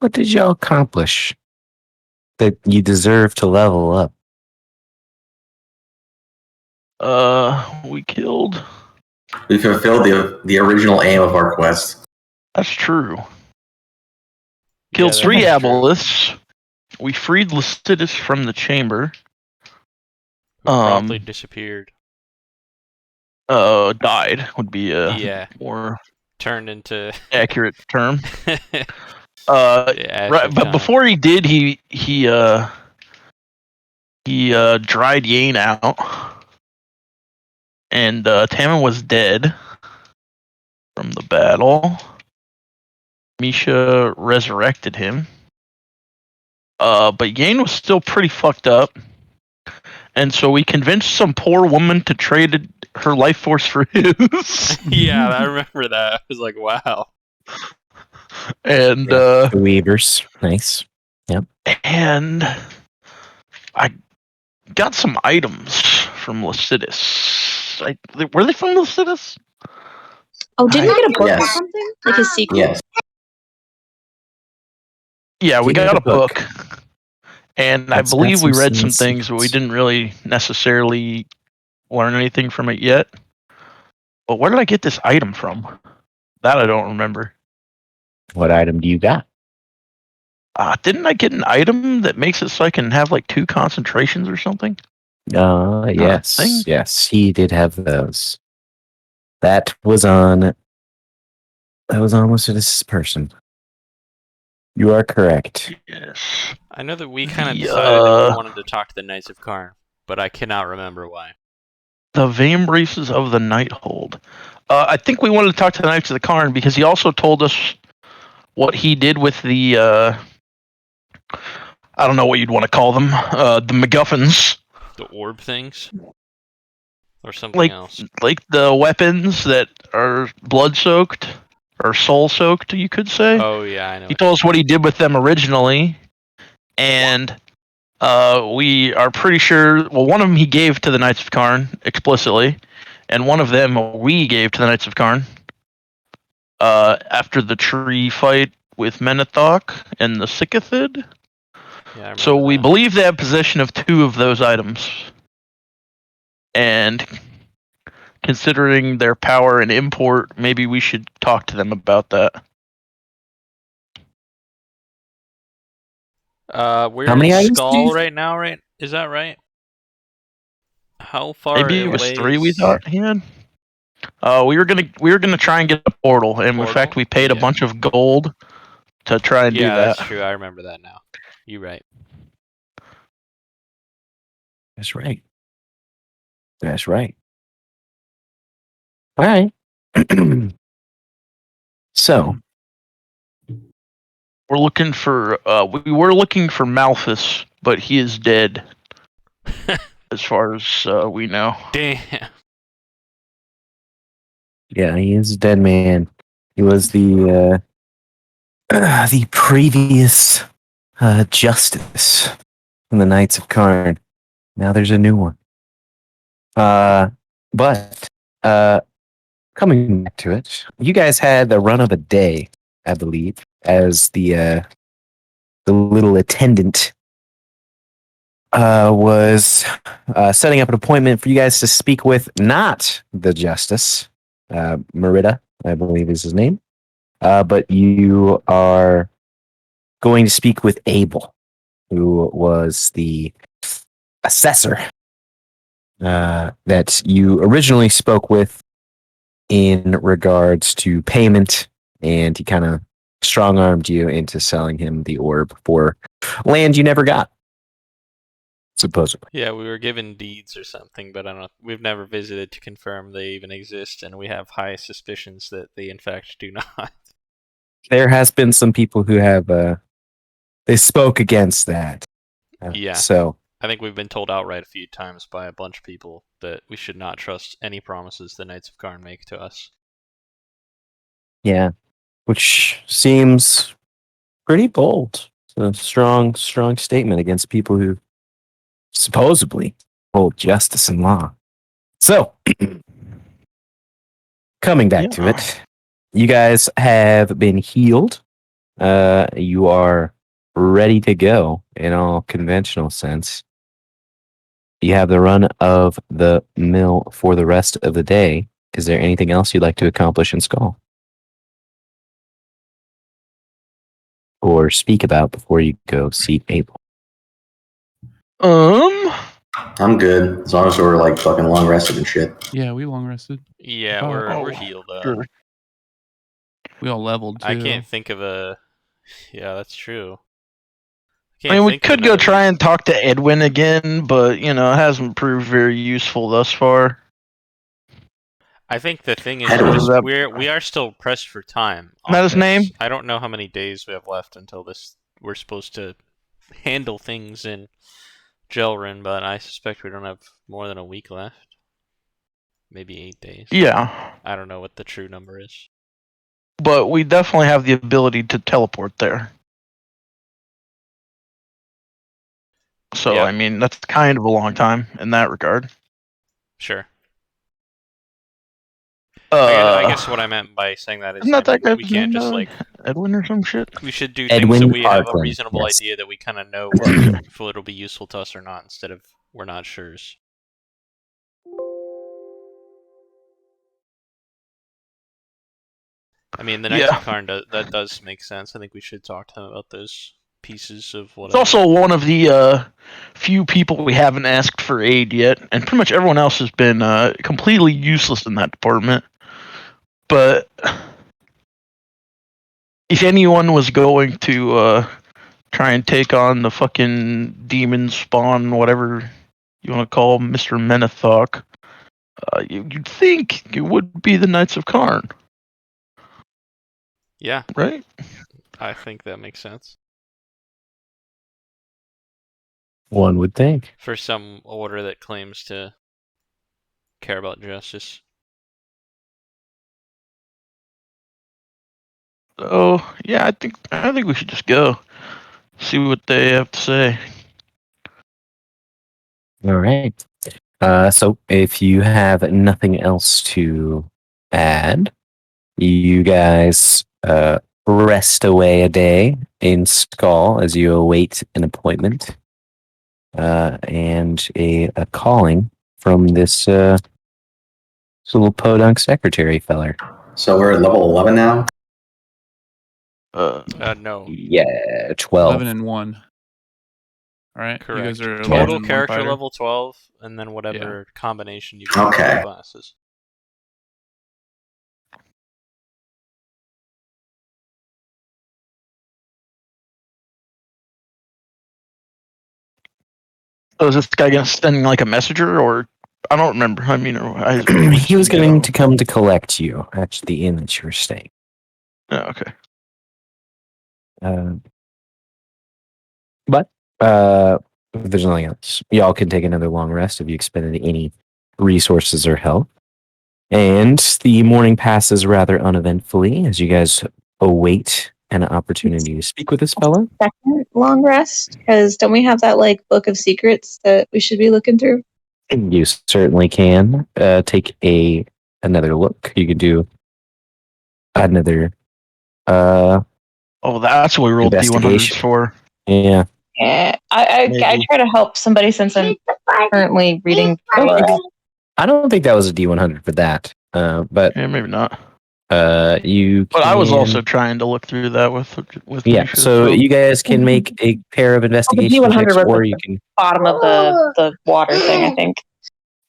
What did y'all accomplish that you deserve to level up? We killed. We fulfilled the original aim of our quest. That's true. Killed 3 aboleths. We freed Lycidas from the chamber. Who promptly disappeared. Died would be a more turned into accurate term. Right, but before he did, he dried Yane out, and Tammin was dead from the battle. Misha resurrected him. But Yane was still pretty fucked up. And so we convinced some poor woman to trade her life force for his. Yeah, I remember that. I was like, wow. And the Weavers. Nice. Yep. And I got some items from Lycidas. Were they from Lycidas? Oh, didn't we get a book or something? Like his secret? Yes. Yeah, we got a book. And I believe we read some things, but we didn't really necessarily learn anything from it yet. But where did I get this item from? That I don't remember. What item do you got? Didn't I get an item that makes it so I can have like 2 concentrations or something? Yes. Yes, he did have those. That was on Lycidas' person. You are correct. Yes. I know that we kind of decided that we wanted to talk to the Knights of Karn, but I cannot remember why. The vein braces of the Nighthold. I think we wanted to talk to the Knights of the Karn because he also told us what he did with the I don't know what you'd want to call them, the MacGuffins. The orb things? Or something else? Like the weapons that are blood-soaked, or soul-soaked, you could say. Oh, yeah, I know. He told us what he did with them originally, and we are pretty sure, well, one of them he gave to the Knights of Karn, explicitly, and one of them we gave to the Knights of Karn, after the tree fight with Menethok and the Sycothid. Yeah, so we believe they have possession of 2 of those items. And considering their power and import, maybe we should talk to them about that. We're in Skull right now, right? Is that right? How far Maybe it was 3 we thought he had. We were gonna try and get a portal, and in fact we paid a bunch of gold to try and do that. Yeah, that's true. I remember that now. You're right. That's right. That's right. All right. So we were looking for Malthus, but he is dead. As far as we know. Damn. Yeah, he is a dead man. He was the previous justice from the Knights of Karn. Now there's a new one. But coming back to it, you guys had the run of a day, I believe, as the little attendant was setting up an appointment for you guys to speak with not the justice, Merida, I believe is his name, but you are going to speak with Abel, who was the assessor that you originally spoke with in regards to payment, and he kind of strong-armed you into selling him the orb for land you never got, supposedly. Yeah, we were given deeds or something, but I don't know. We've never visited to confirm they even exist, and we have high suspicions that they in fact do not. There has been some people who have they spoke against that. Yeah. So I think we've been told outright a few times by a bunch of people that we should not trust any promises the Knights of Karn make to us. Yeah, which seems pretty bold. It's a strong statement against people who supposedly hold justice and law. So, coming back to it, you guys have been healed you are ready to go in all conventional sense. You have the run of the mill for the rest of the day. Is there anything else you'd like to accomplish in Skull? Or speak about before you go see Abel? I'm good as long as we're like fucking long rested and shit. Yeah, we long rested. Yeah, Oh, we're healed up. Sure. We all leveled too. I can't think of a. Yeah, that's true. I mean, we think of could go another try reason. and talk to Edwin again, but it hasn't proved very useful thus far. I think the thing is, Edwin. we are still pressed for time. Is that his name? I don't know how many days we have left until this. We're supposed to handle things in Gelrin, but I suspect we don't have more than a week left. Maybe 8 days. Yeah, I don't know what the true number is. but we definitely have the ability to teleport there. So, Yeah. I mean, that's kind of a long time in that regard. Sure. I guess what I meant by saying that is Isn't that that guy's we can't name, just like Edwin or some shit? we should do Edwin things so we have a Parkland, reasonable yes. idea that we kind of know if it'll be useful to us or not, instead of we're not sures. I mean, the Knights Yeah. of Karn that does make sense. I think we should talk to him about those pieces of It's whatever. also one of the few people we haven't asked for aid yet, and pretty much everyone else has been completely useless in that department. But if anyone was going to try and take on the fucking demon spawn, whatever you want to call Mr. Menethok, you'd think it would be the Knights of Karn, Yeah, right? I think that makes sense. One would think. For some order that claims to care about justice. So yeah, I think we should just go see what they have to say. All right. So if you have nothing else to add, you guys rest away a day in Skull as you await an appointment and a calling from this little podunk secretary feller. So we're at level 11 now. No. Yeah, 12. 11 and 1. All right. Correct. You guys are 11 Total and one character fighter. level 12, and then whatever combination you can Okay. with classes. So is this guy gonna send like a messenger, or I don't remember. I mean, He was going to come to collect you at the inn that you were staying. Oh, okay. But if there's nothing else, y'all can take another long rest if you expended any resources or health. And the morning passes rather uneventfully as you guys await an opportunity to speak with this fellow. Second long rest, because don't we have that like book of secrets that we should be looking through? You certainly can take another look. You could do another. Oh, that's what we rolled D100s Investigation. for. Yeah. Yeah, I try to help somebody since I'm currently reading. I don't think that was a D100 for that. But Yeah, maybe not. you. But I was can- also trying to look through that with Yeah. Nisha, So you guys can make a pair of investigation D100 checks, was or like you can. Bottom of the water thing, I think.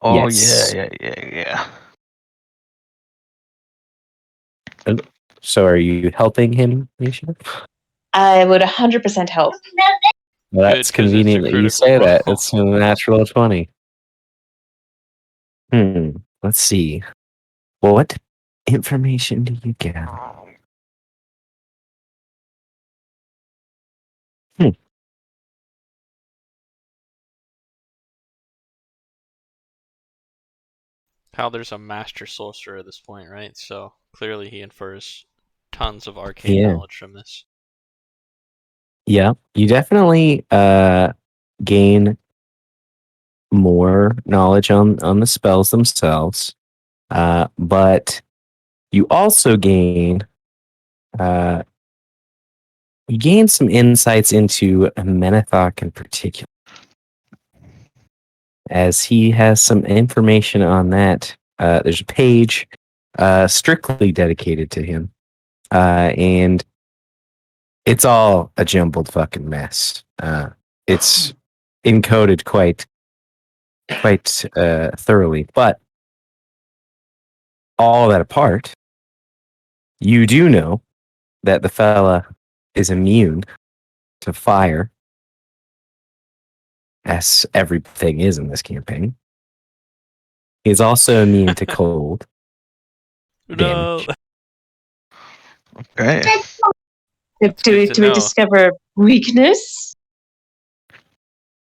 Oh Yes. yeah. So are you helping him, Nisha? I would 100% help. Well, Good, that's 'cause it's a convenient that you critical say that. roll. It's a natural 20. Let's see. What information do you get? How there's a master sorcerer at this point, right? So clearly he infers tons of arcane Yeah. knowledge from this. Yeah, you definitely gain more knowledge on the spells themselves, but you also gain you gain some insights into Menethok in particular, as he has some information on that. There's a page strictly dedicated to him, and it's all a jumbled fucking mess. It's encoded quite thoroughly, but all that apart, you do know that the fella is immune to fire, as everything is in this campaign. He is also immune to cold No. damage. Okay. Good Do we to know. discover weakness?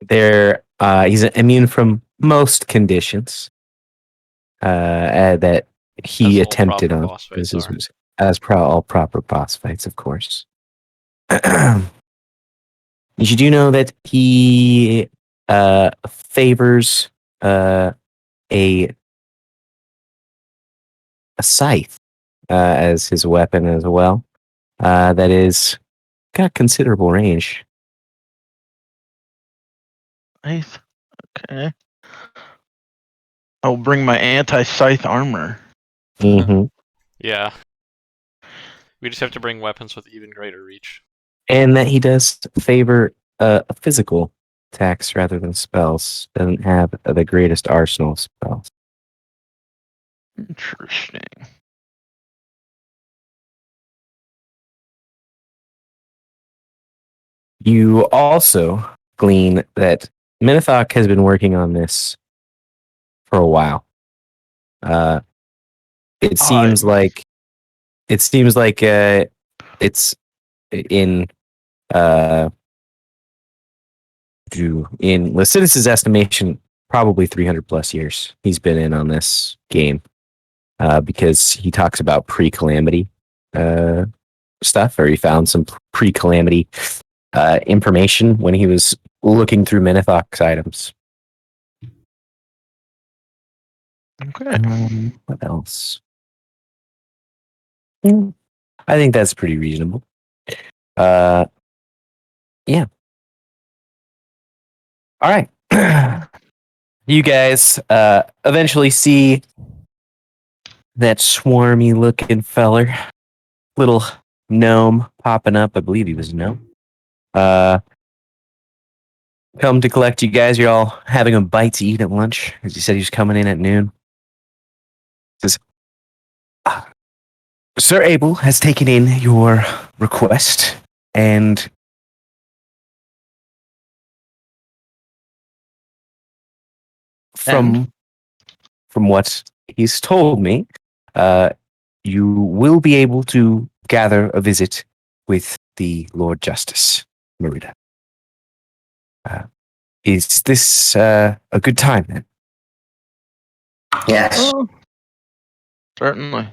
He's immune from most conditions that he As all attempted proper on. boss fights This are. is as all proper boss fights, of course. You do know that he favors a scythe as his weapon as well. That is got considerable range. Nice. Okay. I'll bring my anti-scythe armor. Mm-hmm. Yeah. We just have to bring weapons with even greater reach. And that he does favor physical attacks rather than spells. Doesn't have the greatest arsenal of spells. Interesting. You also glean that Menethok has been working on this for a while. It seems like it's in Lycidas's estimation, probably 300 plus years he's been in on this game, because he talks about pre-calamity stuff, or he found some pre-calamity information when he was looking through Menethok's items. Okay. What else? I think that's pretty reasonable. Yeah. All right. You guys eventually see that swarmy looking feller, little gnome popping up. I believe he was a gnome. Come to collect you guys. You're all having a bite to eat at lunch, as he said he was coming in at noon. Says, Sir Abel has taken in your request, and from what he's told me, you will be able to gather a visit with the Lord Justice, Merida. Is this a good time then? Yes. Oh, certainly.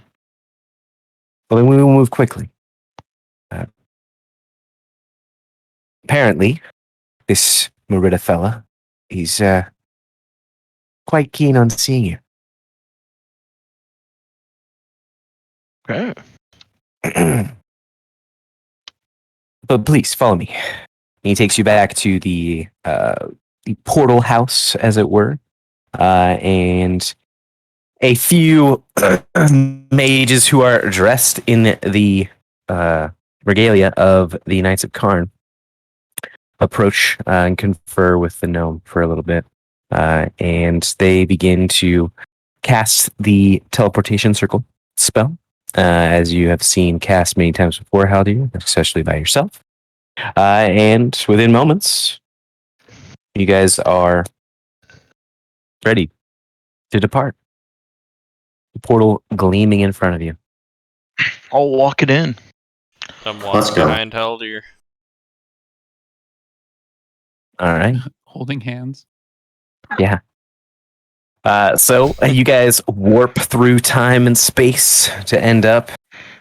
Well, then we will move quickly. Apparently, this Merida fella, he's quite keen on seeing you. Okay. But please follow me. He takes you back to the portal house, as it were, and a few mages who are dressed in the regalia of the Knights of Karn approach and confer with the gnome for a little bit, and they begin to cast the teleportation circle spell, as you have seen cast many times before, Haldir, especially by yourself. And within moments, you guys are ready to depart. The portal gleaming in front of you. I'll walk it in. I'm Let's walking go. behind Haldir. All right. Holding hands. Yeah. So you guys warp through time and space to end up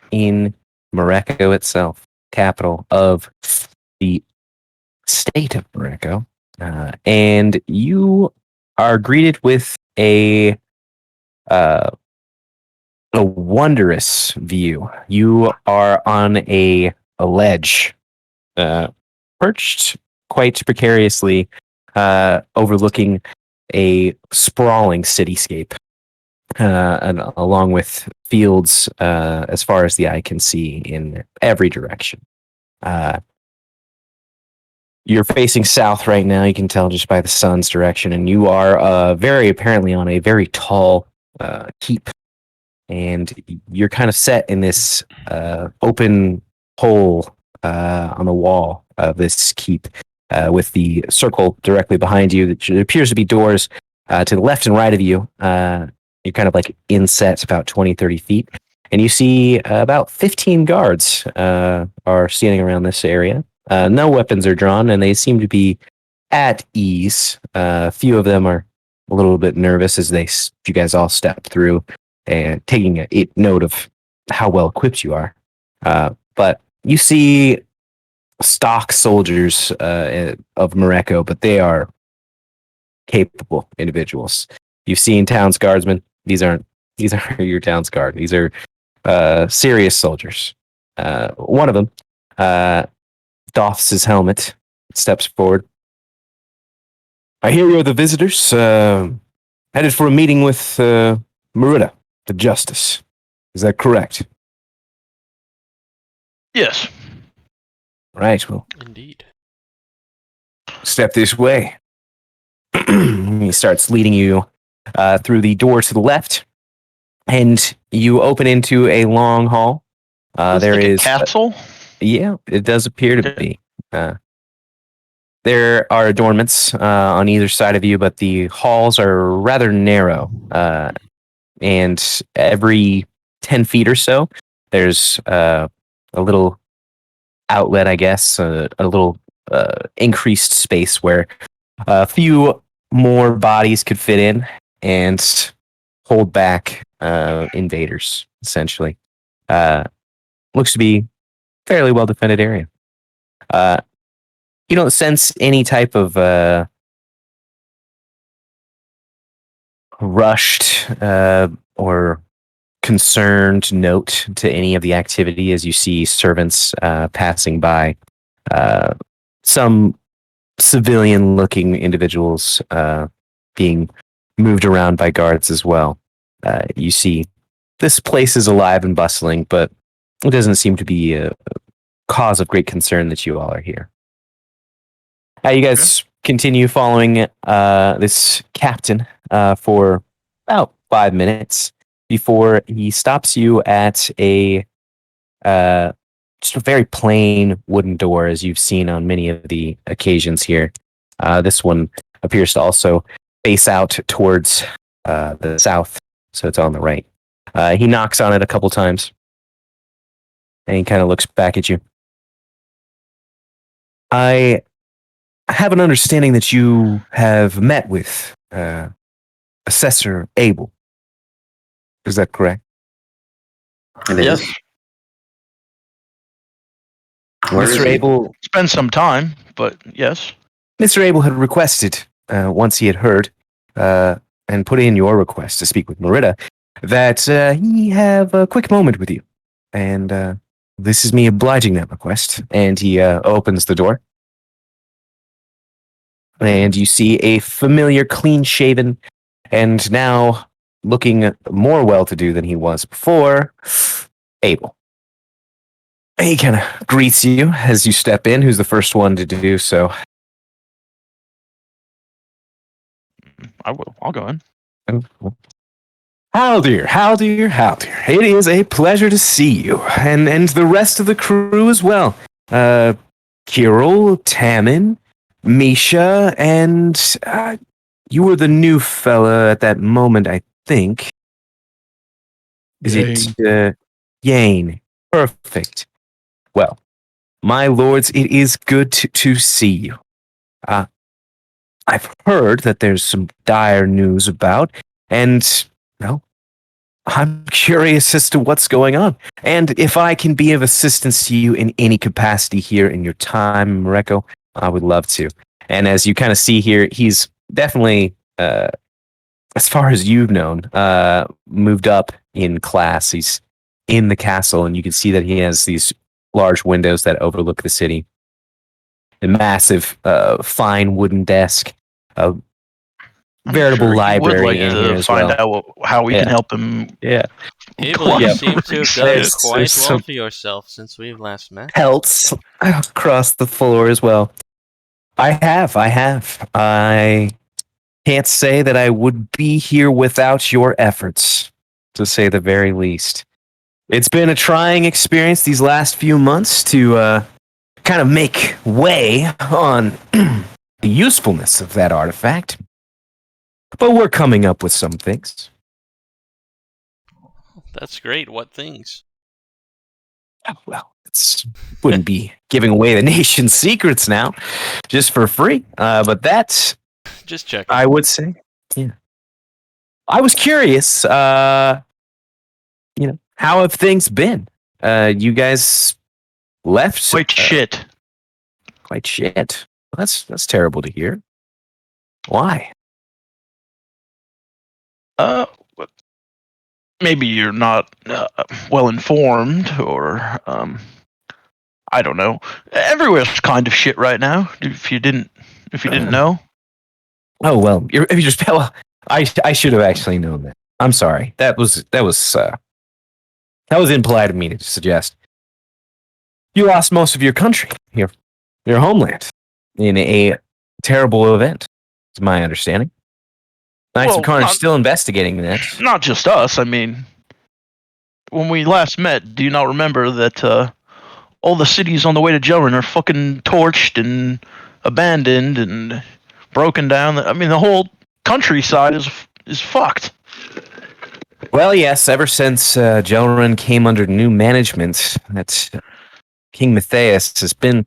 in Morocco itself, capital of the state of Morocco. And you are greeted with a wondrous view. You are on a ledge perched quite precariously, overlooking a sprawling cityscape, and along with fields as far as the eye can see in every direction. You're facing south right now. You can tell just by the sun's direction, and you are very apparently on a very tall keep, and you're kind of set in this open hole on the wall of this keep, with the circle directly behind you. That appears to be doors to the left and right of you. You're kind of like inset about 20, 30 feet, and you see about 15 guards are standing around this area. No weapons are drawn, and they seem to be at ease. A few of them are a little bit nervous as you guys all step through and taking a note of how well equipped you are. But you see stock soldiers of Morocco, but they are capable individuals. You've seen town's guardsmen. These aren't your town's guard. These are serious soldiers. One of them doffs his helmet, steps forward. I hear you're the visitors, headed for a meeting with Merida, the Justice. Is that correct? Yes. Right, well, Indeed. step this way. He starts leading you through the door to the left, and you open into a long hall. There like is a castle. Yeah, it does appear to be. There are adornments on either side of you, but the halls are rather narrow. And every 10 feet or so, there's a little outlet, I guess, a little increased space where a few more bodies could fit in and hold back invaders, essentially. Looks to be fairly well defended area. You don't sense any type of rushed or concerned note to any of the activity as you see servants passing by. Some civilian looking individuals being moved around by guards as well. You see this place is alive and bustling, but it doesn't seem to be a cause of great concern that you all are here. You guys continue following this captain for about 5 minutes before he stops you at a just a very plain wooden door, as you've seen on many of the occasions here. This one appears to also face out towards the south, so it's on the right. He knocks on it a couple times, and he kind of looks back at you. I have an understanding that you have met with Assessor Abel. Is that correct? It is. Yes. Where is Mr. he? Abel, Spend some time, but yes. Mr. Abel had requested, once he had heard and put in your request to speak with Merida, that he have a quick moment with you. And this is me obliging that request. And he opens the door. And you see a familiar, clean-shaven, and now looking more well-to-do than he was before, Abel. He kind of greets you as you step in. Who's the first one to do so? I will. I'll go in. How dear. It is a pleasure to see you, and the rest of the crew as well. Kirill, Tammin, Misha, and you were the new fella at that moment, I think. Is it Yane? Perfect. Well, my lords, it is good to see you. I've heard that there's some dire news about, and, well, I'm curious as to what's going on. And if I can be of assistance to you in any capacity here in your time in Morocco, I would love to. And as you kind of see here, he's definitely, as far as you've known, moved up in class. He's in the castle, and you can see that he has these large windows that overlook the city. massive, fine wooden desk, a I'm veritable sure he library would like in to here as find well. out how we Yeah. can help him. Yeah, Abel, you Yeah. seem to have done There's quite well some for yourself since we've last met. pelts across the floor as well. I have. I can't say that I would be here without your efforts, to say the very least. It's been a trying experience these last few months to kind of make way on the usefulness of that artifact. But we're coming up with some things. That's great. What things? Oh, well, it wouldn't be giving away the nation's secrets now, just for free. But that's, Just checking. I would say, yeah. I was curious, how have things been? You guys left Quite shit. quite shit. Well, that's terrible to hear. Why? Maybe you're not well informed, or I don't know. Everywhere's kind of shit right now. If you didn't know. Oh well, you just well. I should have actually known that. I'm sorry. That was impolite of me to suggest. You lost most of your country, your homeland, in a terrible event. Is my understanding. Knights Well, of Carnage not- still investigating that. Not just us. I mean, when we last met, do you not remember that all the cities on the way to Jelrin are fucking torched and abandoned and broken down? I mean, the whole countryside is fucked. Well, yes. Ever since Jelrin came under new management, that King Matthias has been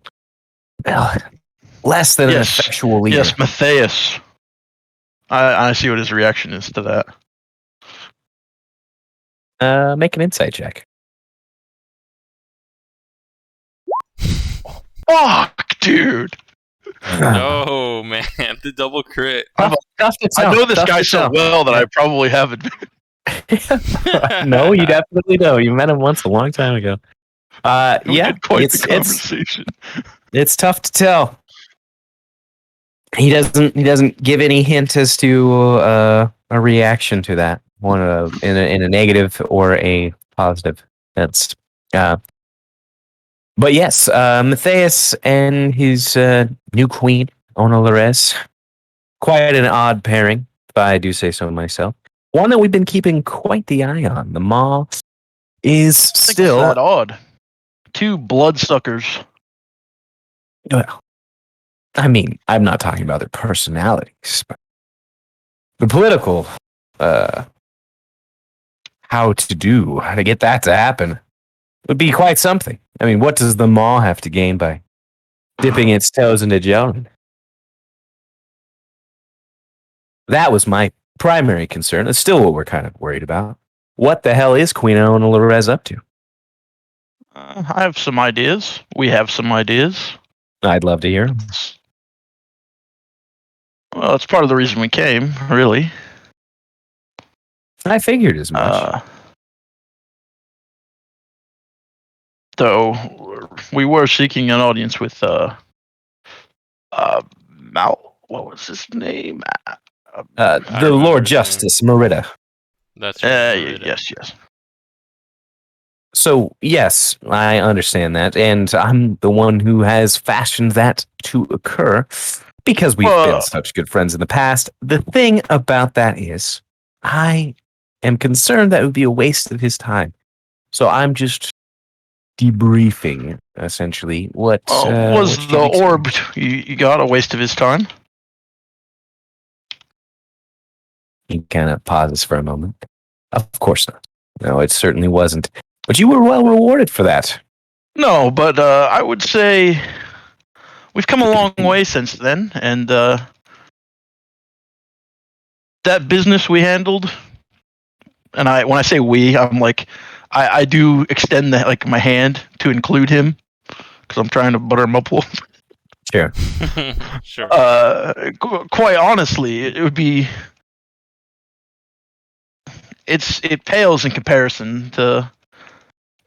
less than an Yes. effectual leader. Yes, Matthias. I see what his reaction is to that. Make an insight check. Fuck, dude. No, man. The double crit. I know this guy so well that I probably haven't. No, you definitely know. You met him once a long time ago. We Yeah, had quite the it's conversation. it's tough to tell. He doesn't give any hint as to a reaction to that, one in a negative or a positive sense. But yes, Matthias and his new queen, Ona Larez, quite an odd pairing, if I do say so myself. One that we've been keeping quite the eye on. The Maw is I think it's still that odd. Two bloodsuckers. well. I mean, I'm not talking about their personalities, but the political, how to get that to happen would be quite something. I mean, what does the Maw have to gain by dipping its toes into Jelrin? That was my primary concern. It's still what we're kind of worried about. What the hell is Queen Ona Larez up to? I have some ideas. We have some ideas. I'd love to hear 'em. Well, it's part of the reason we came, really. I figured as much. So we were seeking an audience with Mal. What was his name? The remember Lord his name. Justice, Merida. That's right. Yes. So, yes, I understand that, and I'm the one who has fashioned that to occur because we've been such good friends in the past. The thing about that is, I am concerned that it would be a waste of his time. So I'm just debriefing, essentially, what was what the you'd orb you got a waste of his time? He kind of pauses for a moment. Of course not. No, it certainly wasn't. But you were well rewarded for that. No, but I would say we've come a long way since then, and that business we handled, and when I say we, I'm like, I do extend my hand to include him because I'm trying to butter him up a little. Sure. Sure. Quite honestly, it would be. It pales in comparison to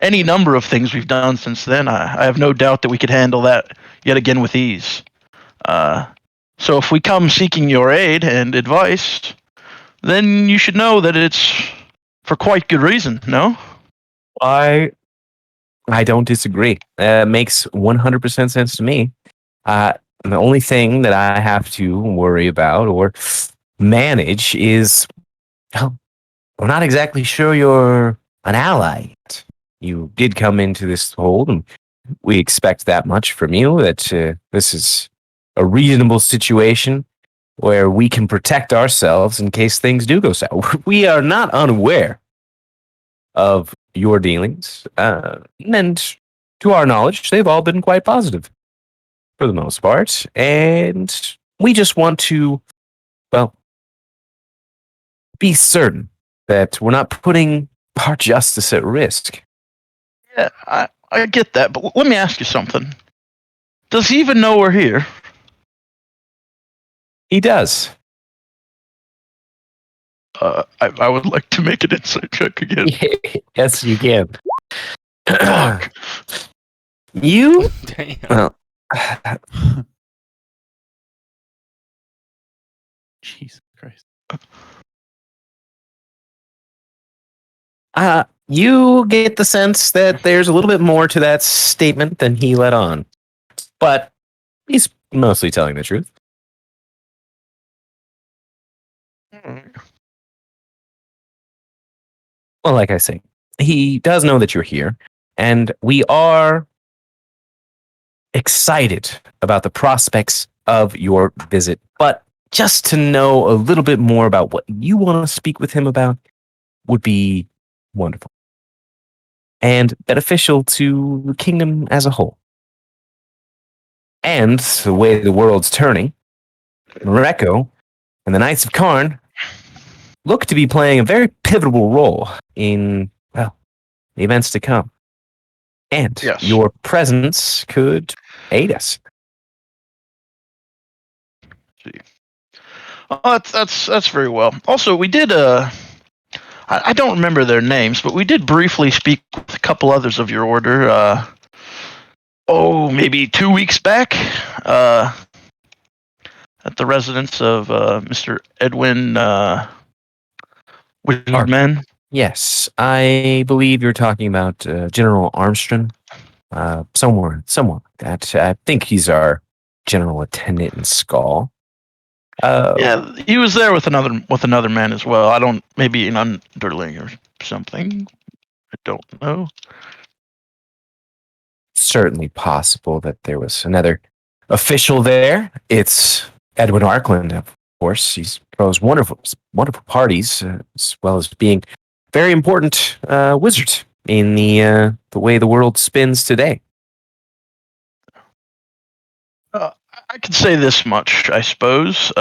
any number of things we've done since then. I have no doubt that we could handle that yet again with ease. So if we come seeking your aid and advice, then you should know that it's for quite good reason, no? I don't disagree. Makes 100% sense to me. The only thing that I have to worry about or manage is, well, I'm not exactly sure you're an ally yet. You did come into this hold, and we expect that much from you, that this is a reasonable situation where we can protect ourselves in case things do go south. We are not unaware of your dealings, and to our knowledge, they've all been quite positive for the most part. And we just want to, well, be certain that we're not putting our justice at risk. Yeah, I get that, but let me ask you something. Does he even know we're here? He does. I would like to make an insight check again. Yes, you can. Fuck. You? Damn. Well, Jesus Christ. you get the sense that there's a little bit more to that statement than he let on. But he's mostly telling the truth. Well, like I say, he does know that you're here, and we are excited about the prospects of your visit. But just to know a little bit more about what you want to speak with him about would be wonderful and beneficial to the kingdom as a whole. And the way the world's turning, Mareko and the Knights of Karn look to be playing a very pivotal role in, well, the events to come. And Yes. your presence could aid us. That's very well. Also, we did I don't remember their names, but we did briefly speak with a couple others of your order. Maybe 2 weeks back, at the residence of Mr. Edwin Wizardman. Yes, I believe you're talking about General Armstrong. Somewhere like that. I think he's our general attendant in Skull. Yeah, he was there with another man as well. I don't, maybe an underling or something. I don't know. Certainly possible that there was another official there. It's Edwin Arkland, of course. He throws wonderful parties, as well as being a very important wizard in the way the world spins today. I could say this much, I suppose.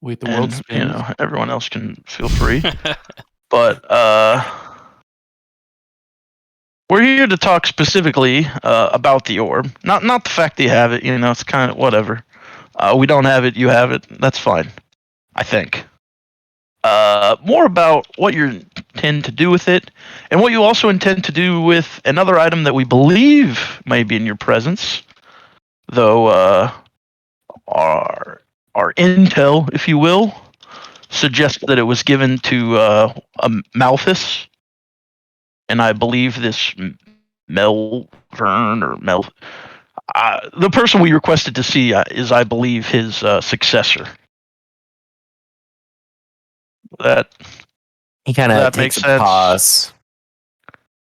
Wait, the world And, spins. everyone else can feel free. But we're here to talk specifically about the orb. Not the fact that you have it. It's kind of whatever. We don't have it. You have it. That's fine. I think. More about what you intend to do with it, and what you also intend to do with another item that we believe may be in your presence, though our intel, if you will, suggests that it was given to a Malthus, and I believe this Melvern or the person we requested to see is, I believe, his successor. That He kind of That takes makes a sense. pause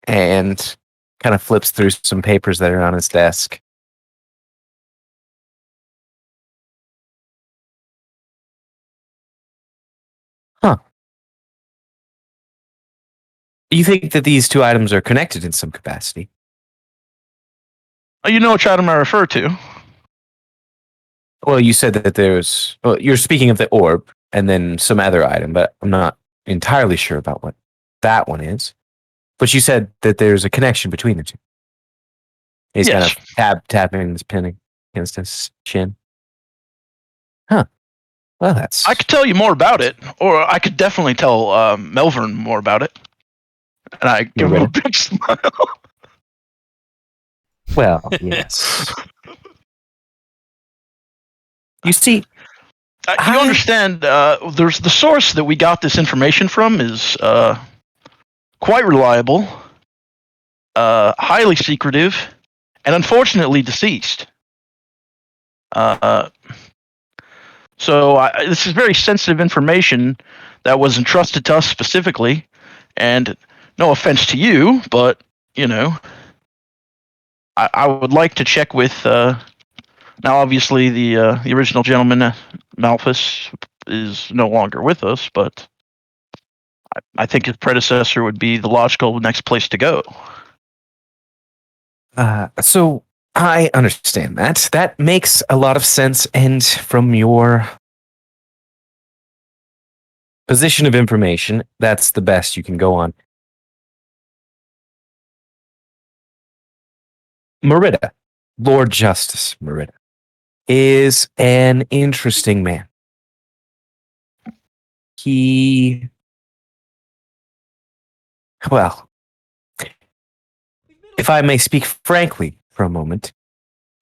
and kind of flips through some papers that are on his desk. Huh. You think that these two items are connected in some capacity? you know which item I refer to. Well, you said that there's. Well, you're speaking of the orb and then some other item, but I'm not entirely sure about what that one is. But you said that there's a connection between the two. He's Yes. kind of tapping his pen against his chin. Huh. Well, that's. I could tell you more about it, or I could definitely tell Melvern more about it. And I give him a big smile. Well, yes. You see, you understand, there's the source that we got this information from is quite reliable, highly secretive, and unfortunately deceased. So this is very sensitive information that was entrusted to us specifically, and no offense to you, but I would like to check with. Now, obviously, the original gentleman, Malthus, is no longer with us, but I think his predecessor would be the logical next place to go. So I understand that. That makes a lot of sense, and from your position of information, that's the best you can go on. Merida, Lord Justice Merida, is an interesting man. Well, if I may speak frankly for a moment,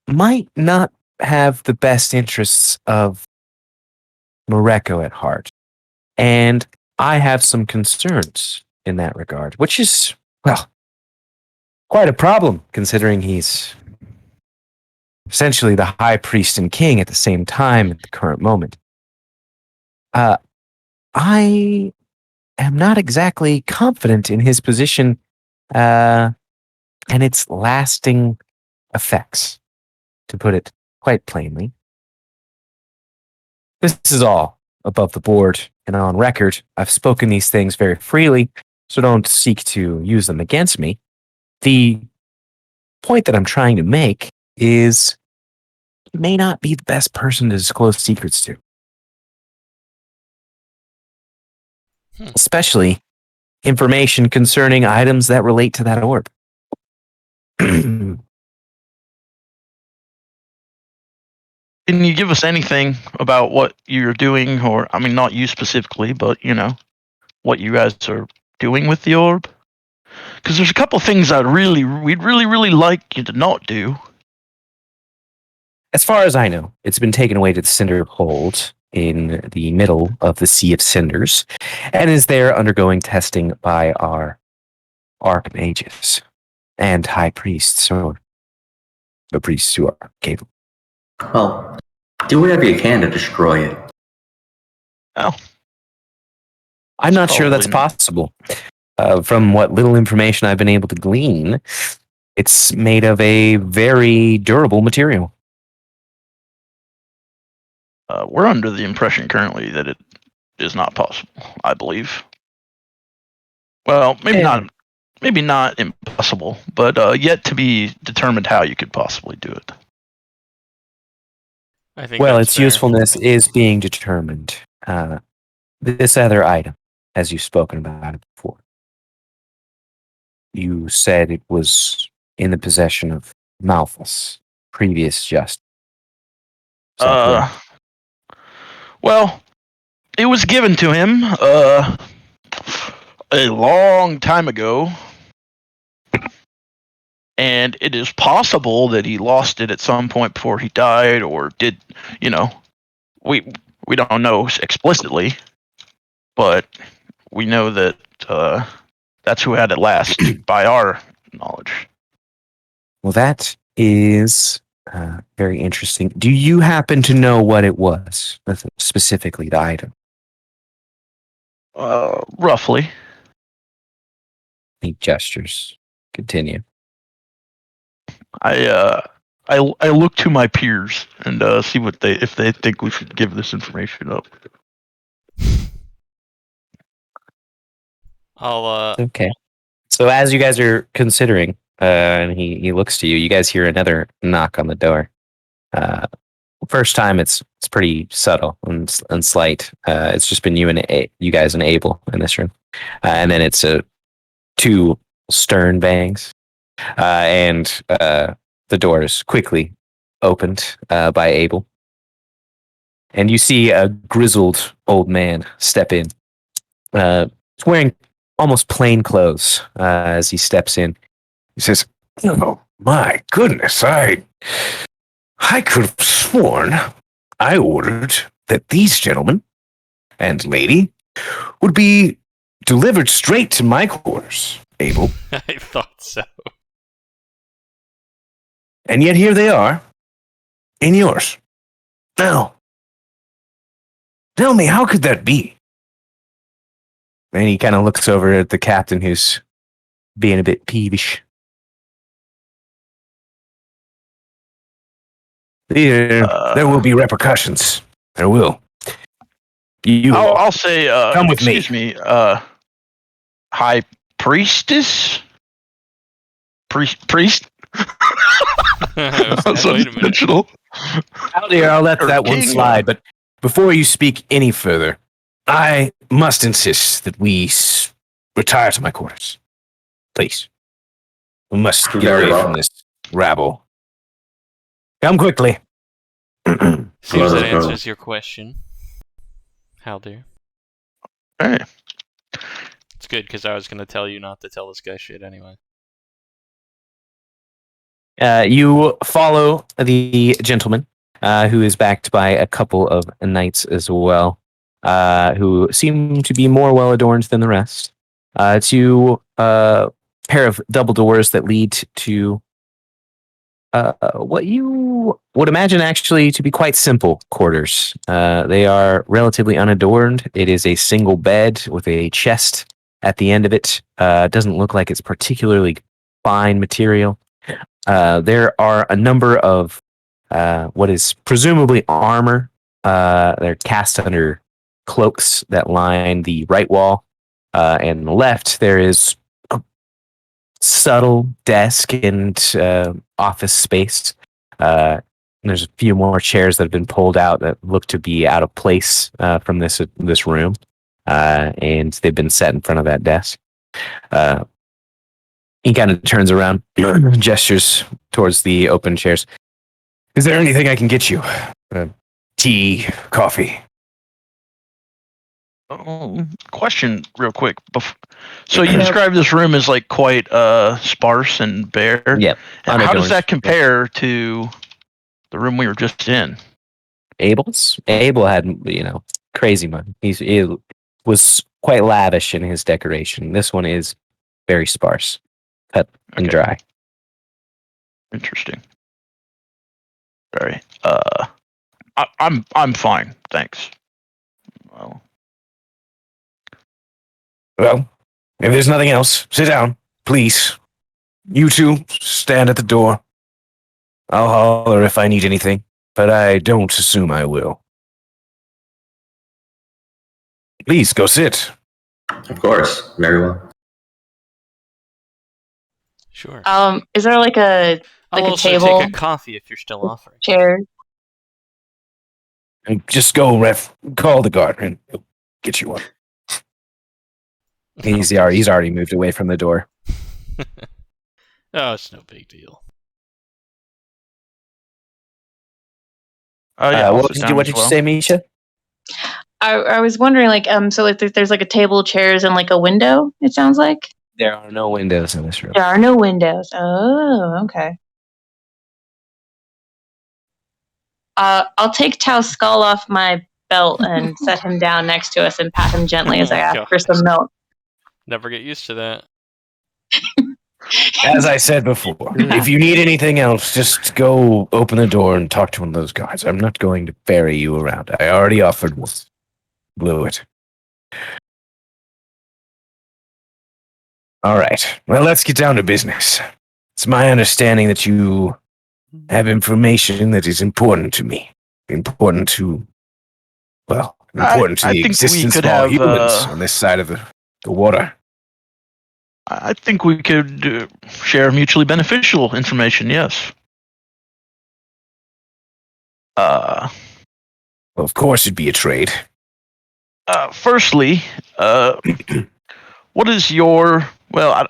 might not have the best interests of Morocco at heart. And I have some concerns in that regard, which is, well, quite a problem considering he's essentially the high priest and king at the same time at the current moment. I am not exactly confident in his position and its lasting effects, to put it quite plainly. This is all above the board and on record. I've spoken these things very freely, so don't seek to use them against me. The point that I'm trying to make is he may not be the best person to disclose secrets to. Especially information concerning items that relate to that orb. Can you give us anything about what you're doing, or I mean, not you specifically, but what you guys are doing with the orb? Because there's a couple things we'd really like you to not do. As far as I know, it's been taken away to the Cinder Hold in the middle of the Sea of Cinders, and is there undergoing testing by our archmages and high priests, or the priests who are capable. Well, do whatever you can to destroy it. Oh. I'm not sure that's possible. From what little information I've been able to glean, it's made of a very durable material. We're under the impression currently that it is not possible, I believe. Well, maybe not impossible, but yet to be determined how you could possibly do it. I think Well, that's its fair. usefulness is being determined. This other item, as you've spoken about it before, you said it was in the possession of Malthus, previous justice. Well, it was given to him a long time ago, and it is possible that he lost it at some point before he died, or did, we don't know explicitly, but we know that that's who had it last by our knowledge. Well, that is very interesting. Do you happen to know what it was, specifically the item? Roughly. He gestures. Continue. I look to my peers and see if they think we should give this information up. Okay. So as you guys are considering, and he looks to you, you guys hear another knock on the door. First time it's pretty subtle and slight. It's just been you guys and Abel in this room, and then it's two stern bangs, and the door is quickly opened by Abel, and you see a grizzled old man step in. He's wearing almost plain clothes as he steps in. He says, "Oh my goodness! I could have sworn I ordered that these gentlemen and lady would be delivered straight to my quarters, Abel. I thought so. And yet here they are, in yours. Now, tell me, how could that be?" And he kind of looks over at the captain, who's being a bit peevish. There will be repercussions. There will. I'll say, come with me. excuse me, High Priestess? Priest? That was That's wait a minute. unintentional. Haldir, I'll let that one King. slide, but before you speak any further, I must insist that we retire to my quarters. Please. We must get Very away well. from this rabble. Come quickly. Seems Hello, that hello. answers your question. Haldir. Hey. It's good because I was going to tell you not to tell this guy shit anyway. You follow the gentleman, who is backed by a couple of knights as well, who seem to be more well adorned than the rest, to a pair of double doors that lead to what you would imagine actually to be quite simple quarters. They are relatively unadorned. It is a single bed with a chest at the end of it. Doesn't look like it's particularly fine material. There are a number of what is presumably armor. They're cast under cloaks that line the right wall. And on the left, there is a subtle desk and office space. There's a few more chairs that have been pulled out that look to be out of place from this room. And they've been set in front of that desk. He kind of turns around, gestures towards the open chairs. "Is there anything I can get you? Tea, coffee?" Question real quick. So you described this room as like quite sparse and bare. Yep. And how does Unadorned. that compare to the room we were just in? Abel's? Abel had, crazy money. He was quite lavish in his decoration. This one is very sparse, cut and Okay. dry. Interesting. Very. I'm fine, thanks. Well, if there's nothing else, sit down, please. You two, stand at the door. I'll holler if I need anything, but I don't assume I will. Please, go sit. Of course. Very well. Sure. Is there like a I'll a also table? take a coffee if you're still offering. chair? And just go, call the guard and he'll get you one. He's already moved away from the door. Oh, it's no big deal. Yeah, What did you say, Misha? I was wondering, so like there's like a table, chairs, and like a window. It sounds like There are no windows in this room. there are no windows. Oh, okay. I'll take Tao's skull off my belt and set him down next to us and pat him gently as I ask for some milk. Never get used to that. As I said before, if you need anything else, just go open the door and talk to one of those guys. I'm not going to ferry you around. I already offered once. Blew it. All right. Well, let's get down to business. It's my understanding that you have information that is important to me. Important to the I think we existence could of all have, humans on this side of the water. I think we could share mutually beneficial information. Yes. Well, of course, it'd be a trade. Firstly, what is your? Well,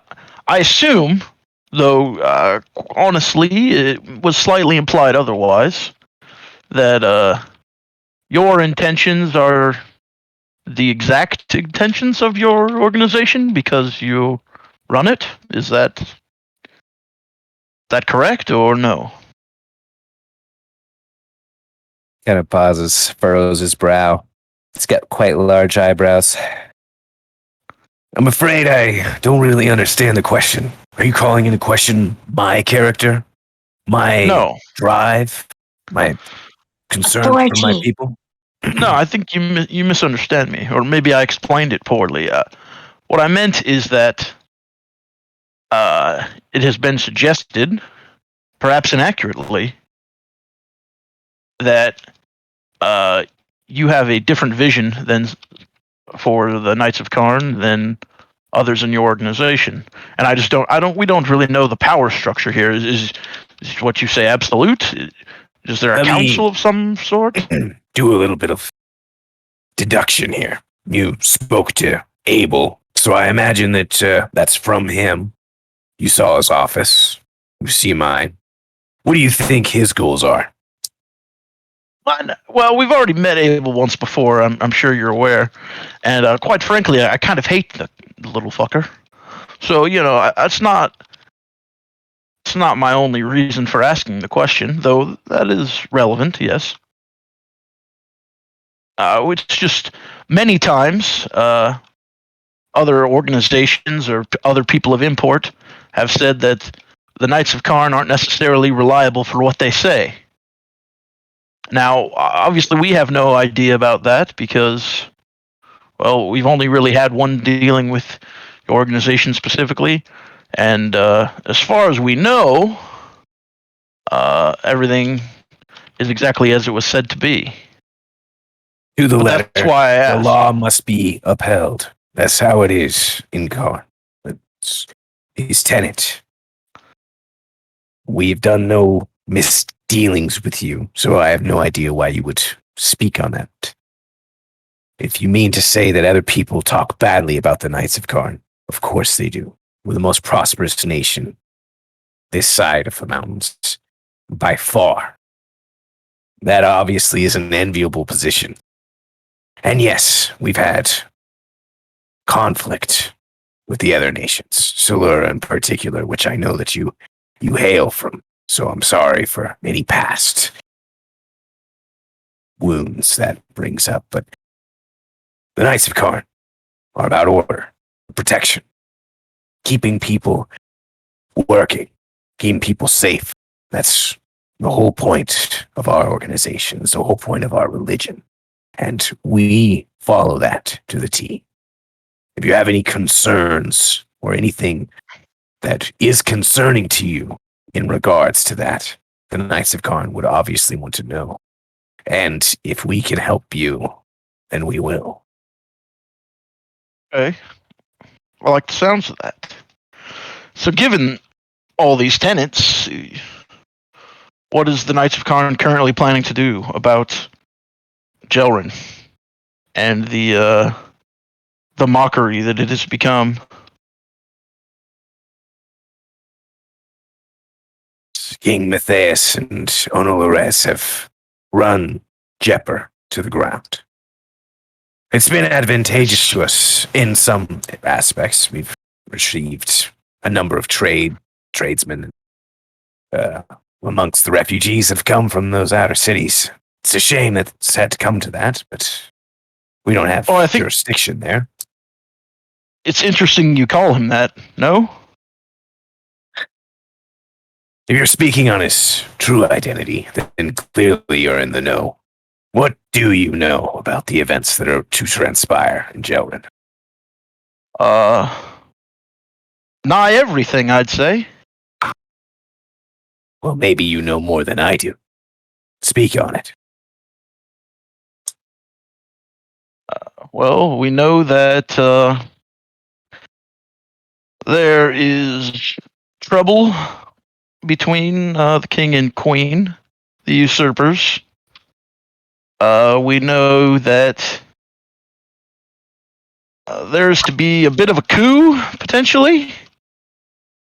I assume, though honestly, it was slightly implied otherwise, that your intentions are the exact intentions of your organization because you run it? Is that correct or no? Kind of pauses, furrows his brow. He's got quite large eyebrows. I'm afraid I don't really understand the question. Are you calling into question my character? My No. drive? My concern for my Authority. people? No, I think you misunderstand me, or maybe I explained it poorly. What I meant is that it has been suggested, perhaps inaccurately, that you have a different vision than for the Knights of Karn than others in your organization, and we don't really know the power structure here. Is what you say absolute? Is there a council of some sort? Do a little bit of deduction here. You spoke to Abel, so I imagine that that's from him. You saw his office. You see mine. What do you think his goals are? Well, we've already met Abel once before. I'm sure you're aware, and quite frankly, I kind of hate the little fucker. So it's not my only reason for asking the question, though that is relevant. Yes. It's just many times other organizations or other people of import have said that the Knights of Karn aren't necessarily reliable for what they say. Now, obviously, we have no idea about that because, well, we've only really had one dealing with the organization specifically, and as far as we know, everything is exactly as it was said to be. To the letter. That's why I asked. The law must be upheld. That's how it is in Karn. It's his tenet. We've done no misdealings with you, so I have no idea why you would speak on that. If you mean to say that other people talk badly about the Knights of Karn, of course they do. We're the most prosperous nation this side of the mountains, by far. That obviously is an enviable position. And yes, we've had conflict with the other nations, Solura in particular, which I know that you hail from. So I'm sorry for any past wounds that brings up, but the Knights of Karn are about order, protection, keeping people working, keeping people safe. That's the whole point of our organization. It's the whole point of our religion. And we follow that to the T. If you have any concerns or anything that is concerning to you in regards to that, the Knights of Karn would obviously want to know. And if we can help you, then we will. Okay. I like the sounds of that. So, given all these tenets, what is the Knights of Karn currently planning to do about Jelrin and the mockery that it has become? King Matthias and Onolores have run Jepper to the ground. It's been advantageous to us in some aspects. We've received a number of tradesmen amongst the refugees that have come from those outer cities. It's a shame that it's had to come to that, but we don't have jurisdiction there. It's interesting you call him that, no? If you're speaking on his true identity, then clearly you're in the know. What do you know about the events that are to transpire in Jelrin? Nigh everything, I'd say. Well, maybe you know more than I do. Speak on it. Well, we know that there is trouble between the king and queen, the usurpers. We know that there's to be a bit of a coup, potentially,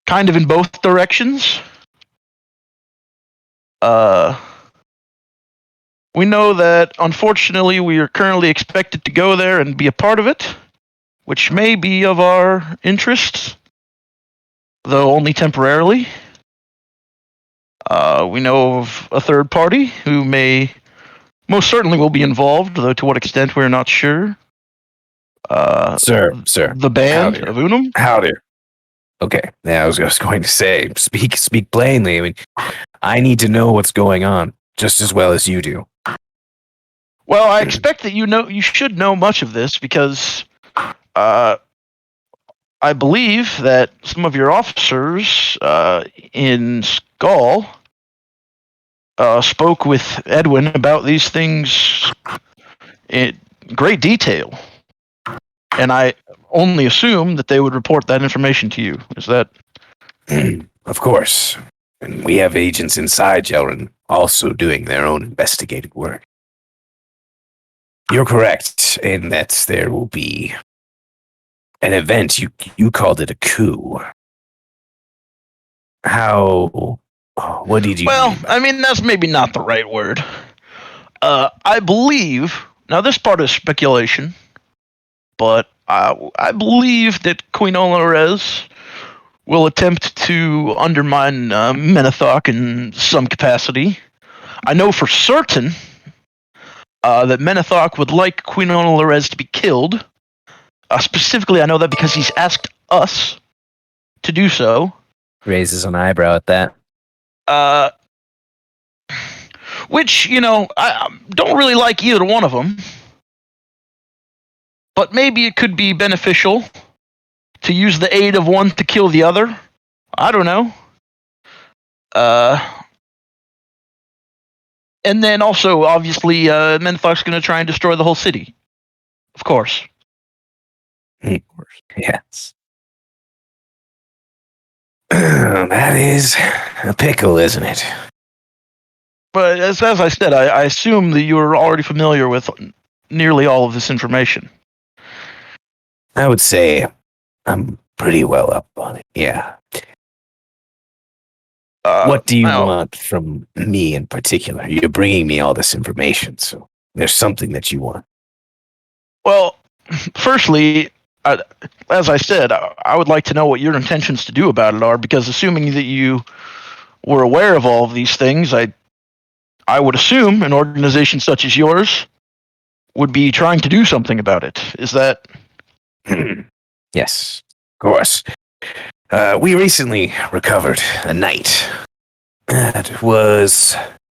kind of in both directions. We know that, unfortunately, we are currently expected to go there and be a part of it, which may be of our interest, though only temporarily. We know of a third party who most certainly will be involved, though to what extent we're not sure. Sir, The band howdy. of Unum? Howdy. Okay, yeah, I was going to say, speak plainly. I mean, I need to know what's going on just as well as you do. Well, I expect that you should know much of this because I believe that some of your officers in Skull spoke with Edwin about these things in great detail, and I only assume that they would report that information to you. Is that? Of course. And we have agents inside Jelrin also doing their own investigative work. You're correct in that there will be an event. You called it a coup. How? What did you Well, mean by I mean, that's maybe not the right word. I believe, now this part is speculation, but I believe that Queen Olores will attempt to undermine Menethok in some capacity. I know for certain that Menethok would like Queen Olores to be killed. Specifically, I know that because he's asked us to do so. raises an eyebrow at that? Which, I don't really like either one of them. But maybe it could be beneficial to use the aid of one to kill the other. I don't know. And then also, obviously, Menthok's going to try and destroy the whole city. Of course. Yes. That is a pickle, isn't it? But as I said, I assume that you're already familiar with nearly all of this information. I would say I'm pretty well up on it. Yeah. What do you want from me in particular? You're bringing me all this information, so there's something that you want. Well, firstly, as I said, I would like to know what your intentions to do about it are, because assuming that you were aware of all of these things, I would assume an organization such as yours would be trying to do something about it. Is that? Yes, of course. We recently recovered a knight. That was...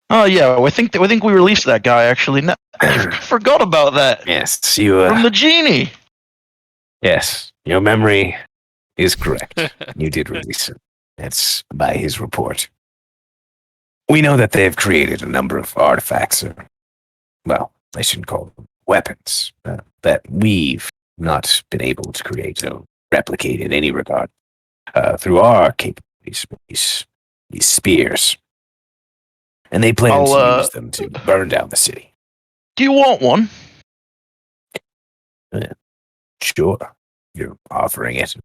Oh yeah, I think we released that guy actually. No, I forgot about that. Yes, you... From the genie. Yes, your memory is correct. You did release him. That's by his report. We know that they have created a number of artifacts, or, well, I shouldn't call them weapons, that we've not been able to create or replicate in any regard through our capabilities, these spears. And they plan to use them to burn down the city. Do you want one? Sure, you're offering it.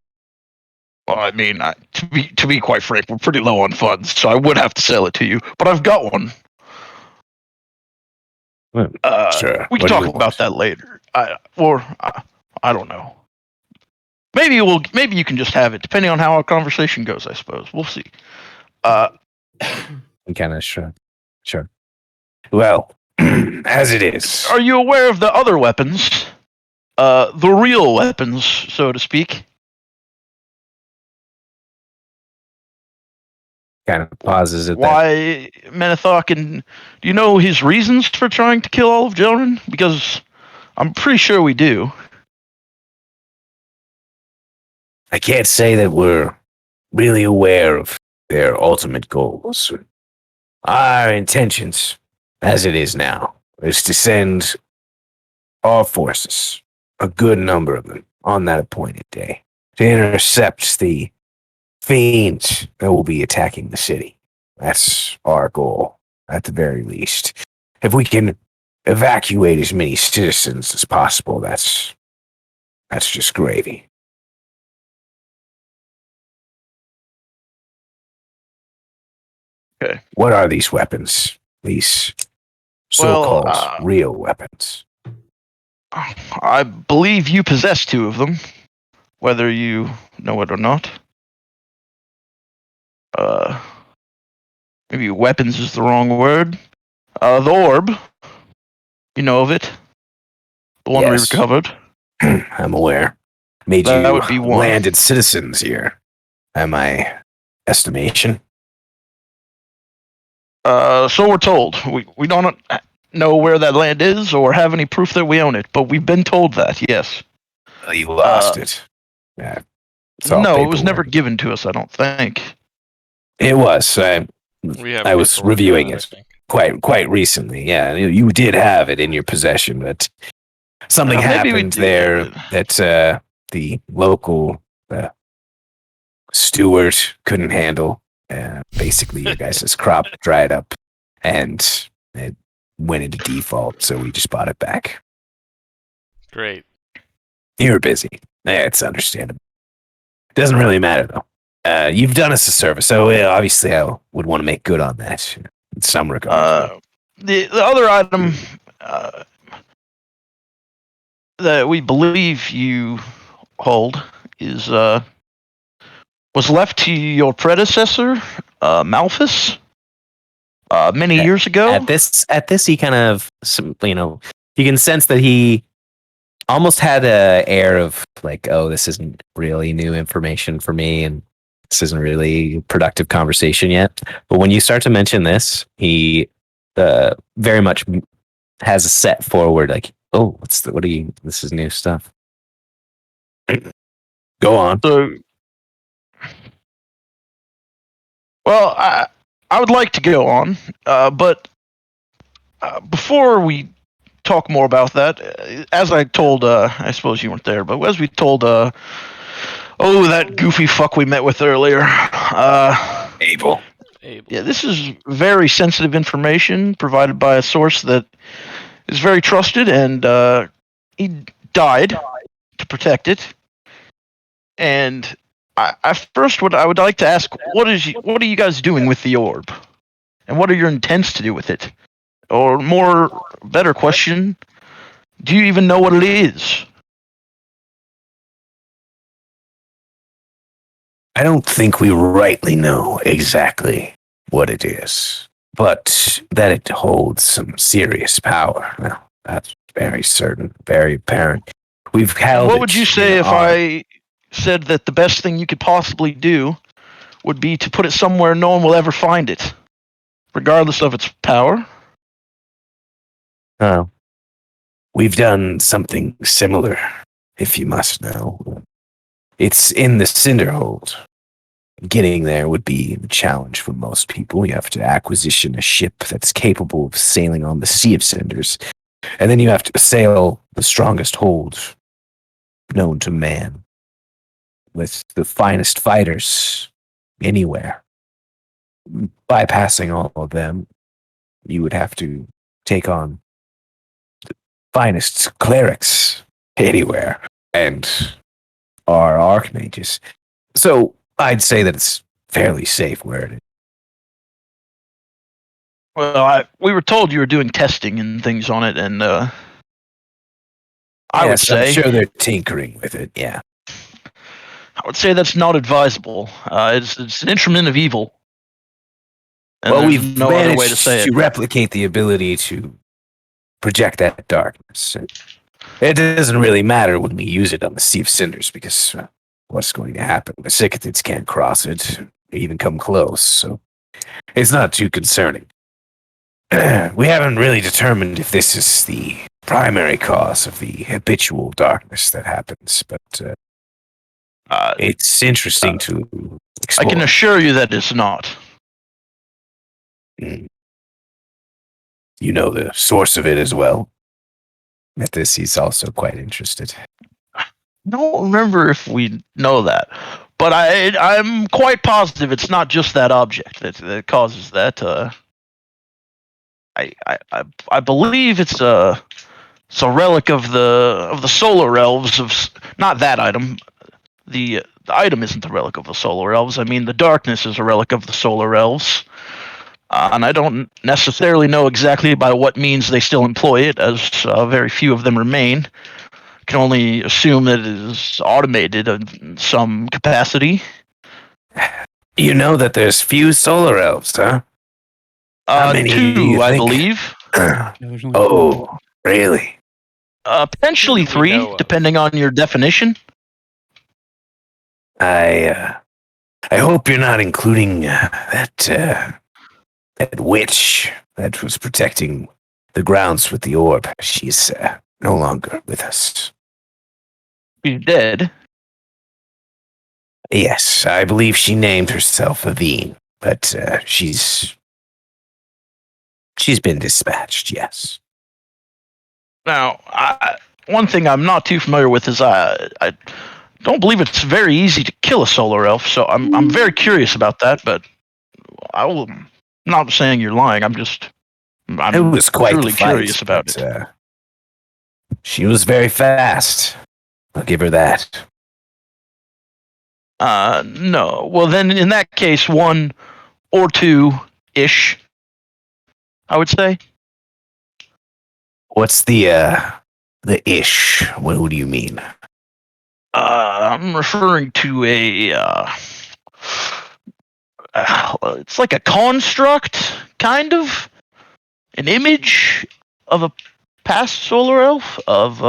Well, I mean, to be quite frank, we're pretty low on funds, so I would have to sell it to you. But I've got one. Well, sure. We can talk about that later. I don't know. Maybe you can just have it, depending on how our conversation goes. I suppose we'll see. Kind of sure. Well, as it is. Are you aware of the other weapons? The real weapons, so to speak. Kind of pauses at Why Menethok, and do you know his reasons for trying to kill all of Jelrin? Because I'm pretty sure we do. I can't say that we're really aware of their ultimate goals. Our intentions, as it is now, is to send our forces, a good number of them, on that appointed day, to intercept the fiends that will be attacking the city. That's our goal, at the very least. If we can evacuate as many citizens as possible, that's just gravy. Okay. What are these weapons? These So-called Well, real weapons. I believe you possess 2 of them, whether you know it or not. Maybe weapons is the wrong word. The orb, you know of it, the one we Yes. recovered. I'm aware. Made That you would be one. landed citizens here. Am I estimation? So we're told. We don't know where that land is or have any proof that we own it, but we've been told that, yes. Well, you lost it. Yeah, it's all No, it was never paperwork. given to us, I don't think. It was. We have I was paperwork reviewing for it that, I think. quite recently. Yeah, you did have it in your possession, but something Maybe we happened did. there that the local steward couldn't handle. Basically, your guys' crop dried up, and it went into default. So we just bought it back. Great. You were busy. It's understandable. Doesn't really matter though. You've done us a service, so obviously I would want to make good on that in some regards. The other item that we believe you hold is was left to your predecessor, Malthus, many years ago. At this, he kind of, you can sense that he almost had a air of like, oh, this isn't really new information for me, and this isn't really productive conversation yet. But when you start to mention this, he very much has a set forward, like, oh, this is new stuff. Go on. So, well, I would like to go on, but before we talk more about that, as I told, I suppose you weren't there, but as we told, that goofy fuck we met with earlier, Abel. yeah, this is very sensitive information provided by a source that is very trusted, and he died to protect it. And I would like to ask, what are you guys doing with the orb, and what are your intents to do with it? Or better question, do you even know what it is? I don't think we rightly know exactly what it is, but that it holds some serious power. Well, that's very certain, very apparent. We've held. What would you say if I said that the best thing you could possibly do would be to put it somewhere no one will ever find it, regardless of its power? Oh, we've done something similar, if you must know. It's in the Cinderhold. Getting there would be a challenge for most people. You have to acquisition a ship that's capable of sailing on the Sea of Cinders, and then you have to sail the strongest hold known to man with the finest fighters anywhere. Bypassing all of them, you would have to take on the finest clerics anywhere and our archmages. So I'd say that it's fairly safe where it is. Well, we were told you were doing testing and things on it, and I would say I'm sure they're tinkering with it. Yeah. I would say that's not advisable. It's an instrument of evil. And Well, there's we've no managed other way to say it. replicate the ability to project that darkness. It doesn't really matter when we use it on the Sea of Cinders because what's going to happen? The Sycothans can't cross it, or even come close, so it's not too concerning. We haven't really determined if this is the primary cause of the habitual darkness that happens, but it's interesting to explore. I can assure you that it's not. You know the source of it as well. At this, he's also quite interested. I don't remember if we know that, but I'm quite positive it's not just that object that causes that. I believe it's a relic of the solar elves of not that item. The item isn't the relic of the solar elves. I mean, the darkness is a relic of the solar elves. And I don't necessarily know exactly by what means they still employ it, as very few of them remain. Can only assume that it is automated in some capacity. You know that there's few solar elves, huh? How many do you Two, I think? believe. Yeah, there's only Oh, really? Potentially Who do we know three, of? depending on your definition. I hope you're not including that witch that was protecting the grounds with the orb. She's no longer with us. She's dead. Yes, I believe she named herself Aveen, but she's been dispatched. Yes. Now, one thing I'm not too familiar with is I don't believe it's very easy to kill a solar elf, so I'm very curious about that. But I'm not saying you're lying. I'm It was quite truly the fight, curious about but, it. she was very fast. I'll give her that. No. Well, then in that case, 1 or 2 ish, I would say. What's the ish? What do you mean? I'm referring to it's like a construct, kind of an image of a past solar elf of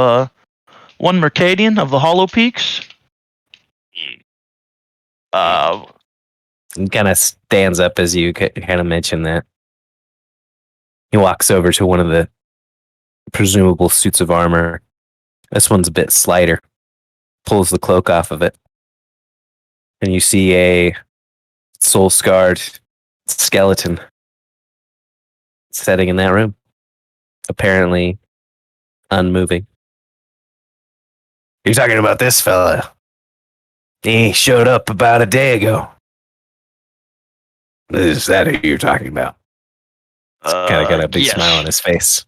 one Mercadian of the Hollow Peaks. He kind of stands up as you kind of mention that. He walks over to one of the presumable suits of armor. This one's a bit slighter. Pulls the cloak off of it. And you see a soul-scarred skeleton sitting in that room. Apparently unmoving. You're talking about this fella. He showed up about a day ago. Is that who you're talking about? Kind of got a big yes. smile on his face.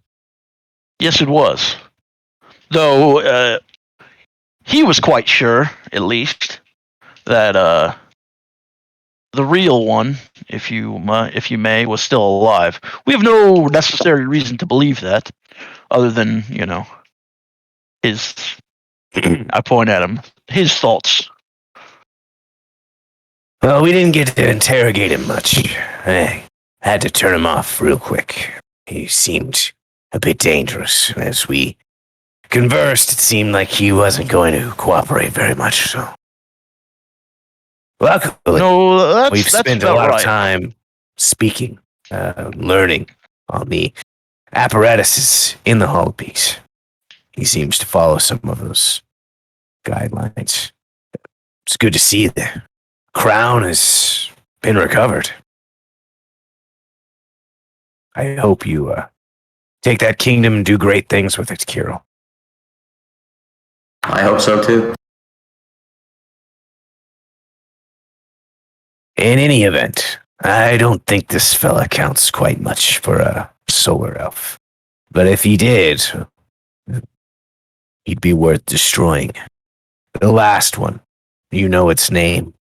Yes, it was. Though he was quite sure, at least, that the real one, if you may, was still alive. We have no necessary reason to believe that, other than his. I point at him. His thoughts. Well, we didn't get to interrogate him much. I had to turn him off real quick. He seemed a bit dangerous. As we conversed, it seemed like he wasn't going to cooperate very much, so. Luckily, No, we've that's spent a about lot right. of time speaking, learning on the apparatuses in the Hollow Peaks. He seems to follow some of those guidelines. It's good to see the crown has been recovered. I hope you take that kingdom and do great things with it, Kirill. I hope so too. In any event, I don't think this fella counts quite much for a solar elf. But if he did, he'd be worth destroying. The last one. You know its name.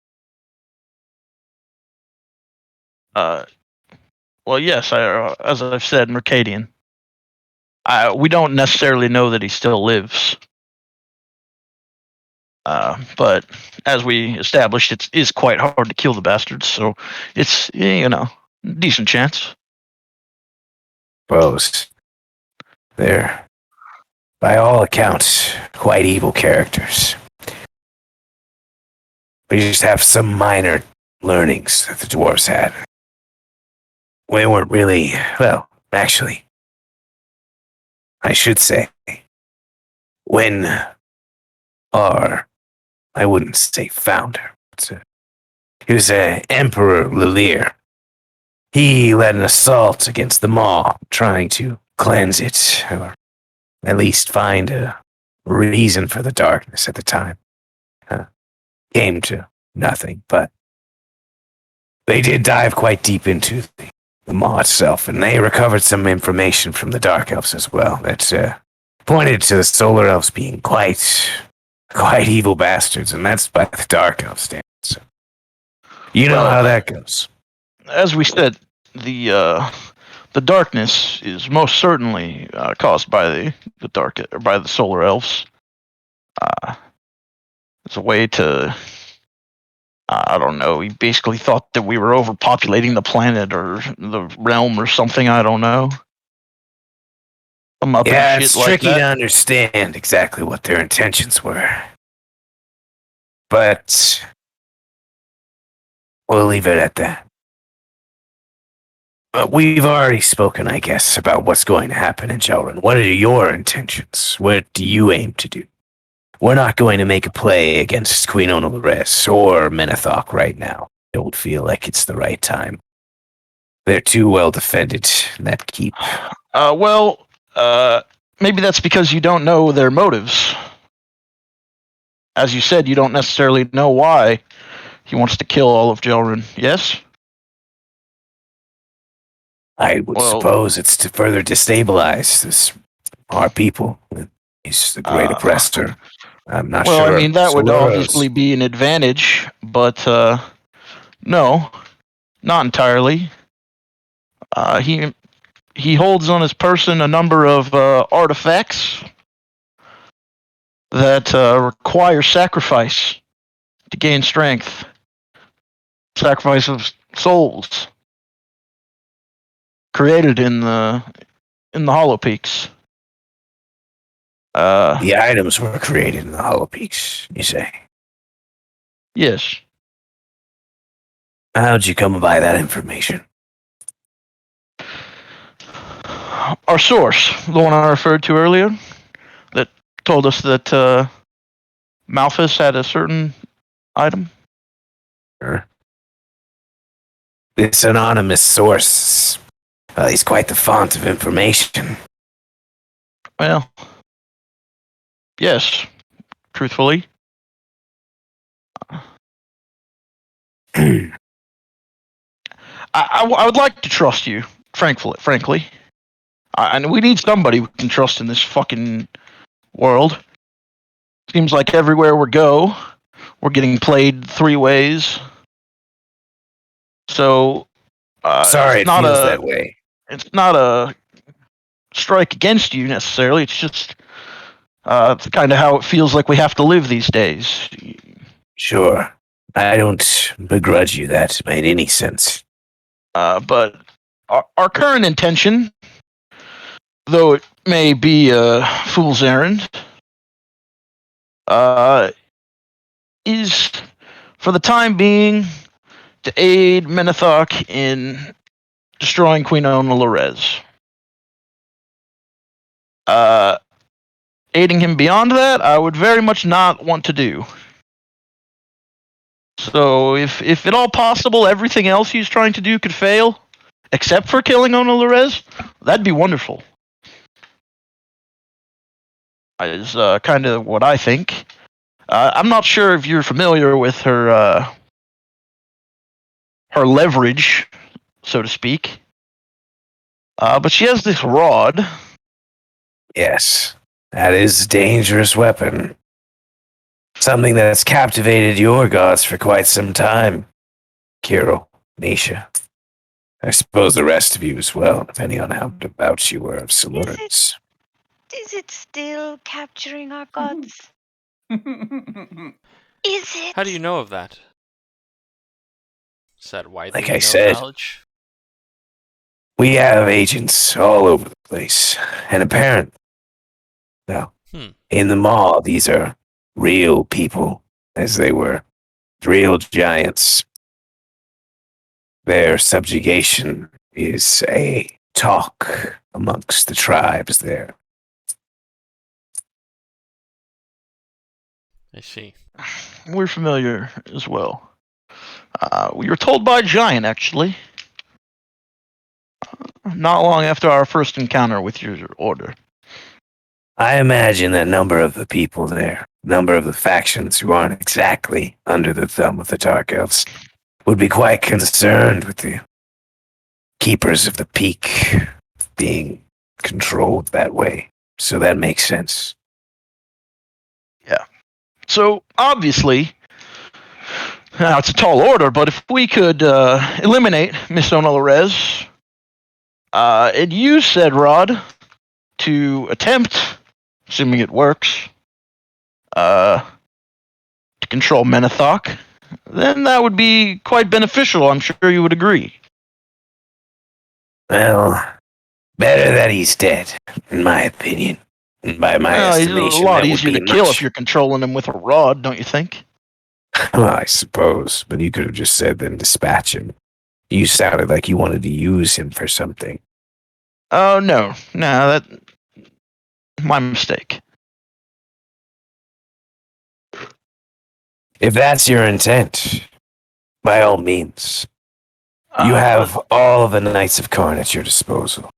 Well, yes, as I've said, Mercadian. We don't necessarily know that he still lives. But as we established, it is quite hard to kill the bastards, so it's, decent chance. Suppose. They're, by all accounts, quite evil characters. We just have some minor learnings that the dwarves had. We weren't really, well, actually, I should say, when I wouldn't say founder, but he was Emperor Lelir. He led an assault against the Maw, trying to cleanse it, or at least find a reason for the darkness at the time. Came to nothing, but they did dive quite deep into the Maw itself, and they recovered some information from the Dark Elves as well that pointed to the Solar Elves being quite evil bastards, and that's by the Dark Elf standards. So, you know how that goes. As we said, the darkness is most certainly caused by the solar elves. It's a way to, I don't know. He basically thought that we were overpopulating the planet or the realm or something. I don't know. Yeah, Shit it's like tricky that. to understand exactly what their intentions were. But we'll leave it at that. But we've already spoken, I guess, about what's going to happen in Jelrin. What are your intentions? What do you aim to do? We're not going to make a play against Queen Onolares or Menethok right now. Don't feel like it's the right time. They're too well defended in that keep. Maybe that's because you don't know their motives. As you said, you don't necessarily know why he wants to kill all of Jelrin. Yes? I would suppose it's to further destabilize our people. He's the great oppressor. I'm not sure. Well, I mean, that would Soleros. obviously be an advantage, but no, not entirely. He holds on his person a number of artifacts that require sacrifice to gain strength. Sacrifice of souls created in the Hollow Peaks. The items were created in the Hollow Peaks, you say? Yes. How'd you come by that information? Our source, the one I referred to earlier, that told us that Malphus had a certain item. Sure. This anonymous source, he's quite the font of information. Well, yes, truthfully. I would like to trust you, frankly. And we need somebody we can trust in this fucking world. Seems like everywhere we go, we're getting played 3 ways. So, Sorry, it feels that way. It's not a strike against you necessarily. It's just kind of how it feels like we have to live these days. Sure. I don't begrudge you that by any sense. But our current intention, though it may be a fool's errand, is, for the time being, to aid Menethok in destroying Queen Onolares. Aiding him beyond that, I would very much not want to do. So, if at all possible, everything else he's trying to do could fail, except for killing Onolares, that'd be wonderful. Is kind of what I think. I'm not sure if you're familiar with her leverage, so to speak. But she has this rod. Yes, that is a dangerous weapon. Something that's captivated your gods for quite some time. Kirill, Nisha. I suppose the rest of you as well, depending on how devout you were of Solurans. Is it still capturing our gods? Is it? How do you know of that? Is that widely Like I known said, knowledge? we have agents all over the place. And apparently, now, in the mall, these are real people, as they were. Real giants. Their subjugation is a talk amongst the tribes there. I see. We're familiar as well. We were told by a giant, actually. Not long after our first encounter with your order. I imagine that number of the people there, number of the factions who aren't exactly under the thumb of the Dark Elves, would be quite concerned with the keepers of the peak being controlled that way. So that makes sense. Yeah. So, obviously, now it's a tall order, but if we could eliminate Miss Onolares It used said rod to attempt, assuming it works, to control Menethok. Then that would be quite beneficial. I'm sure you would agree. Well, better that he's dead, in my opinion. And by my Well, he's a estimation, lot that would easier be to kill much. if you're controlling him with a rod, don't you think? Well, I suppose, but you could have just said then dispatch him. You sounded like you wanted to use him for something. Oh no, that my mistake. If that's your intent, by all means, you Uh, have all of the Knights of Karn at your disposal.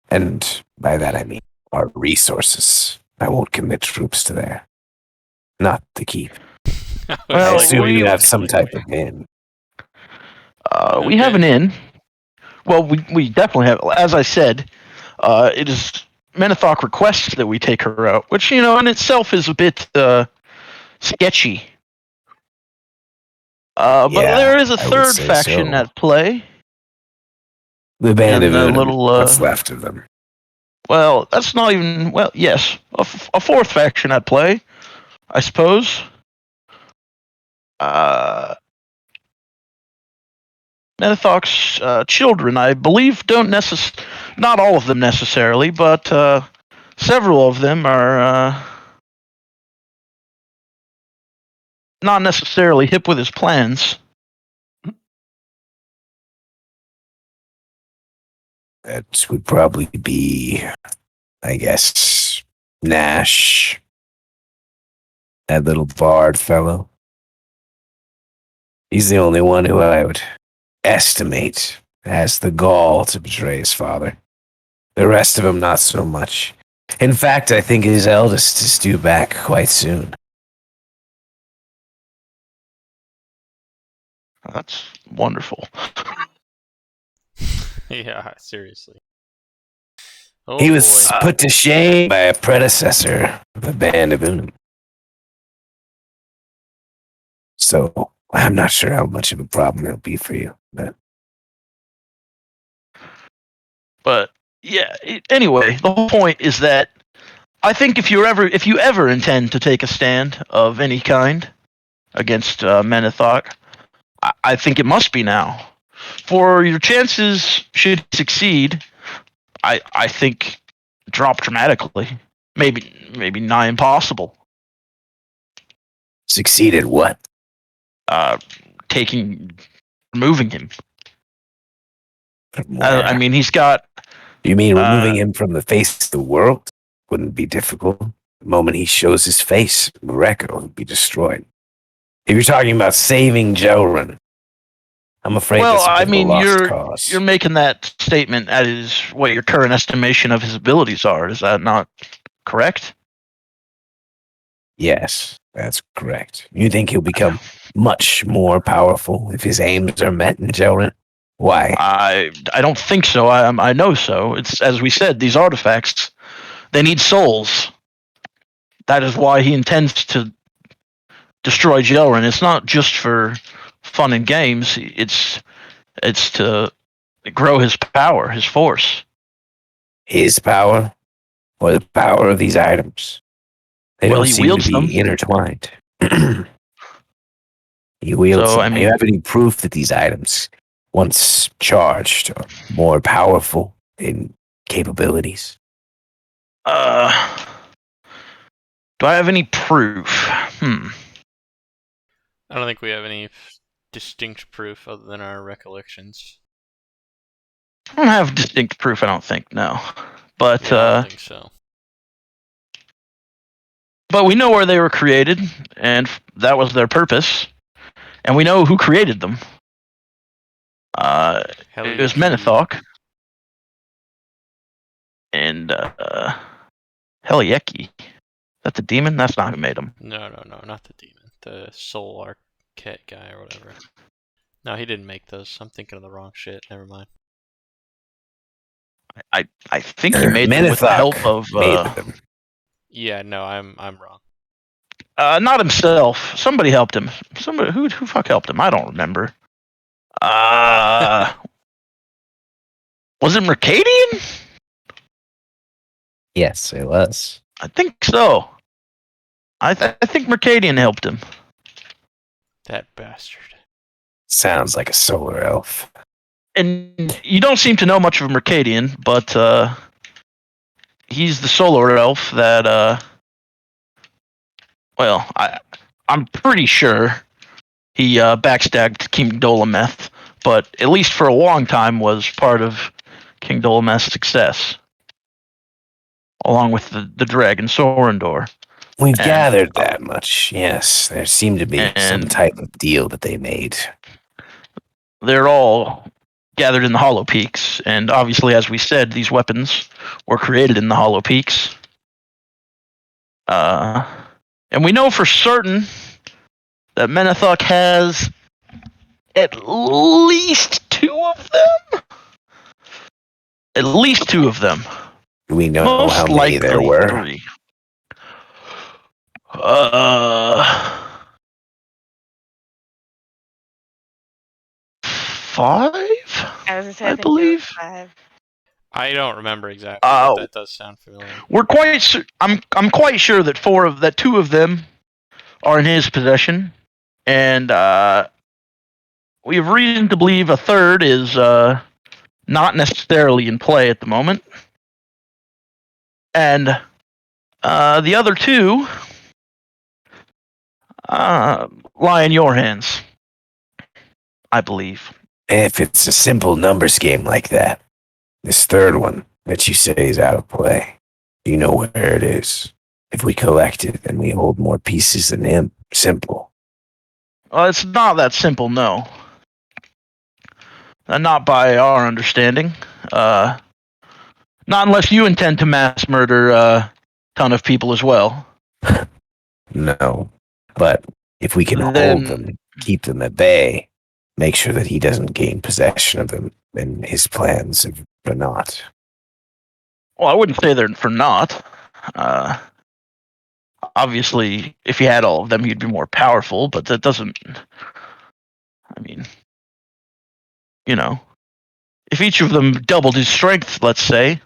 And by that I mean our resources. I won't commit troops to there. Not to keep. I was Well, I like, assume wait you a have some minute, type wait. of in. We have Okay. an inn. Well, we definitely have. As I said, it is Menethok requests that we take her out, which in itself is a bit sketchy. But Yeah, there is a I would third say faction so. at play. The band of And the Unum, little, what's left of them. Well, that's not even. Well, yes, a fourth faction at play, I suppose. Menethok's children, I believe, don't not all of them necessarily, but several of them are not necessarily hip with his plans. That would probably be, I guess, Nash. That little bard fellow. He's the only one who I would estimate has the gall to betray his father. The rest of them, not so much. In fact, I think his eldest is due back quite soon. That's wonderful. Yeah, seriously. Oh He was boy. put to shame by a predecessor of the Band of Unum. So, I'm not sure how much of a problem it'll be for you. But yeah, anyway, the whole point is that I think if you ever intend to take a stand of any kind against Menethok, I think it must be now. For your chances, should he succeed, I think drop dramatically. Maybe nigh impossible. Succeeded what? Removing him. From where? I mean, he's got. You mean removing him from the face of the world? Wouldn't be difficult. The moment he shows his face, Mareko will be destroyed. If you're talking about saving Jelrin, I'm afraid Well, that's a I bit of a mean, lost cause. you're making that statement as what your current estimation of his abilities are. Is that not correct? Yes, that's correct. You think he'll become much more powerful if his aims are met in Jelrin? Why? I don't think so. I know so. It's as we said, these artifacts, they need souls. That is why he intends to destroy Jelrin. It's not just for fun and games. It's to grow his power, his force. His power? Or the power of these items? They Well, don't he seem to wields be them. intertwined. He wields So, them. I Do mean- you have any proof that these items, once charged, are more powerful in capabilities? Do I have any proof? I don't think we have any distinct proof other than our recollections. I don't have distinct proof. I don't think. No, but Yeah, I don't think so. but we know where they were created, and that was their purpose, and we know who created them. It was Menethok and Helieki. That's the demon. That's not who made them. No, not the demon. The soul archette guy or whatever. No, he didn't make those. I'm thinking of the wrong shit. Never mind. I think he made them with the help of made them. Yeah, no, I'm wrong. not himself. Somebody helped him. Somebody who fuck helped him? I don't remember. Was it Mercadian? Yes, it was. I think so. I think Mercadian helped him. That bastard. Sounds like a solar elf. And you don't seem to know much of Mercadian, but he's the solar elf that well, I'm pretty sure he backstabbed King Dolemeth, but at least for a long time was part of King Dolemeth's success, along with the dragon Sorendor. We've And- gathered that much, yes. There seemed to be some And- type of deal that they made. They're all gathered in the Hollow Peaks, and obviously, as we said, these weapons were created in the Hollow Peaks. And we know for certain that Menethok has at least 2 of them. At least 2 of them. Do we know Most how many there likely were? 3. 5? I was gonna say, I I think believe. 5. I don't remember exactly, but that does sound familiar. We're quite. I'm quite sure that 2 of them are in his possession, and we have reason to believe a third is not necessarily in play at the moment, and the other 2 lie in your hands, I believe. If it's a simple numbers game like that, this third one that you say is out of play, you know where it is. If we collect it and we hold more pieces than him, simple. It's not that simple, no. Not by our understanding. Not unless you intend to mass murder a ton of people as well. No. But if we can Then- hold them, keep them at bay, make sure that he doesn't gain possession of them, then his plans are not. Well, I wouldn't say they're for naught. Obviously, if he had all of them, he'd be more powerful, but that doesn't. I mean, you know, if each of them doubled his strength, let's say,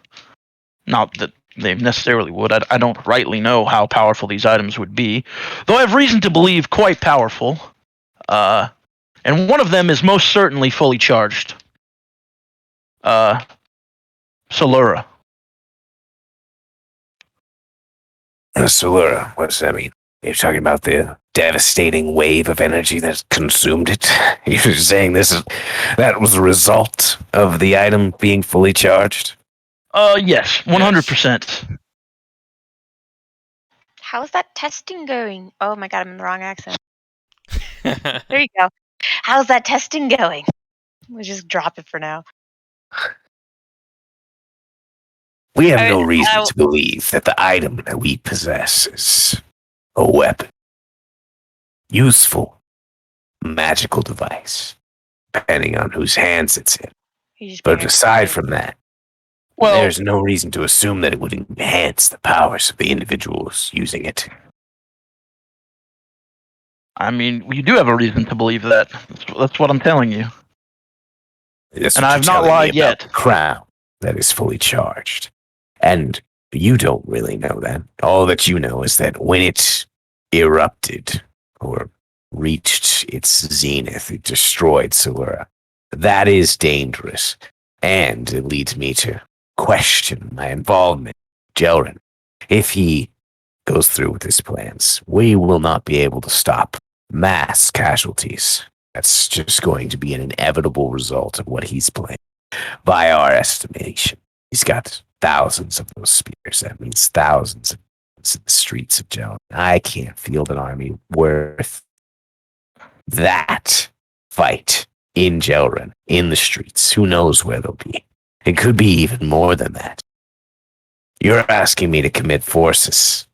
not that they necessarily would, I don't rightly know how powerful these items would be, though I have reason to believe quite powerful. And one of them is most certainly fully charged. Solura. Solura, what does that mean? You're talking about the devastating wave of energy that consumed it? You're saying that was the result of the item being fully charged? Yes, 100%. How's that testing going? Oh my god, I'm in the wrong accent. There you go. How's that testing going? We'll just drop it for now. We have no I- reason to believe that the item that we possess is a weapon. Useful, magical device, depending on whose hands it's in. You just But bring it aside forward. from that, Well, there's no reason to assume that it would enhance the powers of the individuals using it. I mean, you do have a reason to believe that. That's what I'm telling you. That's And what I've you're not telling me lied about yet. the crown that is fully charged. And you don't really know that. All that you know is that when it erupted or reached its zenith, it destroyed Solura. That is dangerous. And it leads me to question my involvement with Jelrin. If he goes through with his plans, we will not be able to stop mass casualties. That's just going to be an inevitable result of what he's planning. By our estimation, he's got thousands of those spears. That means thousands of in the streets of Jelrin. I can't field an army worth that fight in Jelrin, in the streets. Who knows where they'll be? It could be even more than that. You're asking me to commit forces,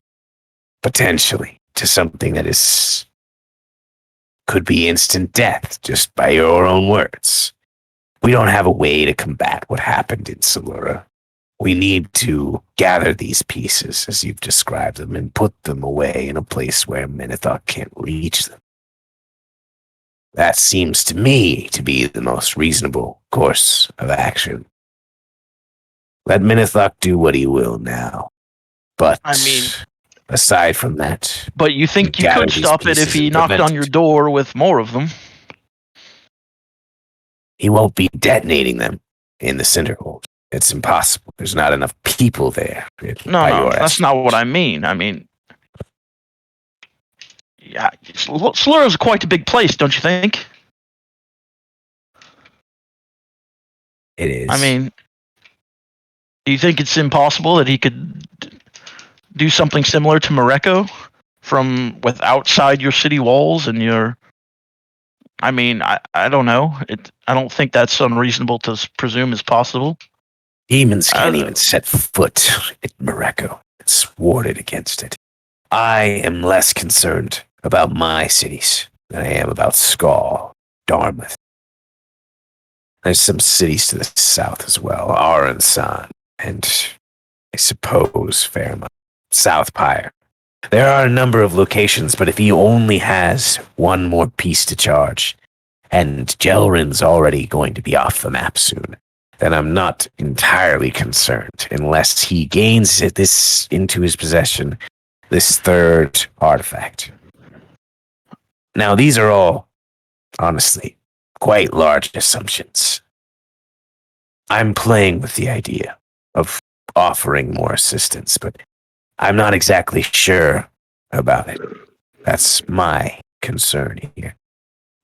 potentially, to something that could be instant death, just by your own words. We don't have a way to combat what happened in Solura. We need to gather these pieces, as you've described them, and put them away in a place where Menethok can't reach them. That seems to me to be the most reasonable course of action. Let Minithok do what he will now. But I mean, aside from that, but you think you gather could these stop it if pieces he and knocked prevent on your it. door with more of them? He won't be detonating them in the Cinderhold. It's impossible. There's not enough people there. No, that's not what I mean. I mean, yeah, Slur is quite a big place, don't you think? It is. I mean, do you think it's impossible that he could do something similar to Mareko from with outside your city walls and your? I mean, I don't know. I don't think that's unreasonable to presume is possible. Demons can't even set foot at Mareko. It's warded against it. I am less concerned about my cities than I am about Skull, Dartmouth. There's some cities to the south as well, Aransan, and I suppose Fairmont, South Pyre. There are a number of locations, but if he only has one more piece to charge, and Gelrin's already going to be off the map soon, then I'm not entirely concerned unless he gains this into his possession, this third artifact. Now, these are all, honestly, quite large assumptions. I'm playing with the idea of offering more assistance, but I'm not exactly sure about it. That's my concern here.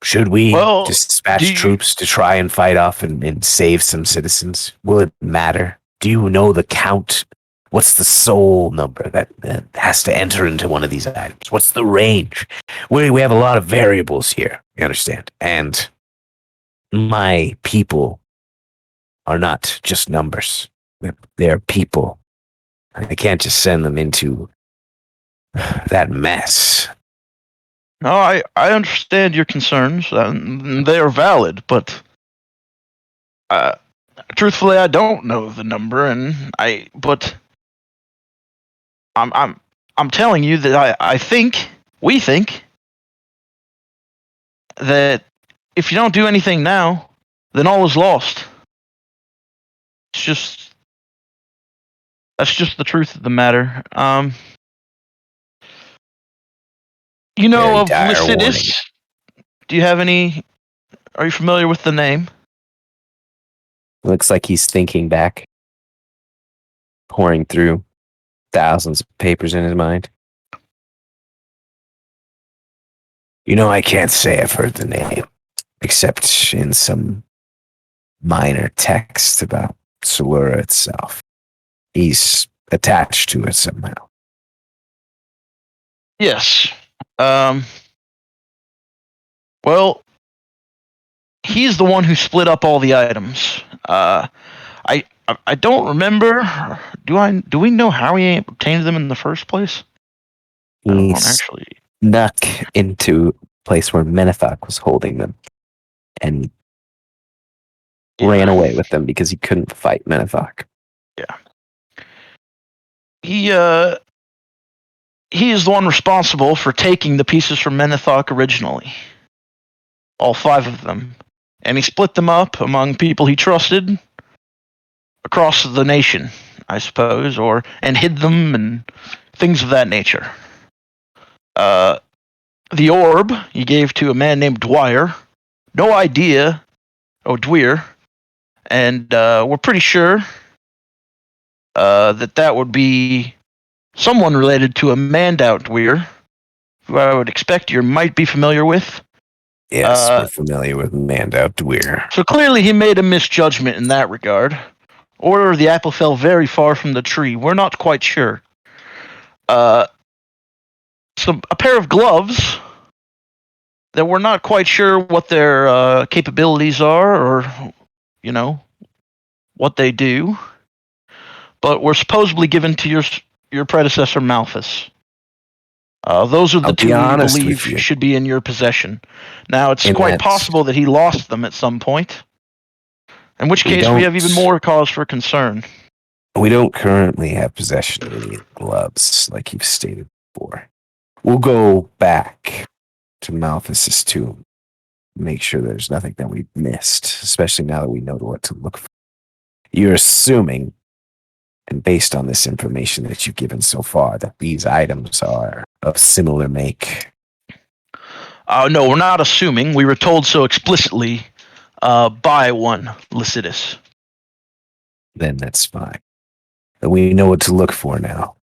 Should we dispatch troops to try and fight off and save some citizens? Will it matter? Do you know the count? What's the soul number that has to enter into one of these items? What's the range? We have a lot of variables here, you understand? And my people are not just numbers. They're people. I can't just send them into that mess. No, I understand your concerns, and they are valid, but truthfully, I don't know the number, but I'm telling you that I think we think that if you don't do anything now, then all is lost. That's just the truth of the matter. You know of Lycidus? Do you have any? Are you familiar with the name? Looks like he's thinking back, pouring through thousands of papers in his mind. You know, I can't say I've heard the name, except in some minor text about Solura itself. He's attached to it somehow. Yes. Well, he's the one who split up all the items. I don't remember. Do we know how he obtained them in the first place? He snuck into a place where Menethok was holding them, and ran away with them because he couldn't fight Menethok. Yeah. He is the one responsible for taking the pieces from Menethok originally. All 5 of them. And he split them up among people he trusted across the nation, I suppose, and hid them and things of that nature. The orb he gave to a man named Dwyer. No idea. Dwyer. And we're pretty sure that would be someone related to a Mandout Dwyer, who I would expect you might be familiar with. Yes, we're familiar with Mandout Dwyer. So clearly he made a misjudgment in that regard. Or the apple fell very far from the tree. We're not quite sure. A pair of gloves that we're not quite sure what their capabilities are or, what they do. But were supposedly given to your predecessor, Malthus. Those are the 2 you believe should be in your possession. Now, it's quite possible that he lost them at some point. In which case, we have even more cause for concern. We don't currently have possession of any gloves, like you've stated before. We'll go back to Malthus's tomb, make sure there's nothing that we've missed, especially now that we know what to look for. You're assuming And based on this information that you've given so far, that these items are of similar make. No, we're not assuming. We were told so explicitly by one Lycidas. Then that's fine. And we know what to look for now.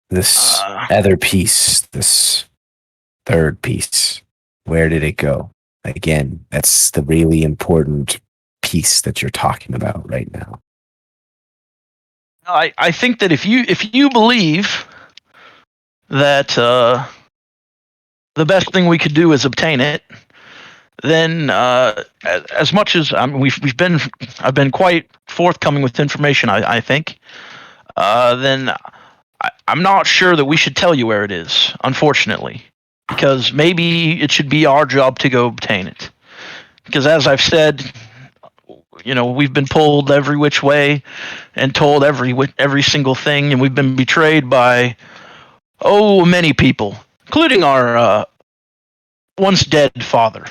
This other piece, this third piece, where did it go? Again, that's the really important piece that you're talking about right now. I think that if you believe that the best thing we could do is obtain it, then as much as I've been quite forthcoming with information. I think then I'm not sure that we should tell you where it is, unfortunately, because maybe it should be our job to go obtain it. Because as I've said, we've been pulled every which way and told every single thing, and we've been betrayed by many people, including our once dead father,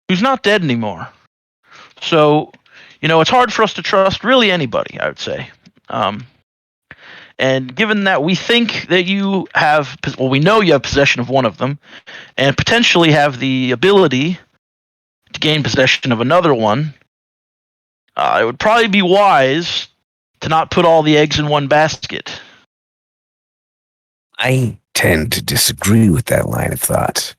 who's not dead anymore. So, it's hard for us to trust really anybody, I would say. And given that we think that we know you have possession of one of them, and potentially have the ability to gain possession of another one, it would probably be wise to not put all the eggs in one basket. I tend to disagree with that line of thought.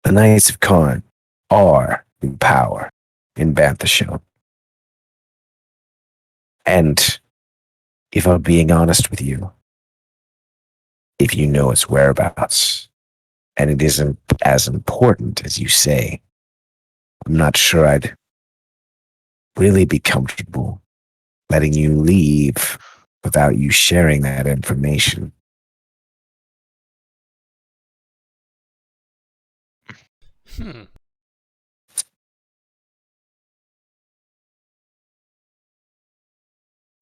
The Knights of Karn are in power in Banthashon. And if I'm being honest with you, if you know its whereabouts, and it isn't as important as you say, I'm not sure I'd really be comfortable letting you leave without you sharing that information. Hmm.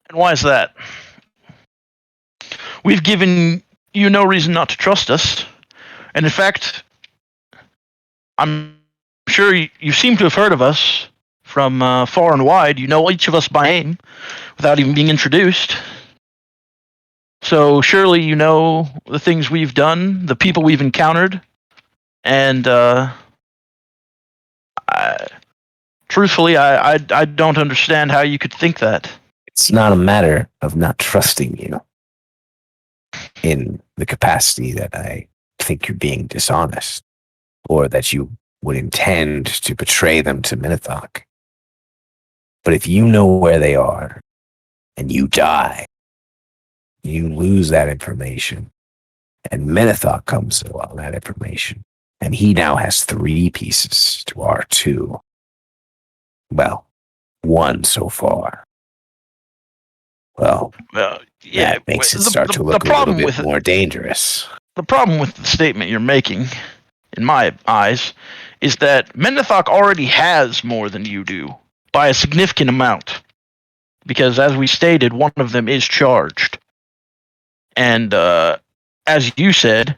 And why is that? We've given you no reason not to trust us. And in fact, I'm sure you seem to have heard of us from far and wide. You know each of us by name without even being introduced. So surely you know the things we've done, the people we've encountered, and truthfully, I don't understand how you could think that. It's not a matter of not trusting you in the capacity that I think you're being dishonest, or that you would intend to betray them to Minithok. But if you know where they are, and you die, you lose that information, and Minithok comes along that information, and he now has 3 pieces to our 2. Well, 1 so far. Well, yeah, that makes it start to look a little bit more dangerous. The problem with the statement you're making, in my eyes, is that Minithok already has more than you do, by a significant amount. Because as we stated, one of them is charged. And as you said,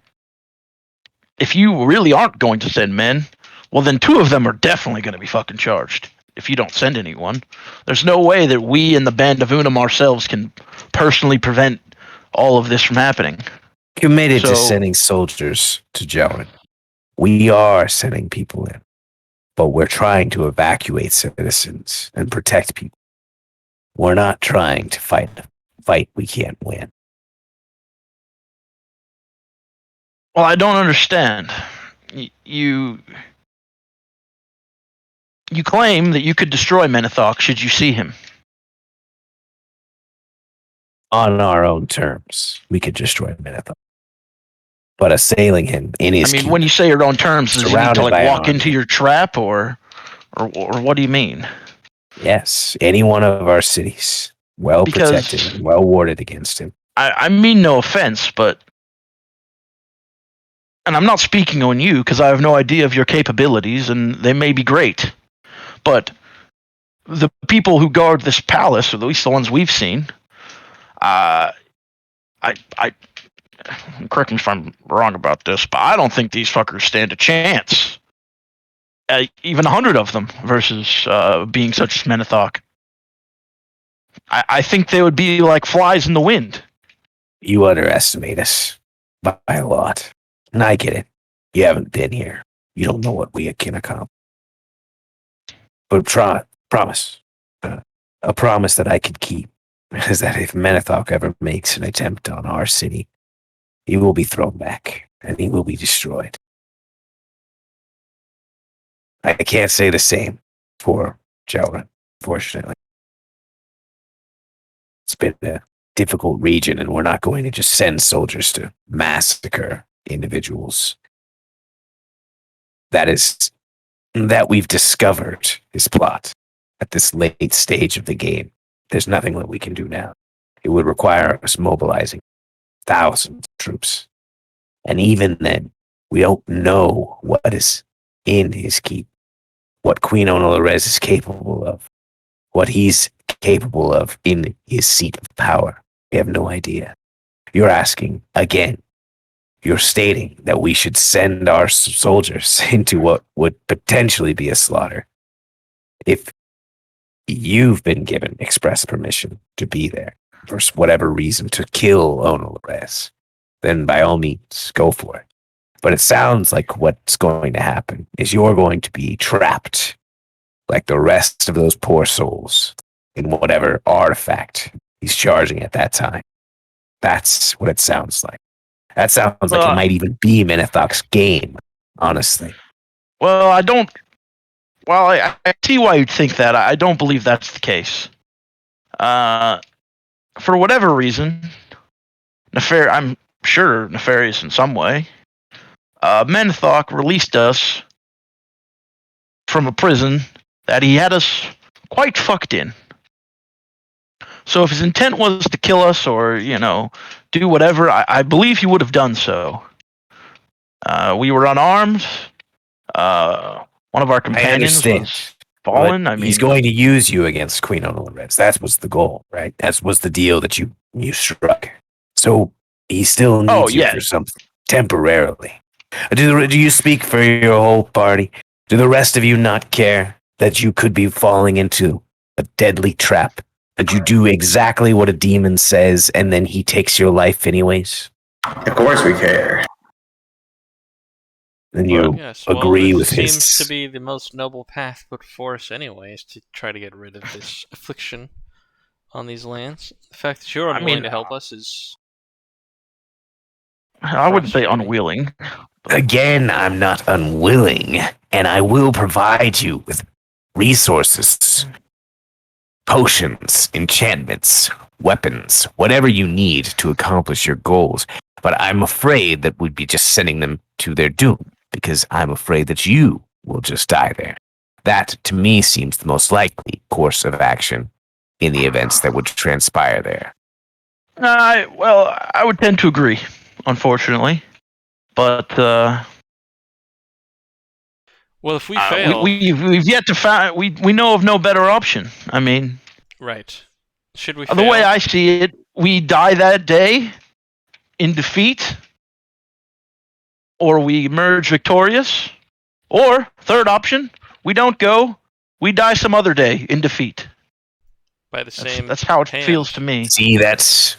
if you really aren't going to send men, well then 2 of them are definitely going to be fucking charged. If you don't send anyone, there's no way that we in the Band of Unum ourselves can personally prevent all of this from happening. Committed to sending soldiers to Joan. We are sending people in, but we're trying to evacuate citizens and protect people. We're not trying to fight we can't win. Well, I don't understand. You claim that you could destroy Minithok should you see him. On our own terms, we could destroy Minithok. But assailing him in his when you say your own terms, does he need to walk into your trap, or what do you mean? Yes, any one of our cities, well protected and well warded against him. I mean no offense, and I'm not speaking on you because I have no idea of your capabilities, and they may be great. But the people who guard this palace, or at least the ones we've seen, I correct me if I'm wrong about this, but I don't think these fuckers stand a chance. Even 100 of them versus being such as Minithok. I think they would be like flies in the wind. You underestimate us by a lot. And I get it. You haven't been here. You don't know what we can accomplish. But promise. A promise that I could keep is that if Menethok ever makes an attempt on our city, he will be thrown back and he will be destroyed. I can't say the same for Jelran, unfortunately. It's been a difficult region, and we're not going to just send soldiers to massacre individuals. That we've discovered his plot at this late stage of the game. There's nothing that we can do now. It would require us mobilizing thousands of troops. And even then, we don't know what is in his keep, what Queen Onolorez is capable of, what he's capable of in his seat of power. We have no idea. You're asking again. You're stating that we should send our soldiers into what would potentially be a slaughter. If you've been given express permission to be there for whatever reason to kill Onolorez, then by all means, go for it. But it sounds like what's going to happen is you're going to be trapped like the rest of those poor souls in whatever artifact he's charging at that time. That's what it sounds like. That sounds like it might even be Menethok's game, honestly. Well, I don't. Well, I see why you'd think that. I don't believe that's the case. For whatever reason, I'm sure nefarious in some way, Menethok released us from a prison that he had us quite fucked in. So if his intent was to kill us or, do whatever, I believe he would have done so. We were unarmed. One of our companions was fallen. He's going to use you against Queen Onolorez. That was the goal, right? That was the deal that you struck. So he still needs you for something temporarily. Do you speak for your whole party? Do the rest of you not care that you could be falling into a deadly trap? That you do exactly what a demon says and then he takes your life anyways? Of course we care. Then you agree with his... seems to be the most noble path put forth anyways, to try to get rid of this affliction on these lands. The fact that you're unwilling to help us is... I wouldn't say unwilling. Again, I'm not unwilling, and I will provide you with resources, potions, enchantments, weapons, whatever you need to accomplish your goals. But I'm afraid that we'd be just sending them to their doom, because I'm afraid that you will just die there. That, to me, seems the most likely course of action in the events that would transpire there. I would tend to agree, unfortunately. But, well, if we fail... we've yet to find... We know of no better option. I mean... Right. Should we fail? The way I see it, we die that day in defeat, or we emerge victorious, or, third option, we don't go, we die some other day in defeat. By the same That's how it feels to me. See, that's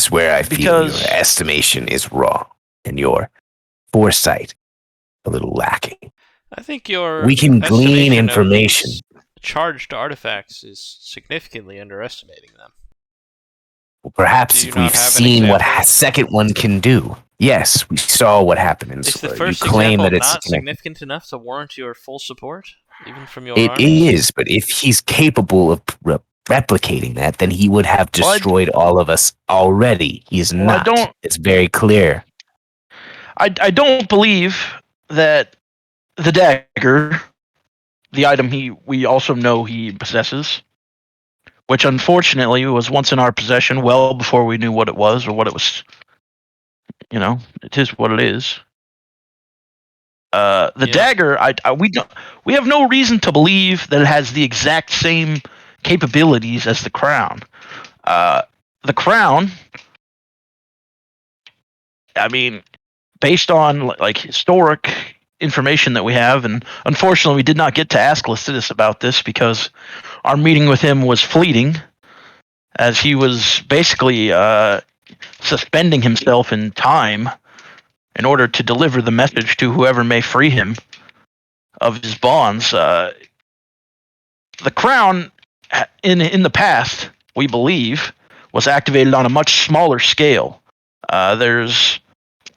where I feel your estimation is wrong, and your foresight a little lacking. I think your we can glean information. Charged artifacts is significantly underestimating them. Well, perhaps if we've seen what a second one can do. Yes, we saw what happened. Is the first example not significant enough to warrant your full support, even from your armies? It is, but if he's capable of replicating that, then he would have destroyed all of us already. He's not. It's very clear. I don't believe that the dagger, the item we also know he possesses, which unfortunately was once in our possession well before we knew what it was or what it was. It is what it is. The dagger, we have no reason to believe that it has the exact same capabilities as the crown. The crown, based on historic information that we have, and unfortunately we did not get to ask Lycidas about this because our meeting with him was fleeting. as he was basically suspending himself in time in order to deliver the message to whoever may free him of his bonds. The crown, in the past, we believe, was activated on a much smaller scale. There's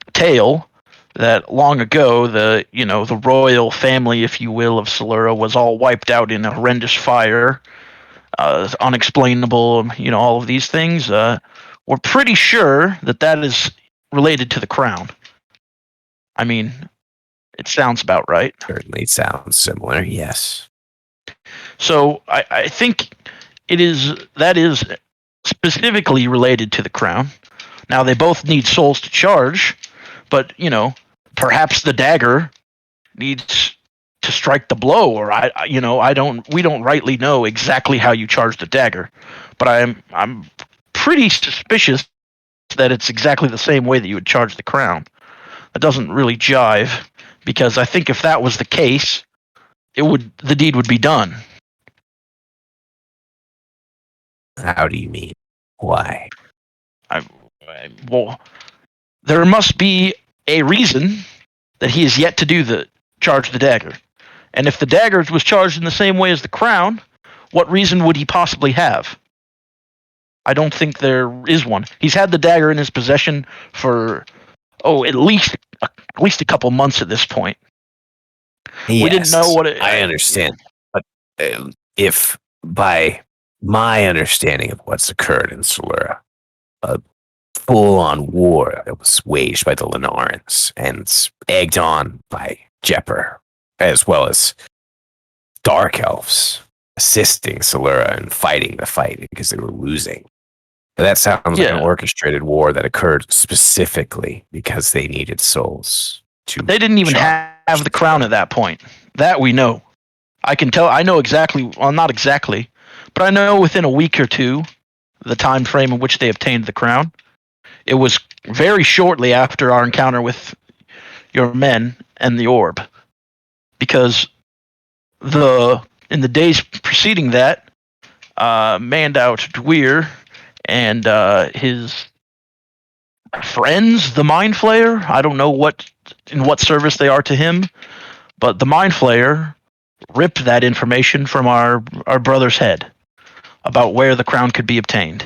a tale that long ago the royal family, if you will, of Solura was all wiped out in a horrendous fire. Unexplainable, all of these things. We're pretty sure that is related to the crown. I mean, it sounds about right. Certainly sounds similar, yes. So I think that is specifically related to the crown. Now they both need souls to charge, but perhaps the dagger needs to strike the blow, or we don't rightly know exactly how you charge the dagger, but I'm pretty suspicious that it's exactly the same way that you would charge the crown. That doesn't really jive, because I think if that was the case, the deed would be done. How do you mean? Why? Well, there must be a reason that he is yet to charge the dagger. And if the dagger was charged in the same way as the crown, what reason would he possibly have? I don't think there is one. He's had the dagger in his possession for at least a couple months at this point. Yes, we didn't know what I understand, but if by my understanding of what's occurred in Solura, a full-on war that was waged by the Lenarans and egged on by Jepper, as well as Dark Elves assisting Solura and fighting the fight because they were losing. That sounds like an orchestrated war that occurred specifically because they needed souls. They didn't even have the crown at that point. That we know. I can tell. I know exactly. Well, not exactly, but I know within a week or two, the time frame in which they obtained the crown. It was very shortly after our encounter with your men and the orb, because in the days preceding that, Mandout Dweir and his friends, the Mind Flayer. I don't know in what service they are to him, but the Mind Flayer ripped that information from our brother's head about where the crown could be obtained.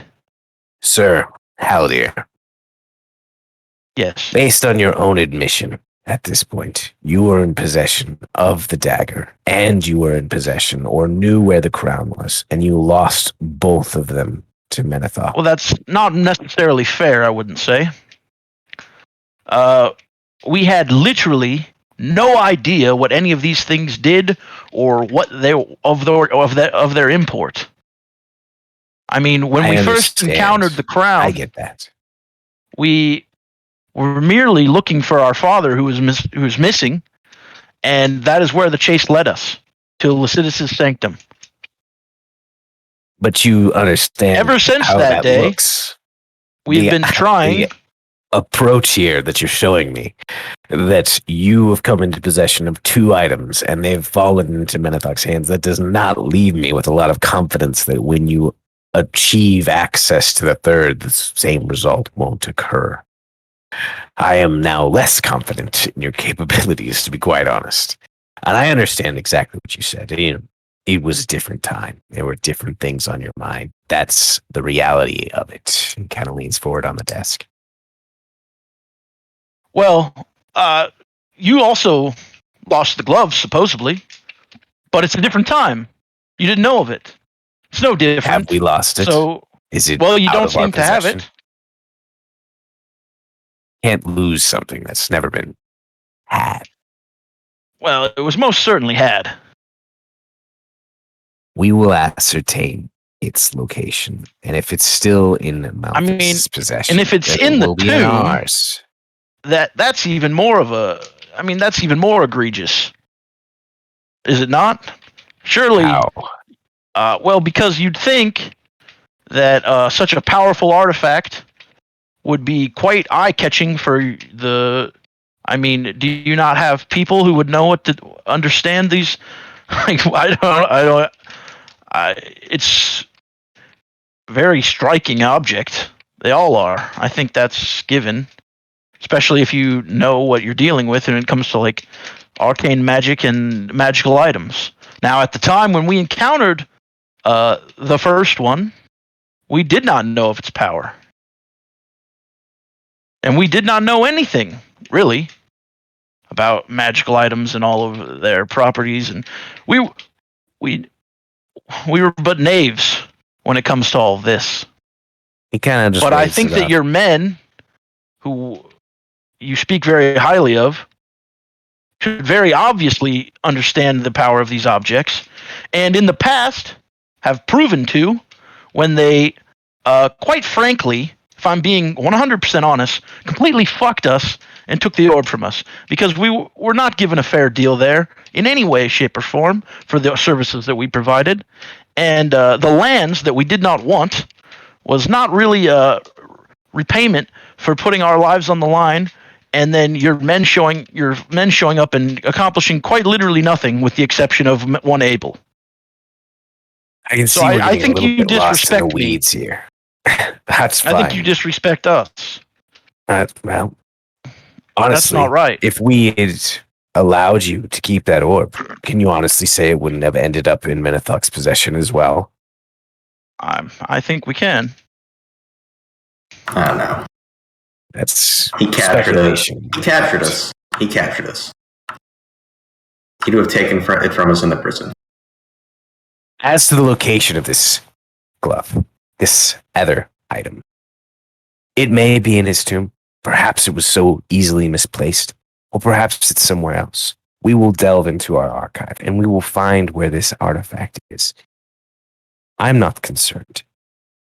Sir Haldir. Yes. Based on your own admission, at this point, you were in possession of the dagger, and you were in possession or knew where the crown was, and you lost both of them to Menethok. Well, that's not necessarily fair, I wouldn't say. We had literally no idea what any of these things did or what of their import. I mean, when we first encountered the crown, I get that. We were merely looking for our father who was missing, and that is where the chase led us, to Lucidus' sanctum. But you understand ever since how that day looks. we've been trying. The approach here that you're showing me, that you have come into possession of two items and they've fallen into Menethok's hands, that does not leave me with a lot of confidence that when you achieve access to the third, the same result won't occur. I am now less confident in your capabilities, to be quite honest. And I understand exactly what you said. It was a different time. There were different things on your mind. That's the reality of it. He kind of leans forward on the desk. Well, you also lost the gloves, supposedly, but it's a different time. You didn't know of it. It's no different. Have we lost it? So, is it? Well, you out don't of our seem to have possession? it. Can't lose something that's never been had. Well, it was most certainly had. We will ascertain its location, and if it's still in Malthus's possession, and if it's then in it the will be tomb, ours. that's even more of a. I mean, that's even more egregious. Is it not? Surely. How? Well, because you'd think that such a powerful artifact would be quite eye-catching for the. I mean, do you not have people who would know what to understand these? Like, it's very striking object. They all are. I think that's given, especially if you know what you're dealing with when it comes to like arcane magic and magical items. Now, at the time when we encountered the first one, we did not know of its power. And we did not know anything, really, about magical items and all of their properties. And we were but knaves when it comes to all of this. He kind of just. But I think that your men, who you speak very highly of, should very obviously understand the power of these objects, and in the past have proven to, when they, quite frankly, if I'm being 100% honest, completely fucked us and took the orb from us, because we were not given a fair deal there in any way, shape, or form for the services that we provided, and the lands that we did not want was not really a repayment for putting our lives on the line. And then your men showing up and accomplishing quite literally nothing, with the exception of one Abel. I can see So we're I getting think a little you bit lost in the disrespect me. weeds here. That's fine. I think you disrespect us. Well, honestly, that's not right. If we had allowed you to keep that orb, can you honestly say it wouldn't have ended up in Menethok's possession as well? I think we can. I don't know. That's He captured us. speculation. He captured us. He captured us. He'd have taken it from us in the prison. As to the location of this glove, this other item, it may be in his tomb. Perhaps it was so easily misplaced, or perhaps it's somewhere else. We will delve into our archive and we will find where this artifact is. I'm not concerned.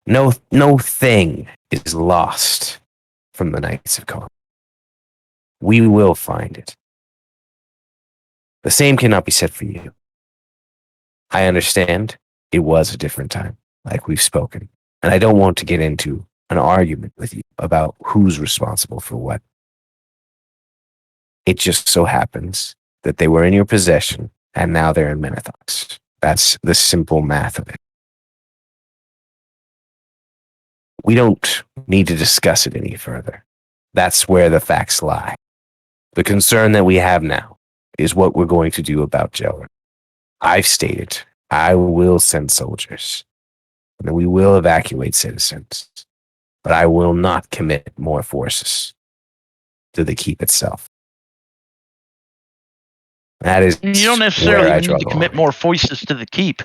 No thing is lost from the Knights of Kong. We will find it. The same cannot be said for you. I understand it was a different time, like we've spoken, and I don't want to get into an argument with you about who's responsible for what. It just so happens that they were in your possession, and now they're in Menethok's. That's the simple math of it. We don't need to discuss it any further. That's where the facts lie. The concern that we have now is what we're going to do about Jelrin. I've stated I will send soldiers, and we will evacuate citizens, but I will not commit more forces to the keep itself. That is, You don't necessarily need to commit more forces to the keep.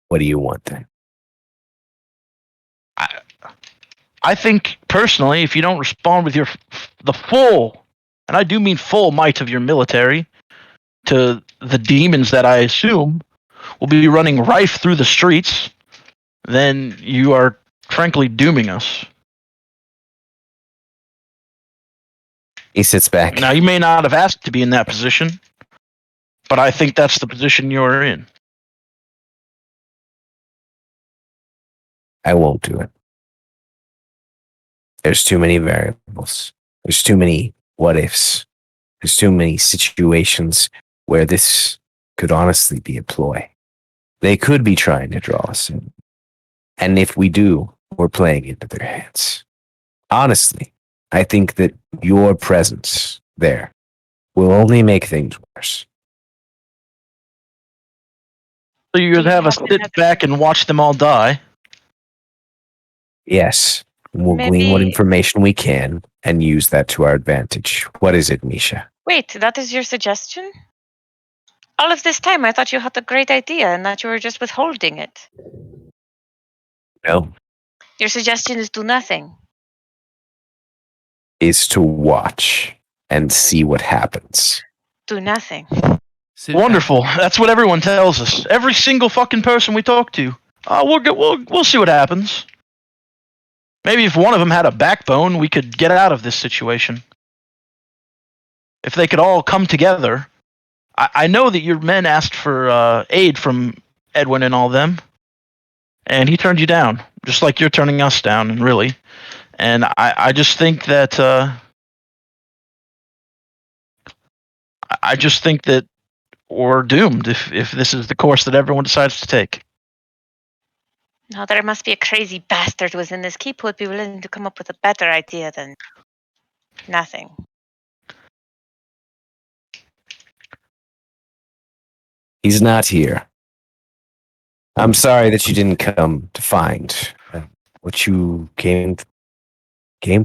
What do you want then? I think personally, if you don't respond with the full, and I do mean full might of your military, to the demons that I assume will be running rife through the streets, then you are frankly dooming us. He sits back. Now, you may not have asked to be in that position, but I think that's the position you're in. I won't do it. There's too many variables. There's too many what ifs. There's too many situations where this could honestly be a ploy. They could be trying to draw us in. And if we do, we're playing into their hands. Honestly, I think that your presence there will only make things worse. So you'd have us sit back and watch them all die? Yes, we'll glean what information we can and use that to our advantage. What is it, Misha? Wait, that is your suggestion? All of this time, I thought you had a great idea and that you were just withholding it. No. Your suggestion is do nothing. Is to watch and see what happens. Do nothing. Wonderful. That's what everyone tells us. Every single fucking person we talk to. We'll see what happens. Maybe if one of them had a backbone, we could get out of this situation. If they could all come together. I know that your men asked for aid from Edwin and all them, and he turned you down, just like you're turning us down, really. And I just think that we're doomed if this is the course that everyone decides to take. No, there must be a crazy bastard within this keep who would be willing to come up with a better idea than nothing. He's not here. I'm sorry that you didn't come to find what you came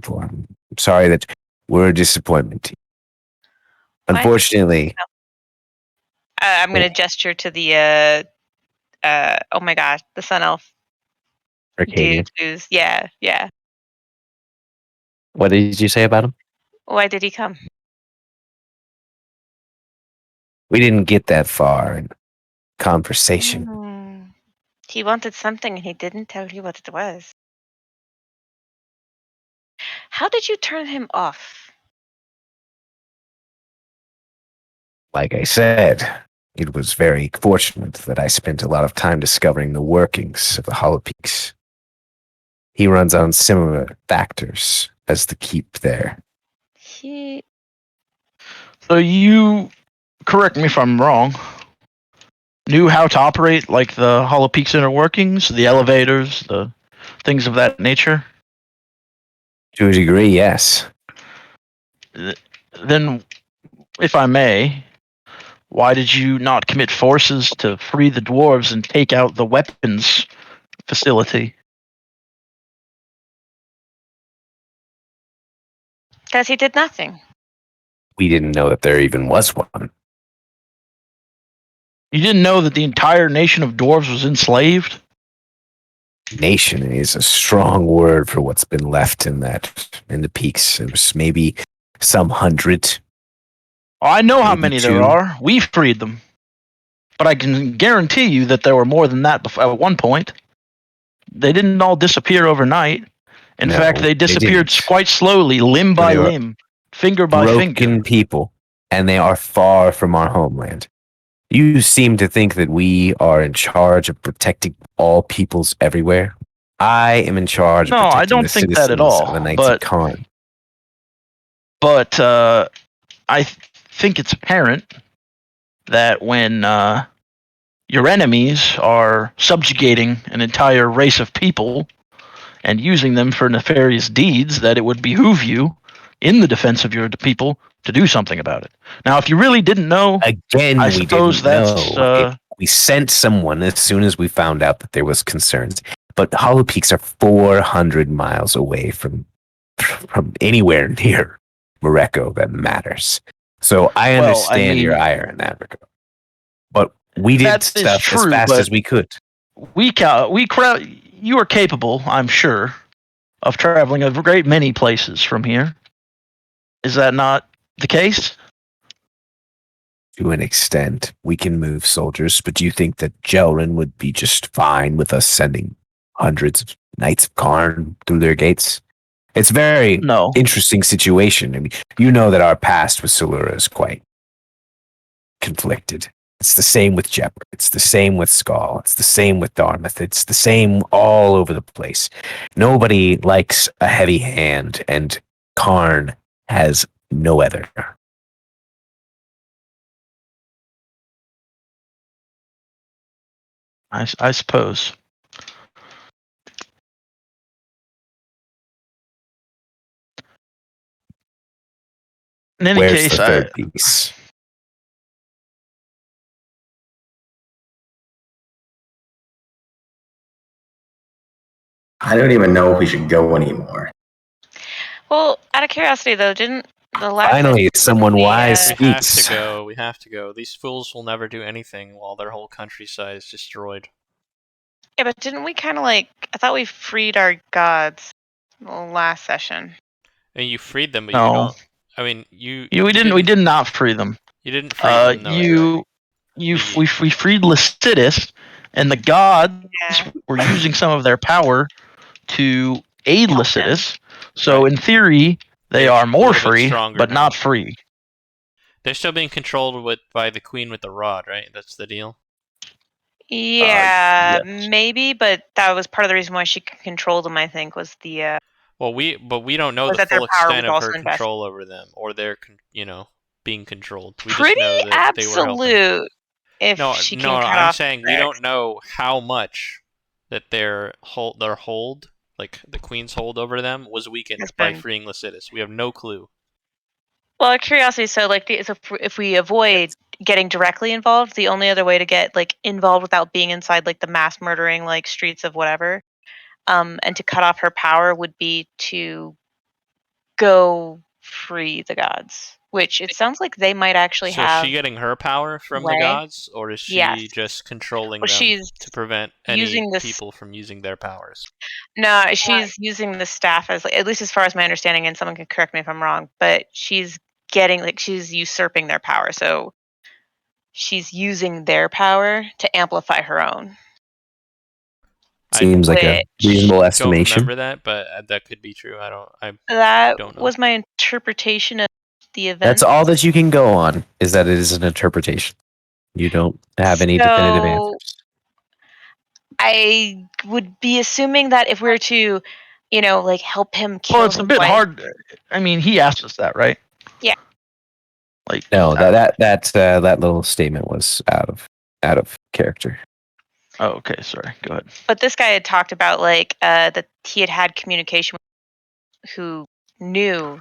for. I'm sorry that we're a disappointment to you. What? Unfortunately, I'm going to gesture to the oh my gosh, the sun elf Arcadian. dude who's yeah. What did you say about him? Why did he come? we didn't get that far in conversation. He wanted something and he didn't tell you what it was. How did you turn him off? Like I said, it was very fortunate that I spent a lot of time discovering the workings of the Hollow Peaks. He runs on similar factors as the keep there. He So you, correct me if I'm wrong, knew how to operate like the Hollow Peaks inner workings, the elevators, the things of that nature? To a degree, yes. Then, if I may, why did you not commit forces to free the dwarves and take out the weapons facility? because he did nothing. We didn't know that there even was one. You didn't know that the entire nation of dwarves was enslaved? Nation is a strong word for what's been left in the peaks. There's maybe some 100. I know how Maybe many 2. there are. We freed them. But I can guarantee you that there were more than that at one point. They didn't all disappear overnight. In No, fact, they they disappeared didn't. quite slowly, limb by They were limb, finger by broken finger. people, and they are far from our homeland. You seem to think that we are in charge of protecting all peoples everywhere. I am in charge of No, protecting I don't the think citizens that at all, of the Knights but- of Karn. But I think it's apparent that when your enemies are subjugating an entire race of people and using them for nefarious deeds, that it would behoove you, in the defense of your people, to do something about it. Now, if you really didn't know, Again, I we suppose didn't that's, know. We sent someone as soon as we found out that there was concerns. But Hollow Peaks are 400 miles away from anywhere near Morocco that matters. So I Well, I understand your mean- ire in that regard. But we did That is stuff true, as fast but- as we could. you are capable, I'm sure, of traveling a great many places from here. Is that not the case? To an extent, we can move soldiers, but do you think that Jelrin would be just fine with us sending hundreds of Knights of Karn through their gates? It's a very No. interesting situation. I mean, you know that our past with Solura is quite conflicted. It's the same with Jepper. It's the same with Skull. It's the same with Dartmouth. It's the same all over the place. Nobody likes a heavy hand, and Karn has no other. I suppose. In any Where's case, the third piece? I don't even know if we should go anymore. Well, out of curiosity though, didn't the last Finally, someone the, wise We have speaks. to go. We have to go. These fools will never do anything while their whole countryside is destroyed. yeah, but didn't we kind of like? I thought we freed our gods the last session. And you freed them, but No. you don't. I mean, you. we did not free them. You didn't free them. No, we freed Lycidas, and the gods Yeah. were using some of their power to aid Help Lycidas. So Right. in theory, they They're are a more little bit free, stronger but now. not free. They're still being controlled by the queen with the rod, right? That's the deal. Yeah, yes. maybe, but that was part of the reason why she could control them. I think was the Well, we don't know Was the that their full power extent was of her also invested? control over them, or their being controlled. We pretty just know that they were helping. absolute. If No, she no, can cut I'm off saying we their don't know how much that their hold, like the queen's hold over them, was weakened Has by been- freeing Lycidas. We have no clue. Well, out of curiosity, so like, if we avoid getting directly involved, the only other way to get like involved without being inside like the mass murdering like streets of whatever, and to cut off her power would be to go free the gods. Which it sounds like they might actually So is have. she getting her power from the way. gods, or is she Yes. just controlling Well, them she's to prevent any using this. people from using their powers? No, she's using the staff as, like, at least as far as my understanding, and someone can correct me if I'm wrong, but she's getting like she's usurping their power. So she's using their power to amplify her own. Seems like a reasonable I don't estimation. remember that, but that could be true. That don't know. was my interpretation of the event. That's all that you can go on, is that it is an interpretation. You don't have any definitive answers. I would be assuming that if we were to, like help him kill. Well, it's a bit hard. I mean, he asked us that, right? Yeah. Like No, that little statement was out of character. Oh, okay. Sorry. Go ahead. But this guy had talked about like that he had communication with who knew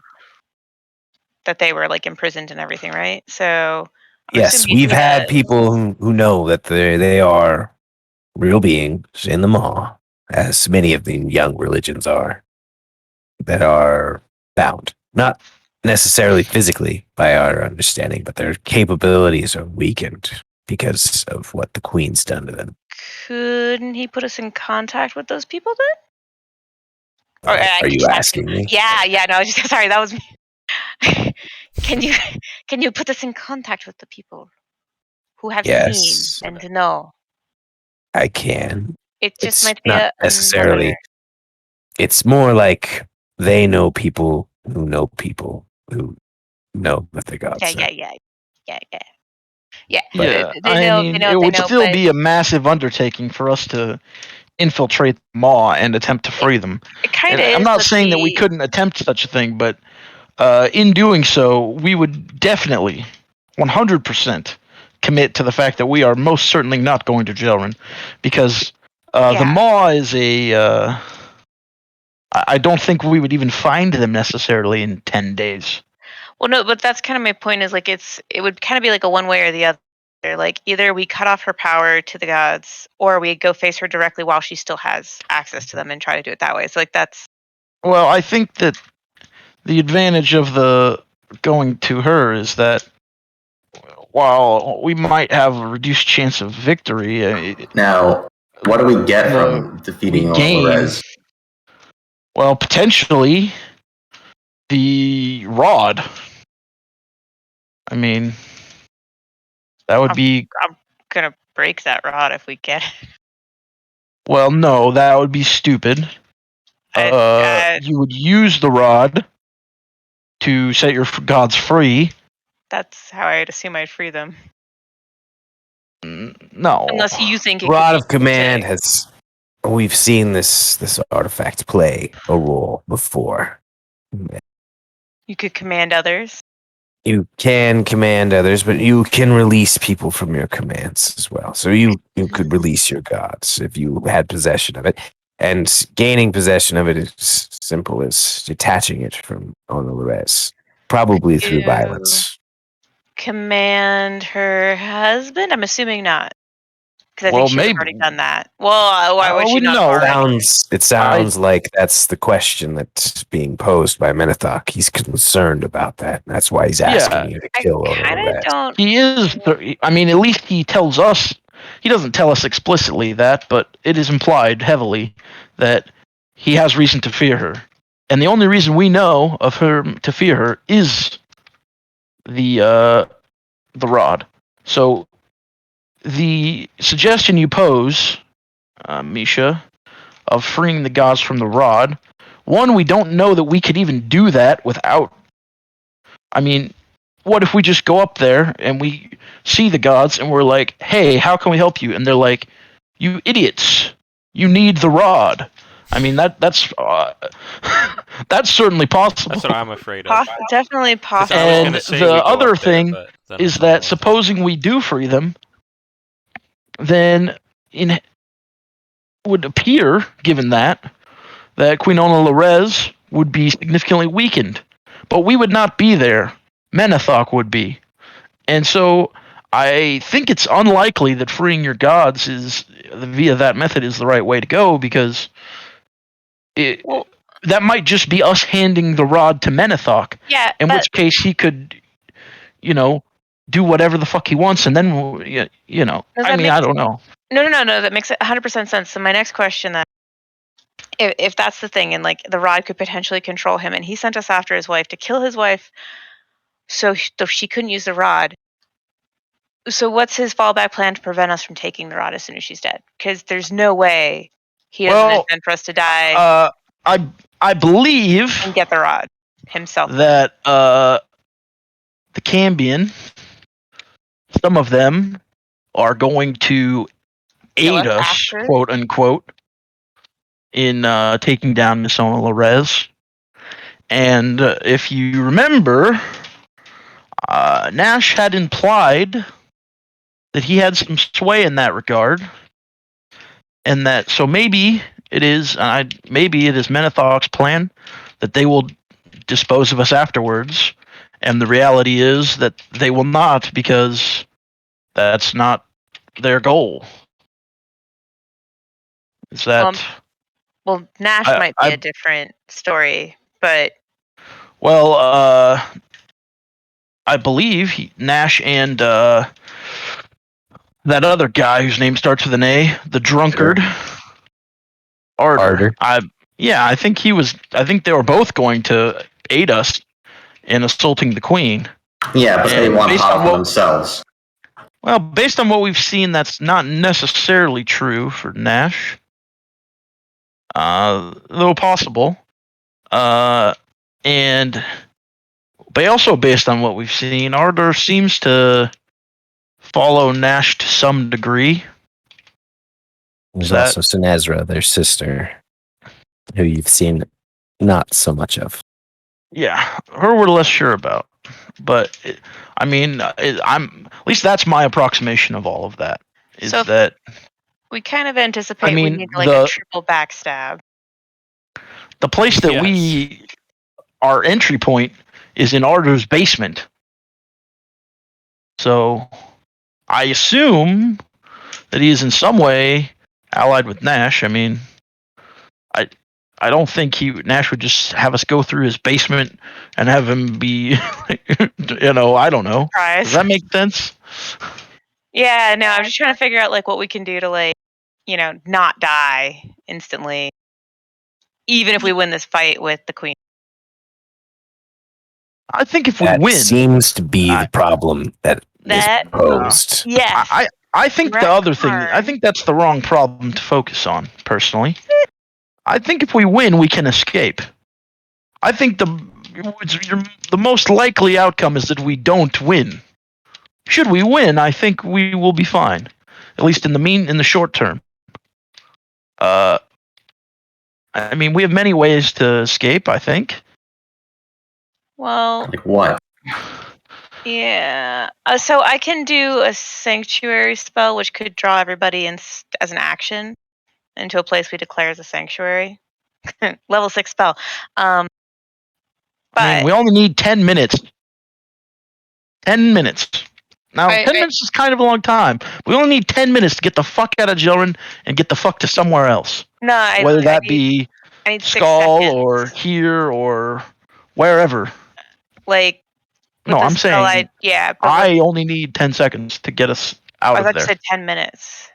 that they were like imprisoned and everything, right? So I'm Yes, assuming we've he had has- people who know that they are real beings in the Maw, as many of the young religions are, that are bound. Not necessarily physically by our understanding, but their capabilities are weakened because of what the Queen's done to them. Couldn't he put us in contact with those people then? Or, I Are could you just ask asking me? Yeah. No, I was just sorry. That was me. Can you put us in contact with the people who have Yes. seen and know? I can. It just It's might be not necessarily. It's more like they know people who know people who know that the gods. Yeah. Yeah, They know. it would still be a massive undertaking for us to infiltrate the Maw and attempt to free them. It kind of And is. I'm not but saying that we couldn't attempt such a thing, but in doing so, we would definitely, 100%, commit to the fact that we are most certainly not going to Jelrin, because the Maw is a. I don't think we would even find them necessarily in 10 days. Well, no, but that's kind of my point. Is like it would kind of be like a one way or the other. Like either we cut off her power to the gods, or we go face her directly while she still has access to them and try to do it that way. So like that's. Well, I think that the advantage of the going to her is that while we might have a reduced chance of victory, Now, what do we get from defeating Alvarez? Well, potentially the rod. I mean, that would be. I'm gonna break that rod if we get it. Well, no, that would be stupid. You would use the rod to set your gods free. That's how I'd assume I'd free them. No. Unless you think it Rod could of Command has. We've seen this artifact play a role before. You could command others. You can command others, but you can release people from your commands as well. So you could release your gods if you had possession of it. And gaining possession of it is simple as detaching it from Honolores, probably through violence. Command her husband? I'm assuming not. Because I Well, think she's maybe. already done that. Well, why would she not? It sounds like that's the question that's being posed by Menethok. He's concerned about that. That's why he's asking you to kill Honolores. Don't. He is. I mean, at least he tells us. He doesn't tell us explicitly that, but it is implied heavily that he has reason to fear her. And the only reason we know of her to fear her is the rod. So the suggestion you pose, Misha, of freeing the gods from the rod, one, we don't know that we could even do that without. I mean, what if we just go up there and we see the gods and we're like, hey, how can we help you? And they're like, you idiots, you need the rod. I mean, that's that's certainly possible. That's what I'm afraid of. Definitely possible. And the other thing is that supposing we do free them, then would appear, given that Quinona Lorez would be significantly weakened. But we would not be there. Menethok would be. And so I think it's unlikely that freeing your gods via that method is the right way to go, because that might just be us handing the rod to Menethok. Yeah. In which case he could, do whatever the fuck he wants, and then, I don't know. No. That makes 100% sense. So my next question then, if that's the thing, and like the rod could potentially control him, and he sent us after his wife to kill his wife, so she couldn't use the rod. So what's his fallback plan to prevent us from taking the rod as soon as she's dead? Because there's no way he doesn't intend for us to die. I believe and get the rod himself. That the Cambion, some of them are going to aid us, after? quote unquote, in taking down Nisona Lorez. And if you remember, Nash had implied that he had some sway in that regard, and that so maybe it is Menethok's plan that they will dispose of us afterwards, and the reality is that they will not, because that's not their goal. Is that well, Nash might be a different story, but I believe Nash and that other guy whose name starts with an A, the drunkard, Arter. I think they were both going to aid us in assaulting the queen. Yeah, but they want power for themselves. Well, based on what we've seen, that's not necessarily true for Nash. Though possible. And but also based on what we've seen, Arter seems to follow Nash to some degree. There's also Sinezra, their sister, who you've seen not so much of. Yeah, her we're less sure about. But I'm at least that's my approximation of all of that. Is so that we kind of anticipate we need like a triple backstab. The place that our entry point is in Arter's basement. So I assume that he is in some way allied with Nash. I mean, I don't think Nash would just have us go through his basement and have him be, I don't know. Surprise. Does that make sense? Yeah, no, I'm just trying to figure out like what we can do to not die instantly, even if we win this fight with the queen. I think if we that win, seems to be the problem that is posed. Yes. I think the other thing. I think that's the wrong problem to focus on. Personally, I think if we win, we can escape. I think the most likely outcome is that we don't win. Should we win, I think we will be fine, at least in the short term. I mean, we have many ways to escape, I think. Well, like what? Yeah. So I can do a sanctuary spell, which could draw everybody in as an action into a place we declare as a sanctuary. Level 6 spell. But I mean, we only need 10 minutes. 10 minutes. Now, 10 minutes is kind of a long time. We only need 10 minutes to get the fuck out of Jilrin and get the fuck to somewhere else. No, whether that be Skull or here or wherever. Like, no, I'm saying I only need 10 seconds to get us out of there. I thought you said 10 minutes.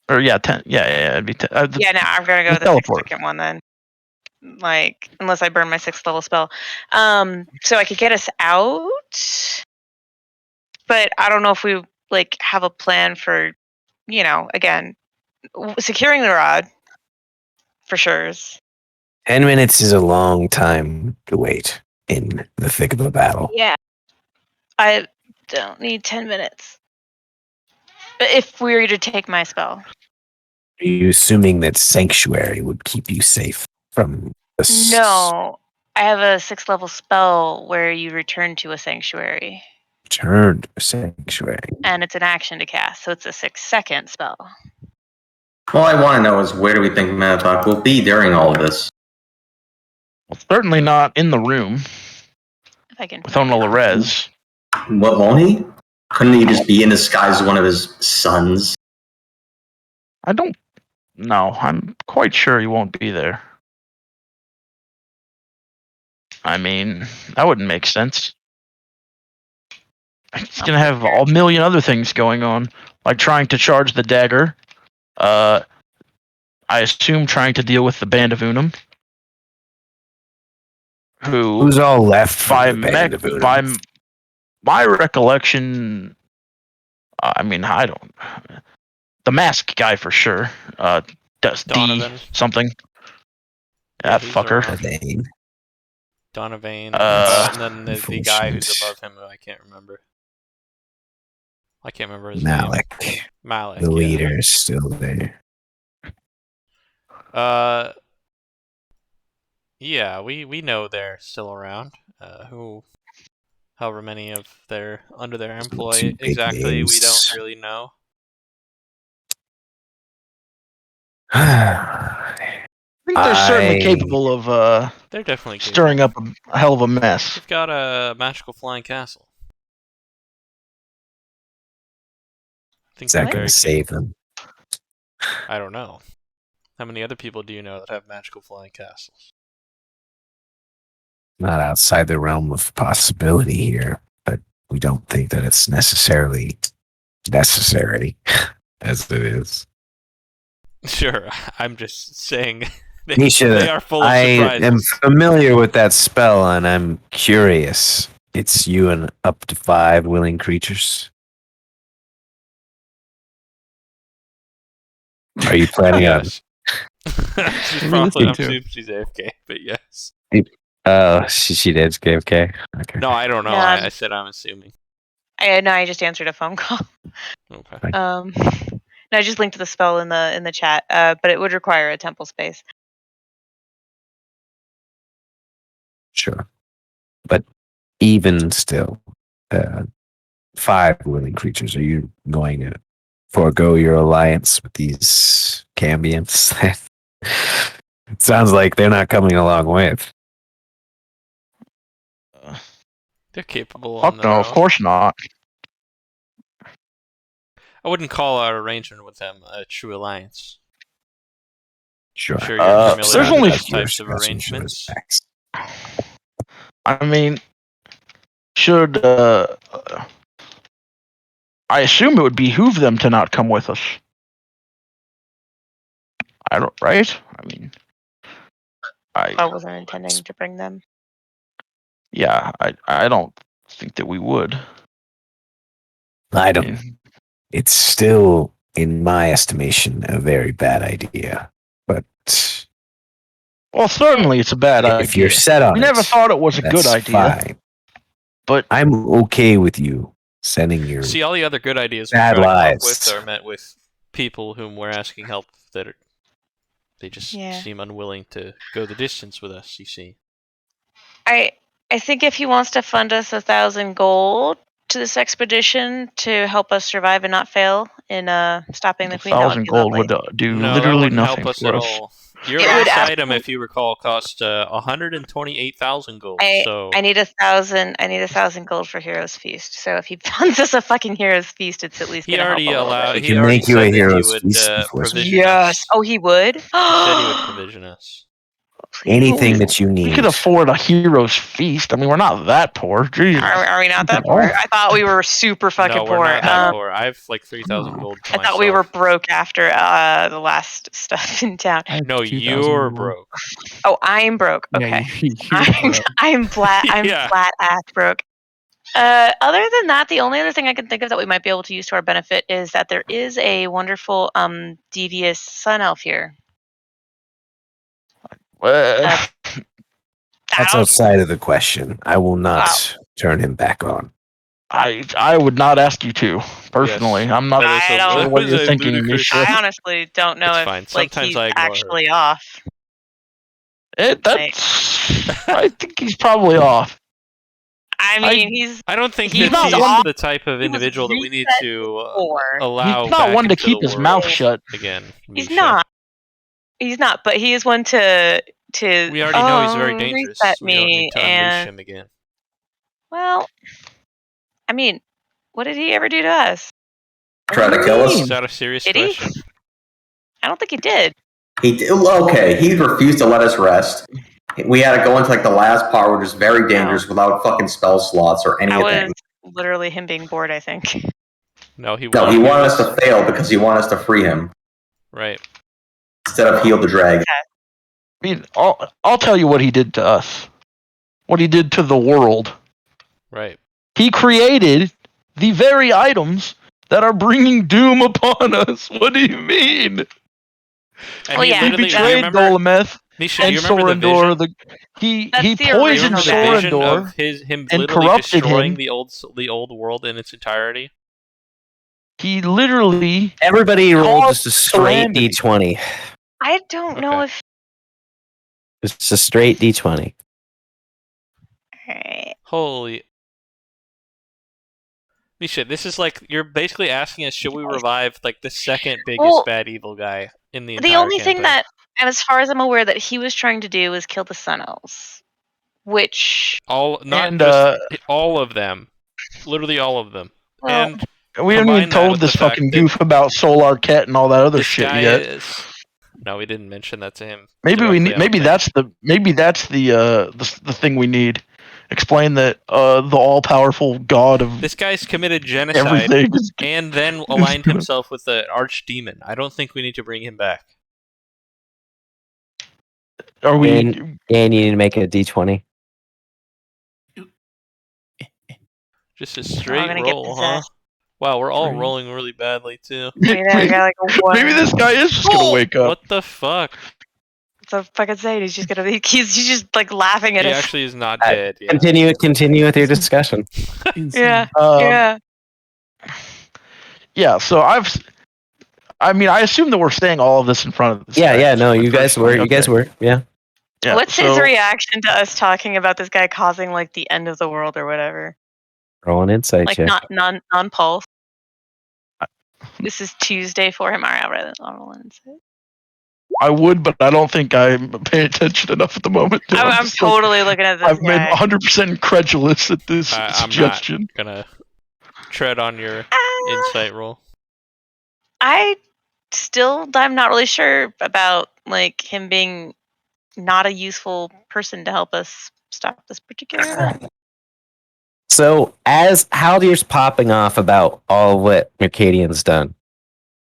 Or 10. Yeah. It'd be 10. No, I'm gonna go with the teleport. 6-second one then. Like, unless I burn my 6th level spell. So I could get us out. But I don't know if we have a plan for, again, securing the rod for sure. 10 minutes is a long time to wait in the thick of a battle. Yeah. I don't need 10 minutes. If we were to take my spell. Are you assuming that Sanctuary would keep you safe from the... No. I have a 6th level spell where you return to a sanctuary. Return to a sanctuary. And it's an action to cast, so it's a 6-second spell. All I want to know is where do we think Manatok will be during all of this? Well, certainly not in the room If I can with find it. Onolorez. What, won't he? Couldn't he just be in disguise as one of his sons? I don't know. I'm quite sure he won't be there. I mean, that wouldn't make sense. He's gonna have a million other things going on, like trying to charge the dagger. I assume trying to deal with the Band of Unum. Who's all left from the Band of Unum? By my recollection, I mean, I don't. The mask guy for sure. Donovan. D something. Yeah, That he's fucker. around. Donovan. Uh, and then the guy who's above him, who I can't remember. I can't remember his Malik. name. Malik. The leader is still there. Yeah, we know they're still around. However many of their under their employ exactly, we don't really know. I think they're certainly capable of They're definitely stirring up a hell of a mess. They've got a magical flying castle. I think Is that going to save them? I don't know. How many other people do you know that have magical flying castles? Not outside the realm of possibility here, but we don't think that it's necessarily necessary as it is. Sure, I'm just saying Nisha, they are full of surprises. I am familiar with that spell, and I'm curious. It's you and up to 5 willing creatures. Are you planning on? She's probably. I'm assuming she's AFK, but yes. She did KFK. Okay. No, I don't know. No, I said I'm assuming. I just answered a phone call. Okay. No, I just linked the spell in the chat. But it would require a temple space. Sure. But even still, 5 willing creatures, are you going to forego your alliance with these Cambians? It sounds like they're not coming along with. They're capable. Fuck no, of course not. I wouldn't call our arrangement with them a true alliance. Sure. I'm sure you're familiar there's with only those types of arrangements. I mean, should I assume it would behoove them to not come with us? I don't, right? I mean, I wasn't intending to bring them. Yeah, I don't think that we would. I don't. It's still, in my estimation, a very bad idea. But well, certainly it's a bad idea. If you're set on we it, never thought it was a good idea. Fine. But I'm okay with you sending your See, all the other good ideas we bad try to come up lives. with are met with people whom we're asking help that they just seem unwilling to go the distance with us. You see. I think if he wants to fund us 1,000 gold to this expedition to help us survive and not fail in stopping the queen, 1,000 gold would do literally nothing help us for at us. all. Your last item, if you recall, cost 128,000 gold. I need 1,000. I need 1,000 gold for Hero's Feast. So if he funds us a fucking Hero's Feast, it's at least He gonna already help a little allowed. bit. He already make you said a that Hero's he would Feast before provision Yes. us. Oh, he would. He said he would provision us. anything that you need. We could afford a hero's feast. I mean, we're not that poor. Jesus. Are we not that poor? I thought we were super fucking No, poor. we're not that poor. I have like 3,000 gold. I thought we were broke after the last stuff in town. No, you're broke. Oh, I'm broke. Yeah, Okay, you're broke. I'm flat. I'm Yeah. flat ass broke. Other than that, the only other thing I can think of that we might be able to use to our benefit is that there is a wonderful devious sun elf here. That's outside of the question. I will not turn him back on. I would not ask you to personally. Yes. I'm not I don't- sure what that you're was a thinking, ludicrous- Misha. I honestly don't know It's if fine. like Sometimes he's I ignore her. actually off. That's. I think he's probably off. I mean, he's I don't think He's that not he's one- the type of he was individual that we need reset to before. allow. He's not back one to into keep the his mouth world shut. again. He's Misha. not. He's not, but he is one to We already know he's very dangerous. reset We don't me need to unleash and him again. well, I mean, what did he ever do to us? Try to kill us. Is that a serious Did he? question? I don't think he did. Okay, he refused to let us rest. We had to go into like the last part, which is very dangerous without fucking spell slots or That anything. was literally him being bored, I think. No, he No, he wanted us to fail because he wanted us to free him Right. instead of heal the dragon. I mean, I'll tell you what he did to us. What he did to the world. Right. He created the very items that are bringing doom upon us. What do you mean? And Well, he yeah, He literally, betrayed remember, Dolometh Misha, do and you remember the vision? Sorendor. He That's the poisoned original Do you remember the vision Sorendor. of him and literally corrupted destroying him. the old world in its entirety? He literally Everybody roll caused just a straight calamity. d20. I don't know Okay. if. Just a straight d20. Alright. Holy. Misha, this is like, you're basically asking us, should we revive like the second biggest Well, bad evil guy in the entire The only thing campaign? that, and as far as I'm aware, that he was trying to do was kill the Sun Elves, which Not And, just all of them. Literally all of them. well, And we haven't combine even that told with this the fact fucking that goof about Solar Cat and all that other this shit guy yet. is... No, we didn't mention that to him. Maybe we directly, need. I don't Maybe think. that's the thing we need. Explain that the all powerful god of This guy's committed genocide everything. and then aligned himself with the archdemon. I don't think we need to bring him back. Are we? And you need to make it a d20. Just a we're straight gonna get roll, huh? possessed. Wow, we're all Three. rolling really badly too. I mean, I got like a one. Maybe this guy is just gonna wake up. What the fuck? So fucking saying he's just gonna be. He's just like laughing at He us. actually is not Uh, dead. Yeah. Continue with your discussion. Yeah. Um, Yeah. Yeah. So I mean, I assume that we're saying all of this in front of this Yeah, guy. yeah, no, That's my you guys first were, point. you guys Okay. were, yeah. Yeah, What's so, his reaction to us talking about this guy causing like the end of the world or whatever? Roll an insight Like check. not non-pulse. This is Tuesday for him. Alright, I'll roll an insight. I would, but I don't think I'm paying attention enough at the moment. I'm just like- totally looking at this I've been guy. 100% incredulous at this I'm not suggestion. gonna tread on your insight roll. I'm not really sure about like him being not a useful person to help us stop this particular event. So, as Haldier's popping off about all what Mercadian's done,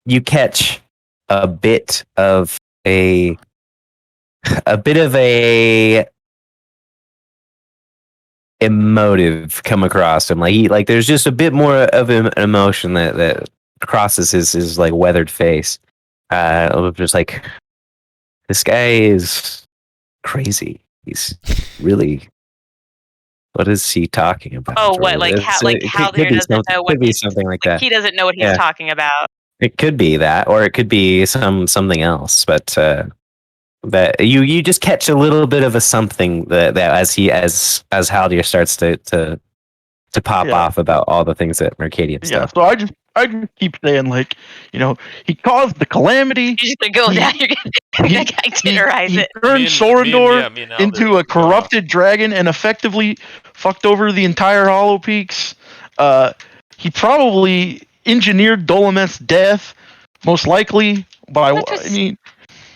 you catch a bit of a emotive come across him. Like there's just a bit more of an emotion that crosses his like weathered face. Just like, this guy is crazy. He's really. What is he talking about? Oh, what Or like it's- how it Haldir could be doesn't something- know what could be he's something like like that. he doesn't know what he's Yeah. talking about. It could be that, or it could be something else. But that you just catch a little bit of a something that as Haldir starts to pop Yeah. off about all the things that Mercadian's Yeah, done. so I just keep saying, like, he caused the calamity. You're just gonna go He- down. You're gonna he- itinerize he it. turned Sorendor me and Alder into a go off. corrupted dragon and effectively fucked over the entire Hollow Peaks. He probably engineered Dolometh's death, most likely. But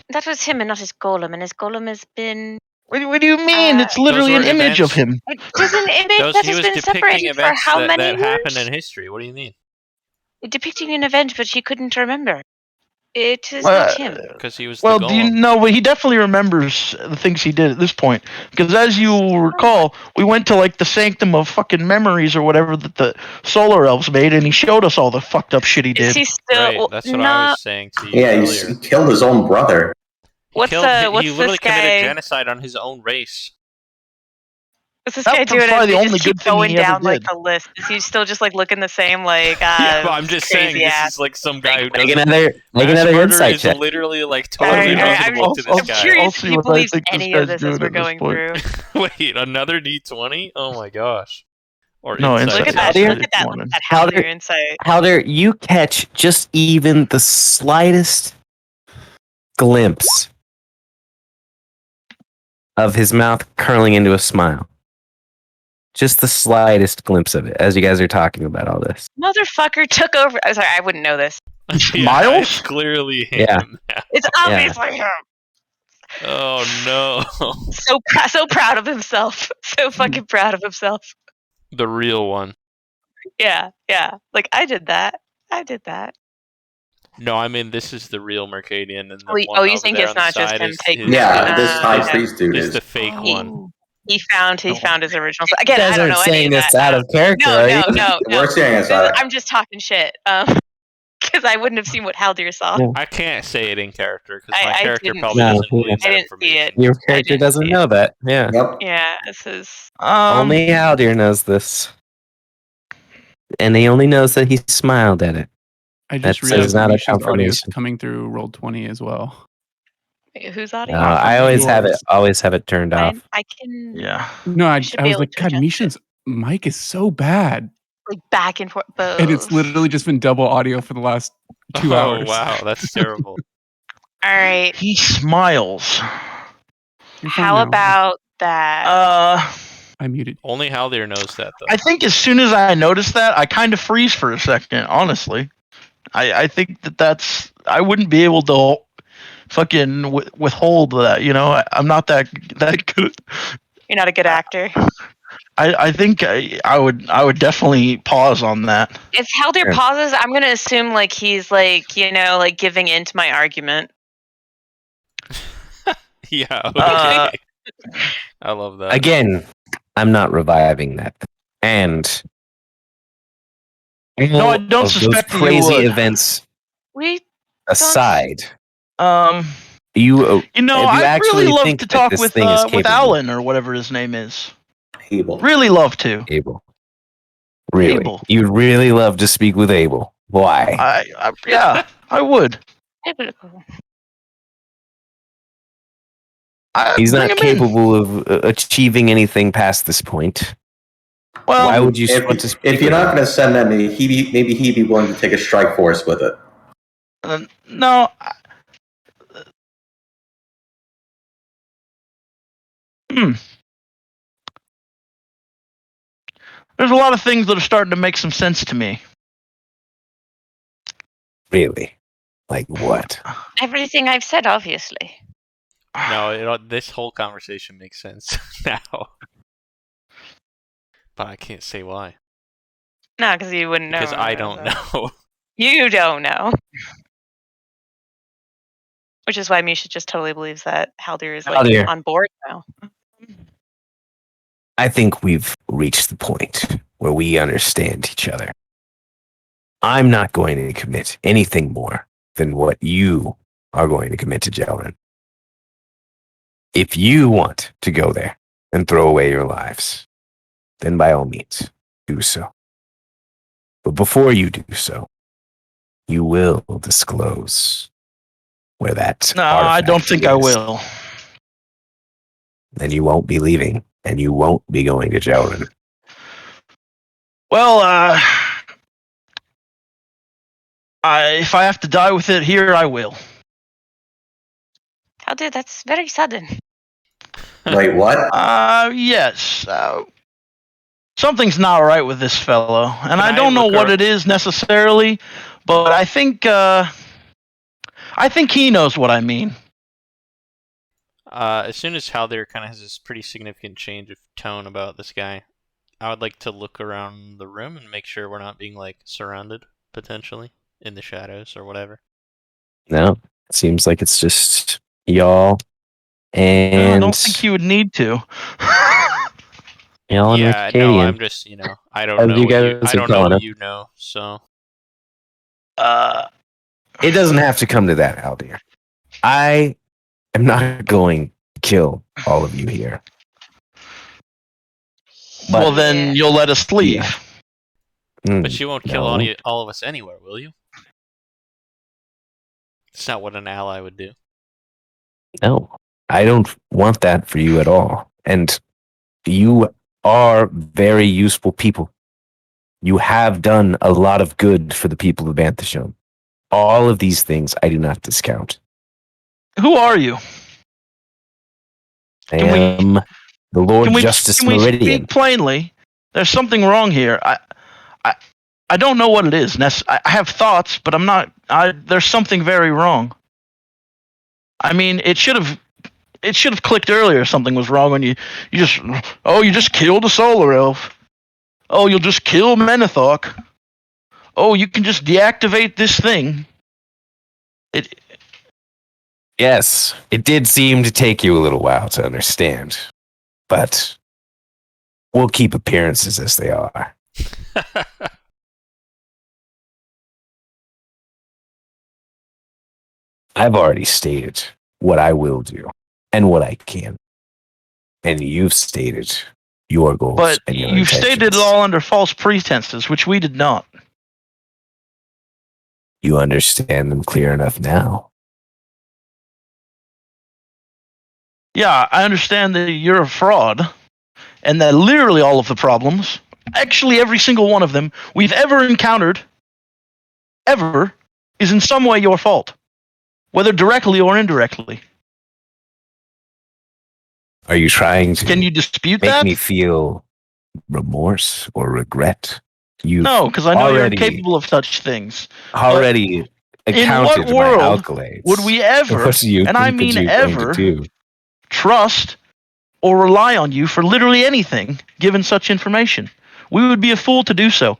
That was him and not his golem, and his golem has been what do you mean? It's literally were an image of events. him. there's an image He that has was been depicting separated for events how that many years? happened in history. What do you mean? Depicting an event, but he couldn't remember. It is not him. Because he was Well, the do you golem. know? But he definitely remembers the things he did at this point. Because as you will recall, we went to like the Sanctum of fucking Memories or whatever that the Solar Elves made, and he showed us all the fucked up shit he Is did. he still Right, that's what I not? was saying to you Yeah, earlier. he killed his own brother. What's He what's literally this committed guy? genocide on his own race. What's this That guy was doing? probably As the we only just keep good thing he going ever down like did. the list. Is he still just like looking the same? Like Yeah, but I'm just saying crazy this ass. is like some guy who Make doesn't. another Mass murder insight is check. literally like Alright, totally alright, reasonable to I'll- this I'm guy. curious see if he what I believes think this any of guy's this as doing we're at this going point. through. Wait, another D20? Oh my gosh. Or No, insight. Look at insight. that! Haldir? Look at that! Look at that! Haldir- Haldir insight. Haldir, you catch just even the slightest glimpse of his mouth curling into a smile. Just the slightest glimpse of it as you guys are talking about all this. Motherfucker took over. I'm sorry, I wouldn't know this. Yeah, Miles? it's clearly Yeah. him now. It's obviously him. Oh no. So proud of himself. So fucking proud of himself. The real one. Yeah. Like I did that. I did that. No, I mean this is the real Mercadian, and the Oh, one you over think there it's on the not just side him is taking his- Yeah, this high okay. priest dude is is. the fake one. He found his original. You Again, guys I don't aren't know any saying of this that. out of character, No, are you? no. We're saying it's out. I'm just talking shit. Because I wouldn't have seen what Haldir saw. Yeah. I can't say it in character because my I character didn't probably see it. doesn't believe I that didn't see information. it. Your character didn't doesn't see know that. Yeah. Yep. Yeah, this is. Only Haldir knows this. And he only knows that he smiled at it. I That just realized says not a Misha's audio is confirmation. coming through Roll20 as well. Wait, whose audio? I always have it. Yours. Always have it turned off. I can. Yeah. No, I should I be was able like, to God, adjust Misha's mic is so bad. Like back and forth. Both. And it's literally just been double audio for the last 2 hours. Oh wow, that's terrible. All right. He smiles. You're fine How now. about that? I muted. Only Haldir knows that though. I think as soon as I noticed that, I kind of freeze for a second. Honestly, I think that's I wouldn't be able to fucking withhold that. You know, I'm not that good. You're not a good actor. I think I would definitely pause on that. If Haldir Sure. pauses, I'm gonna assume like he's like like giving in to my argument. Yeah. Uh, Okay. I love that. Again, I'm not reviving that. And No, I don't of suspect that those you crazy would. events We aside. You You know, if you I'd actually really love think to that talk this with thing is capable. Alan or whatever his name is. Abel. Really love to. Abel. Really? Abel. You'd really love to speak with Abel. Why? Yeah, I would. He's Bring not him in. capable of achieving anything past this point. Well, Why would you want to If, speak if you're with not him? going to send them, maybe he'd be willing to take a strike force with it. No. There's a lot of things that are starting to make some sense to me. Really? Like what? Everything I've said, obviously. No, this whole conversation makes sense now. But I can't say why. No, because you wouldn't know. Because I don't know. You don't know. Which is why Misha just totally believes that Haldir is like Haldir. on board now. I think we've reached the point where we understand each other. I'm not going to commit anything more than what you are going to commit to Jelrin. If you want to go there and throw away your lives, then by all means, do so. But before you do so, you will disclose where that No, I don't artifact think I is. will. Then you won't be leaving, and you won't be going to Jelrin. Well, if I have to die with it here, I will. Haldir, that's very sudden. Wait, what? Yes. Something's not right with this fellow, and Can I I don't know look what ar- it is necessarily, but I think he knows what I mean. As soon as Haldir kind of has this pretty significant change of tone about this guy, I would like to look around the room and make sure we're not being like surrounded potentially in the shadows or whatever. No, it seems like it's just y'all and I don't think he would need to. y'all and Yeah, Rick no, Cadian. I'm just I don't As know. you What you, guys I are don't know calling what it. you know. So It doesn't have to come to that, Haldir. I am not going to kill all of you here. But- Well, then you'll let us leave. Yeah. but you won't kill no. all of us anywhere, will you? It's not what an ally would do. No, I don't want that for you at all. And you are very useful people. You have done a lot of good for the people of Banthashon. All of these things I do not discount. Who are you? I Can we- am the Lord Justice Can we Meridian. speak plainly? There's something wrong here. I don't know what it is. I have thoughts, but I'm not. There's something very wrong. I mean, it should have clicked earlier. Something was wrong when you just killed a solar elf. Oh, you'll just kill Menethok. Oh, you can just deactivate this thing. Yes, it did seem to take you a little while to understand, but we'll keep appearances as they are. I've already stated what I will do and what I can. And you've stated your goals But and your you've stated it intentions. all under false pretenses, which we did not. You understand them clear enough now. Yeah, I understand that you're a fraud, and that literally all of the problems, actually every single one of them we've ever encountered, ever, is in some way your fault, whether directly or indirectly. Are you trying to Can you dispute make that? me feel remorse or regret? You've No, because I know you're already- incapable of such things. already in accounted what my world accolades. Would we ever, What do you and I think that mean you're going to ever, do? trust or rely on you for literally anything given such information? We would be a fool to do so.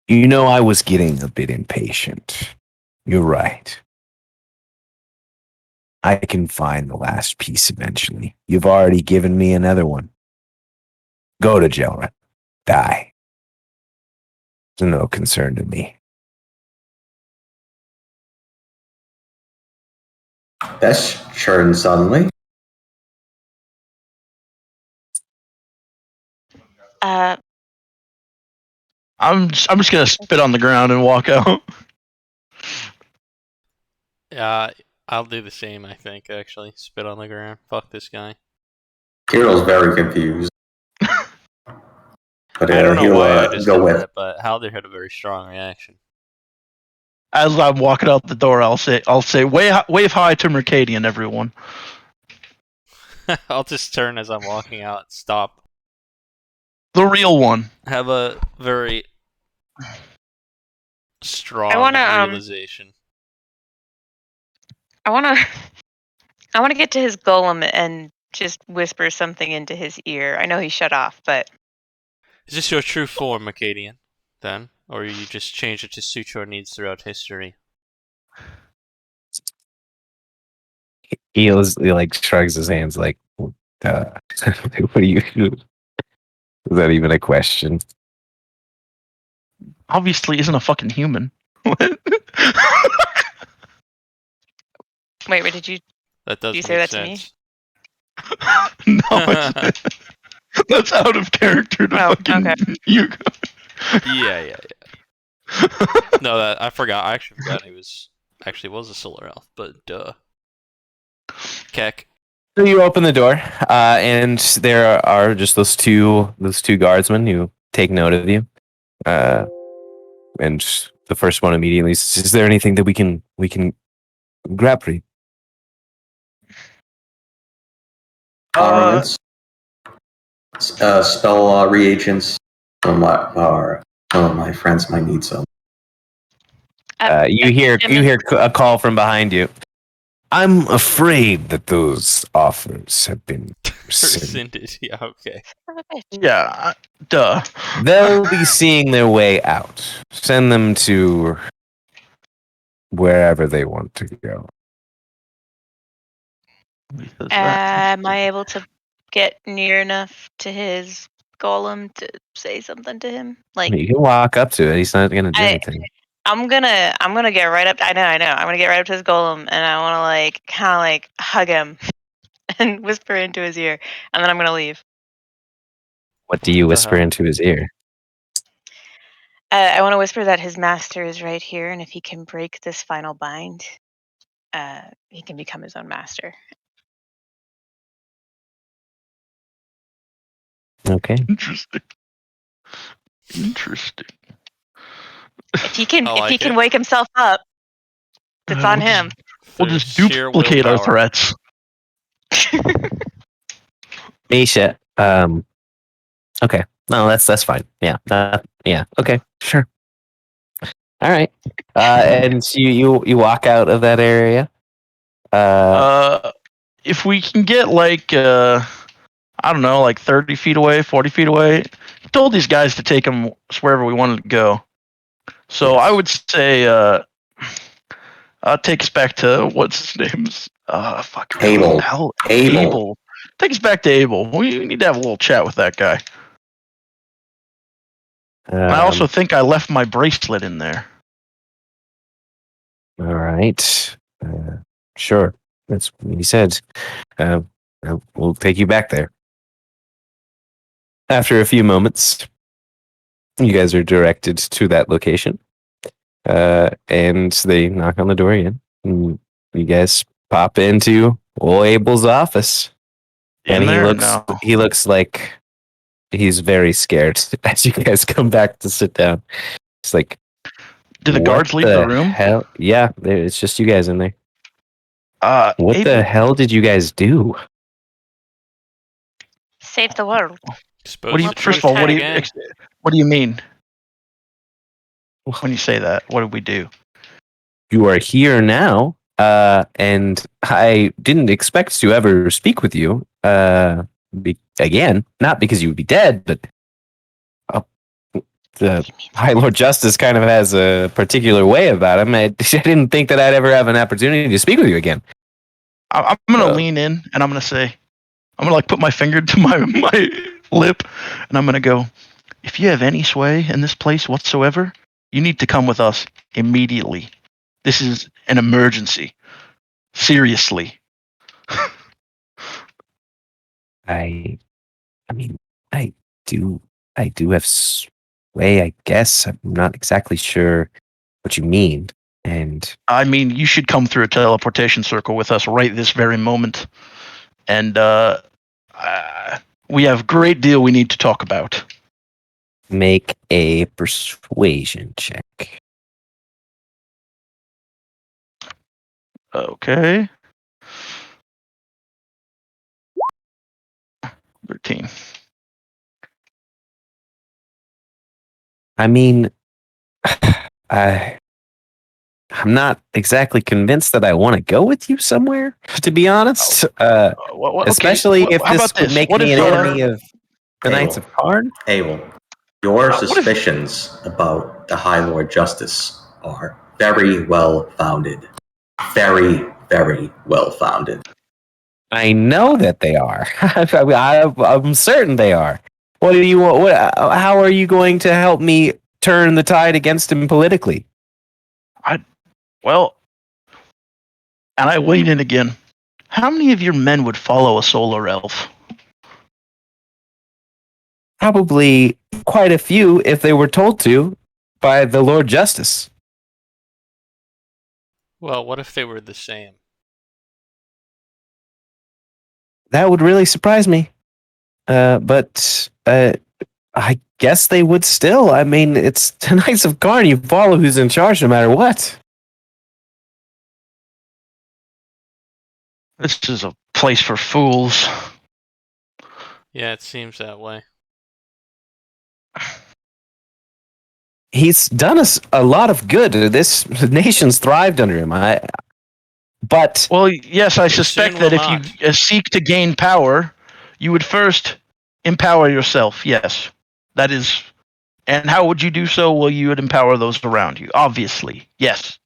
You know, I was getting a bit impatient. You're right. I can find the last piece eventually. You've already given me another one. Go to Jelrun. Die. It's no concern to me. That's churned suddenly. I'm just gonna spit on the ground and walk out. Yeah, I'll do the same, I think, actually. Spit on the ground. Fuck this guy. Kirill's very confused. But I don't know he'll why I just go did with. that, but Haldir had a very strong reaction. As I'm walking out the door, I'll say, wave hi to Mercadian, everyone. I'll just turn as I'm walking out, stop. The real one. Have a very strong realization. I wanna get to his golem and just whisper something into his ear. I know he shut off, but Is this your true form, Acadian, then? Or you just change it to suit your needs throughout history? He like shrugs his hands like, what do you do? Is that even a question? Obviously isn't a fucking human. wait, did you That does You make say that to me? sense. No, that's out of character to fucking okay. you. Yeah. No, I forgot. I actually forgot he was a solar elf, but duh. Keck. So you open the door, and there are just those two guardsmen who take note of you. And the first one immediately says, "Is there anything that we can grab for you?" Armaments, spell reagents. Some of my friends might need some. You hear a call from behind you. I'm afraid that those offers have been rescinded. Rescinded. Yeah, okay. Yeah, duh. They'll be seeing their way out. Send them to wherever they want to go. Am I able to get near enough to his golem to say something to him? Like You can walk up to it. He's not going to do I- anything. I'm gonna get right up. I know. I'm gonna get right up to his golem, and I want to like kind of like hug him and whisper into his ear, and then I'm gonna leave. What do you What the whisper hell? into his ear? I want to whisper that his master is right here, and if he can break this final bind, he can become his own master. Okay. Interesting. Interesting. If he can, I if he like can it. wake himself up, it's on him. We'll For just sheer duplicate our willpower. threats. Misha. Okay. No, that's fine. Yeah. Yeah. Okay. Sure. All right. And so you walk out of that area. If we can get like I don't know, like 30 feet away, 40 feet away, I told these guys to take him wherever we wanted to go. So Yes. I would say take us back to what's his name's fuck Abel. hell, Abel. Abel. Take us back to Abel. We need to have a little chat with that guy. And I also think I left my bracelet in there. All right. Sure. That's what he said. We'll take you back there. After a few moments, you guys are directed to that location. And they knock on the door again. And you guys pop into old Abel's office. In And there? No. he looks like he's very scared as you guys come back to sit down. It's like, Did the what guards leave the room? Hell? Yeah, it's just you guys in there. What Abel, the hell did you guys do? Save the world. What do you, Let's first of all, what do you, again. what do you mean when you say that? What did we do? You are here now, and I didn't expect to ever speak with you again. Not because you would be dead, but the High Lord Justice kind of has a particular way about him. I didn't think that I'd ever have an opportunity to speak with you again. I'm gonna lean in and I'm gonna say, I'm gonna like put my finger to my lip, and I'm gonna go, if you have any sway in this place whatsoever, you need to come with us immediately. This is an emergency. Seriously. I mean, I do have sway, I guess. I'm not exactly sure what you mean. And I mean, you should come through a teleportation circle with us right this very moment. And we have a great deal we need to talk about. make a persuasion check. Okay. 13. I mean, I'm not exactly convinced that I want to go with you somewhere, to be honest. Especially if how this about would this? make What me if, an enemy of the Abel. Knights of Karn. Abel, your What if- suspicions about the High Lord Justice are very well founded. Very, very well founded. I know that they are. I'm certain they are. What do you want? How are you going to help me turn the tide against him politically? Well, and I lean in again. How many of your men would follow a solar elf? Probably quite a few if they were told to by the Lord Justice. Well, what if they were the same? That would really surprise me. But I guess they would still. I mean, it's the Knights of Karn. You follow who's in charge no matter what. This is a place for fools. Yeah, it seems that way. He's done us a lot of good. This nation's thrived under him. But Well, yes, I suspect soon that will if you seek to gain power, you would first empower yourself. Yes, that is. And how would you do so? Well, you would empower those around you. Obviously, yes.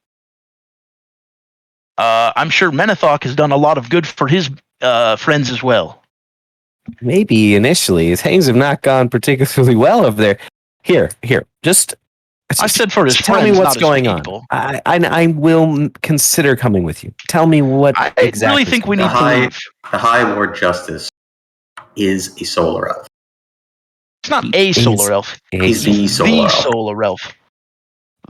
I'm sure Menethok has done a lot of good for his friends as well. maybe initially things have not gone particularly well over there. Here. Just I said for his tell friends, me what's not going his on. people. I will consider coming with you. Tell me what I exactly. really think we The need to High, leave. the High Lord Justice is a solar elf. It's not He a is solar elf. He's the He's solar the elf. solar elf.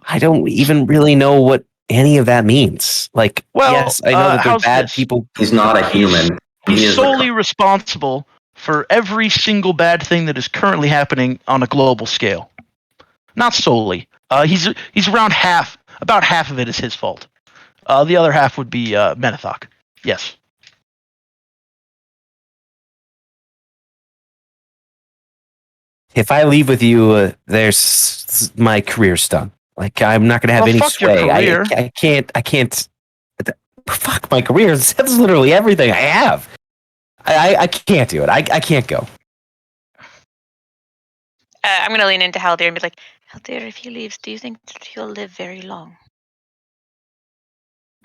I don't even really know what any of that means. Like, Well, yes, I know that they're how's bad this? people. He's not a human. He He's is solely responsible for every single bad thing that is currently happening on a global scale. Not solely. He's around half. About half of it is his fault. The other half would be Menethok. Yes. If I leave with you, there's my career's done. Like I'm not gonna have any fuck your sway. career. I can't. Fuck my career. That's literally everything I have. I can't do it. I can't go. I'm gonna lean into Haldir and be like, Haldir, if he leaves, do you think that he'll live very long?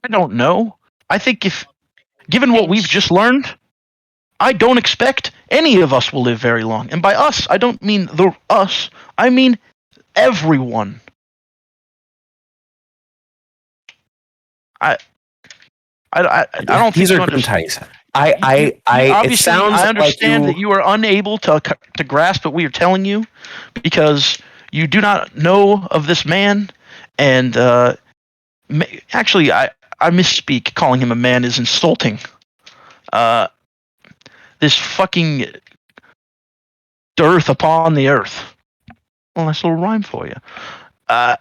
I don't know. I think given what we've just learned, I don't expect any of us will live very long. And by us, I don't mean us. I mean everyone. I don't think you understand. It sounds I understand like that you are unable to grasp what we are telling you because you do not know of this man. And actually, I misspeak. Calling him a man is insulting. This fucking dearth upon the earth. Well, nice little rhyme for you. I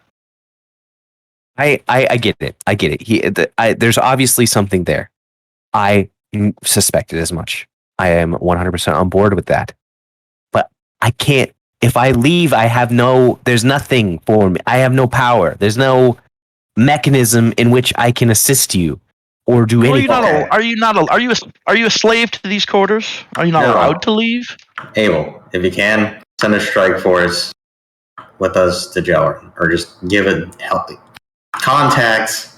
get it. I get it. There's obviously something there. I suspected as much. I am 100% on board with that. But I can't. If I leave, there's nothing for me. I have no power. There's no mechanism in which I can assist you or do anything. Are you a slave to these quarters? Are you not allowed to leave? Abel, if you can, send a strike force with us to Jellern, or just give it help. Contact.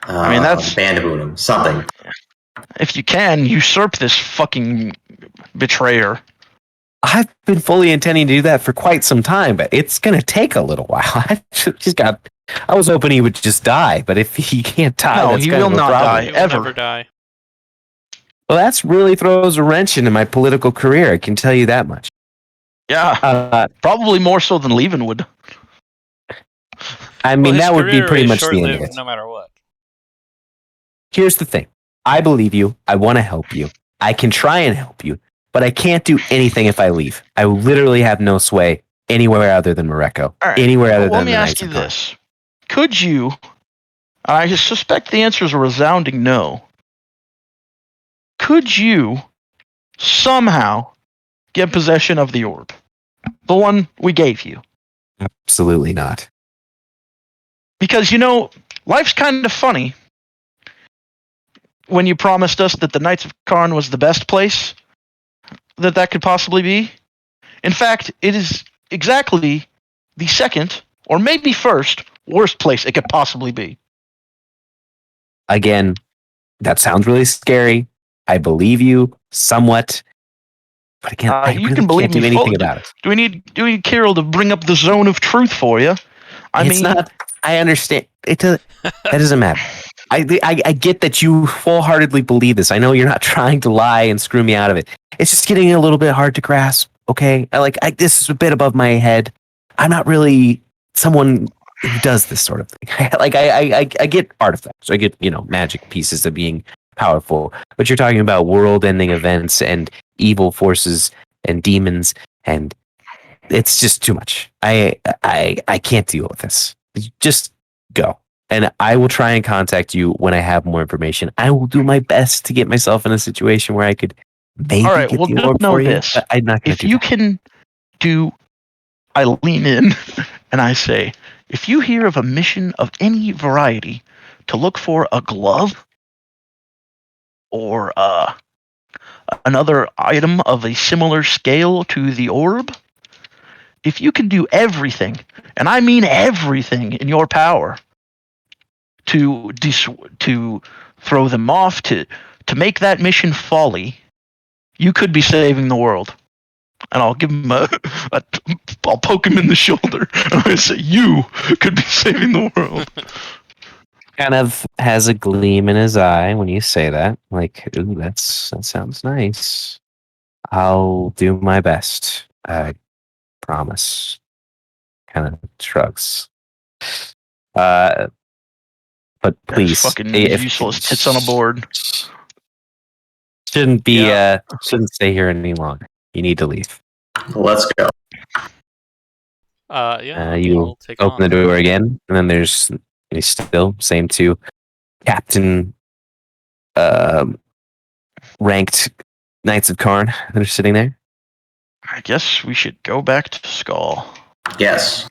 That's Bandabootum, something. If you can, usurp this fucking betrayer. I've been fully intending to do that for quite some time, but it's going to take a little while. I was hoping he would just die, but if he can't die, he will not die ever. Never die. Well, that's really throws a wrench into my political career. I can tell you that much. Yeah, probably more so than leaving would. I mean, that would be pretty much the end of it. No matter what. Here's the thing. I believe you. I want to help you. I can try and help you, but I can't do anything if I leave. I literally have no sway anywhere other than Morocco. Right. Anywhere other than let me ask you this. Could you, I suspect the answer is a resounding no, could you somehow get possession of the orb? The one we gave you? Absolutely not. Because, life's kind of funny. When you promised us that the Knights of Karn was the best place that could possibly be. In fact, it is exactly the second, or maybe first, worst place it could possibly be. Again, that sounds really scary. I believe you somewhat, but again, I you really can believe can't do me anything about it. Do we need Kirill to bring up the zone of truth for you? I understand. That doesn't matter. I get that you full-heartedly believe this. I know you're not trying to lie and screw me out of it. It's just getting a little bit hard to grasp. Okay, this is a bit above my head. I'm not really someone who does this sort of thing. I get artifacts. I get magic pieces of being powerful. But you're talking about world-ending events and evil forces and demons, and it's just too much. I can't deal with this. Just go. And I will try and contact you when I have more information. I will do my best to get myself in a situation where I could maybe get the orb for you. This. I'm not going to do that. If you can do... I lean in and I say, if you hear of a mission of any variety to look for a glove or another item of a similar scale to the orb, if you can do everything, and I mean everything in your power, to throw them off, to make that mission folly, you could be saving the world. And I'll give him I'll poke him in the shoulder, and I say, you could be saving the world. Kind of has a gleam in his eye when you say that. Like, ooh, that sounds nice. I'll do my best. I promise. Kind of shrugs. But please, fucking useless tits on a board. Shouldn't stay here any longer. you need to leave. Let's go. Yeah. You we'll take open off. the door again, and then there's still same two captain ranked Knights of Karn that are sitting there. I guess we should go back to Skull. Yes.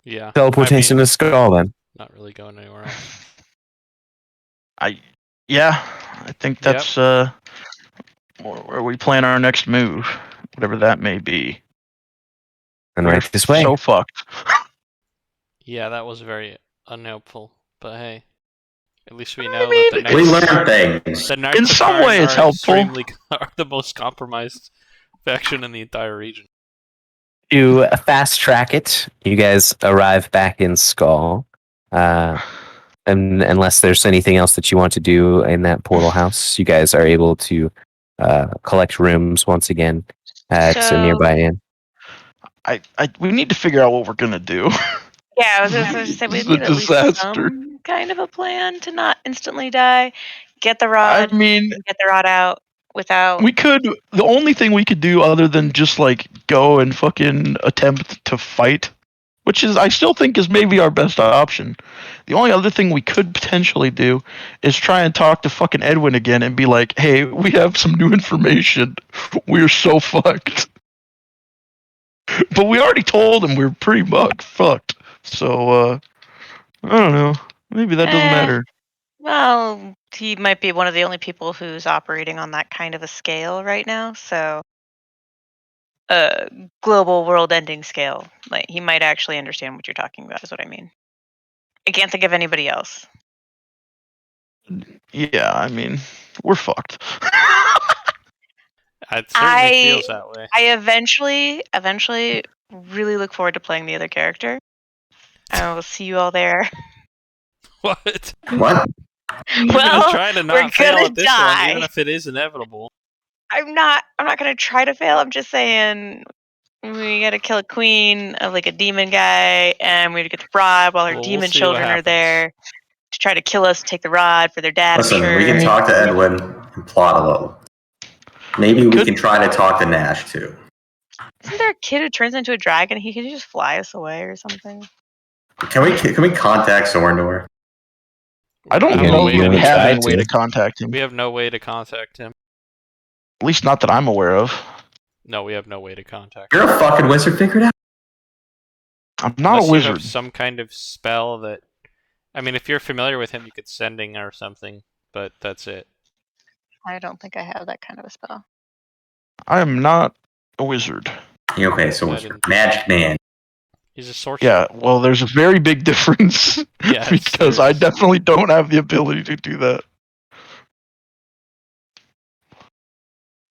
Yeah. Teleportation to Skull then. Not really going anywhere else. Yeah, I think that's where we plan our next move, whatever that may be. And We're right this way. so fucked. Yeah, that was very unhelpful. But hey, at least we I know mean, that the We Knights, learned things. the Knights in of some Karn way it's are helpful. are the most compromised faction in the entire region. To fast track it, you guys arrive back in Skull. And unless there's anything else that you want to do in that portal house, you guys are able to collect rooms once again at a nearby inn. We need to figure out what we're gonna do. Yeah, I was gonna say we This is need a at least disaster. some kind of a plan to not instantly die. Get the rod. I mean, Get the rod out without. we could. The only thing we could do other than just like go and fucking attempt to fight, which is I still think is maybe our best option. The only other thing we could potentially do is try and talk to fucking Edwin again and be like, "Hey, we have some new information. We're so fucked." But we already told him we're pretty fucked. So I don't know. Maybe that doesn't matter. Well, he might be one of the only people who's operating on that kind of a scale right now. So, global world-ending scale. Like he might actually understand what you're talking about. Is what I mean. I can't think of anybody else. Yeah, I mean, we're fucked. It certainly feels that way. I eventually really look forward to playing the other character. I will see you all there. What? What? Well, trying to we're not fail gonna at this die. one, even if it is inevitable. I'm not gonna try to fail. I'm just saying we gotta kill a queen of like a demon guy, and we gotta get the rod while her Well, we'll demon see what children are happens. there to try to kill us, take the rod for their dad. Listen, I'm sure. we can talk to Edwin and plot a little. Maybe we Could- can try to talk to Nash too. Isn't there a kid who turns into a dragon? He can just fly us away or something. Can we contact Sorndor? I don't Yeah, know you that we haven't have tried any way to. to contact him. We have no way to contact him. At least not that I'm aware of. No, we have no way to contact him. You're a fucking wizard. Figure it out. I'm not Unless a you have wizard. some kind of spell that. I mean, if you're familiar with him, you could sending or something, but that's it. I don't think I have that kind of a spell. I am not a wizard. Okay, so what's your magic man? He's a sorcerer. Yeah, well, there's a very big difference. Yes, because I there's- definitely don't have the ability to do that.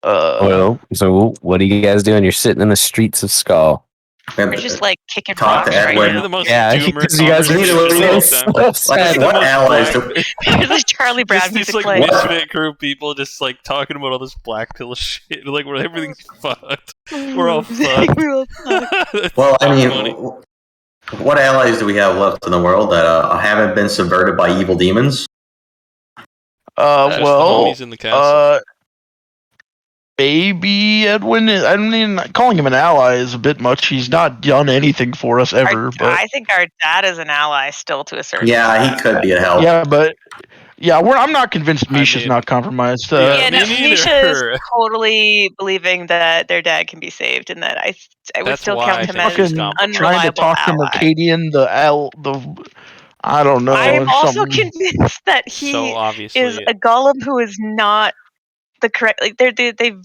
Well, so what are you guys doing? You're sitting in the streets of Skull. We're just like kicking Talk to rocks right Edwin. now. The most Yeah, doomer because you guys are Like, conversation of all time. what The most allies do black- There's like Charlie Brown Just these music like playing. misfit group people just like talking about all this black pill shit. Like where everything's fucked. We're all fucked. We're all fucked. It's Well, I so mean, funny. what allies do we have left in the world that haven't been subverted by evil demons? Just the Well, homies in the castle. maybe Edwin. I mean, calling him an ally is a bit much. He's not done anything for us ever. But I think our dad is an ally still to a certain Yeah, he could be a help. yeah, I'm not convinced I Misha's mean- not compromised. Yeah, Yeah, me no, neither. Misha is totally believing that their dad can be saved, and that I would That's still why count I him think as she's fucking compromised. trying to unreliable talk to ally. Mercadian, the I don't know. I'm also something. convinced that he So obviously, is a golem who is not the correct. Like they've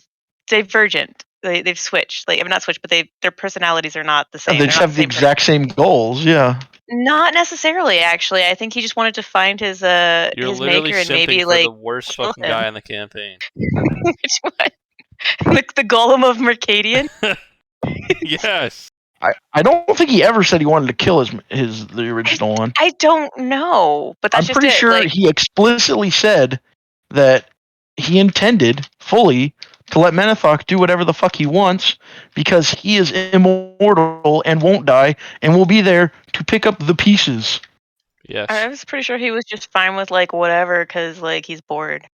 divergent. They've switched. Like, I mean, not switched, but their personalities are not the same. They They're just not have the same person. exact same goals. Yeah. Not necessarily, actually. I think he just wanted to find his you're his literally maker and simping maybe for like the worst kill fucking him. guy in the campaign. Which one? The golem of Mercadian. Yes. I don't think he ever said he wanted to kill the original one. I don't know, but that's I'm just pretty it. sure Like, he explicitly said that he intended fully to let Menethok do whatever the fuck he wants because he is immortal and won't die and will be there to pick up the pieces. Yes. I was pretty sure he was just fine with like whatever because like he's bored.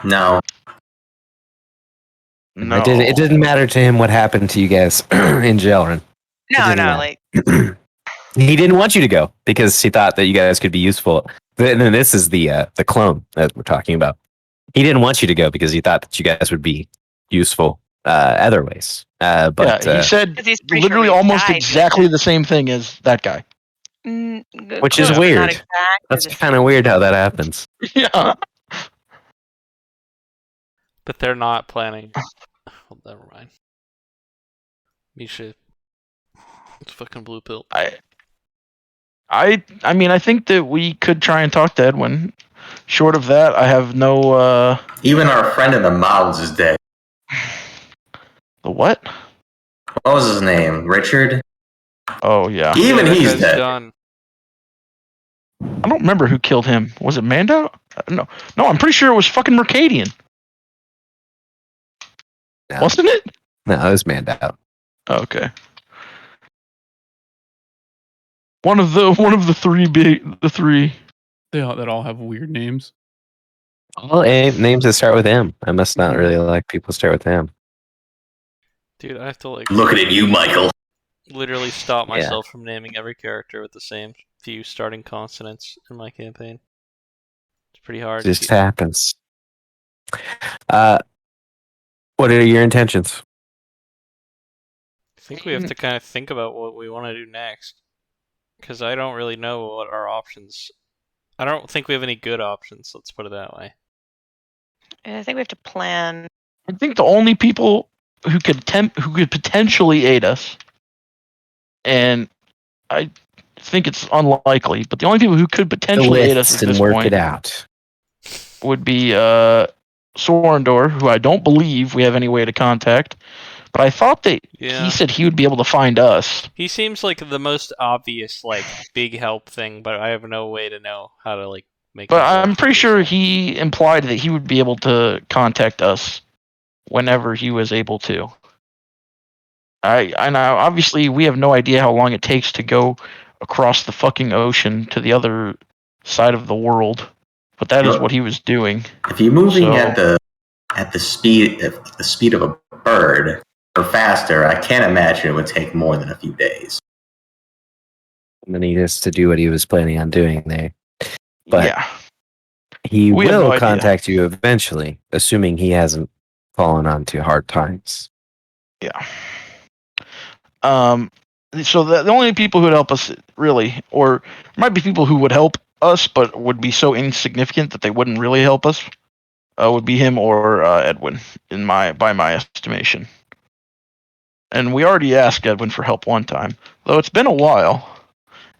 No. No. It didn't matter to him what happened to you guys in Jelrin. No, like He didn't want you to go because he thought that you guys could be useful. And then this is the clone that we're talking about. He didn't want you to go because he thought that you guys would be useful other ways. But he said literally almost exactly the same thing as that guy. Which is weird. That's kind of weird how that happens. Yeah. But they're not planning. Oh, never mind. Misha, it's fucking blue pill. I mean, I think that we could try and talk to Edwin. Short of that, I have no. Even our friend in the mountains is dead. The what? What was his name? Richard? Oh, yeah. Even he's dead. Done. I don't remember who killed him. Was it Mando? No, I'm pretty sure it was fucking Mercadian. No. Wasn't it? No, it was Mando. Okay. One of the three. They all have weird names. All names that start with M. I must not really like people that start with M. Dude, I have to Looking at you, Michael. Literally stop myself from naming every character with the same few starting consonants in my campaign. It's pretty hard. It just happens. What are your intentions? I think we have to kind of think about what we want to do next. Because I don't really know what our options... I don't think we have any good options, let's put it that way. I think we have to plan. I think the only people who could potentially aid us, and I think it's unlikely, but the only people who could potentially aid us at this point it out would be Sorendor, who I don't believe we have any way to contact. But I thought that he said he would be able to find us. He seems like the most obvious, big help thing, but I have no way to know how to, make. But I'm pretty sure he implied that he would be able to contact us whenever he was able to. I know, obviously, we have no idea how long it takes to go across the fucking ocean to the other side of the world, but that is what he was doing. If you're moving at the speed of a bird or faster, I can't imagine it would take more than a few days. And then he has to do what he was planning on doing there. But yeah. He will contact you eventually, assuming he hasn't fallen onto hard times. Yeah. So the only people who would help us, really, or might be people who would help us, but would be so insignificant that they wouldn't really help us, would be him or Edwin, by my estimation. And we already asked Edwin for help one time, though it's been a while,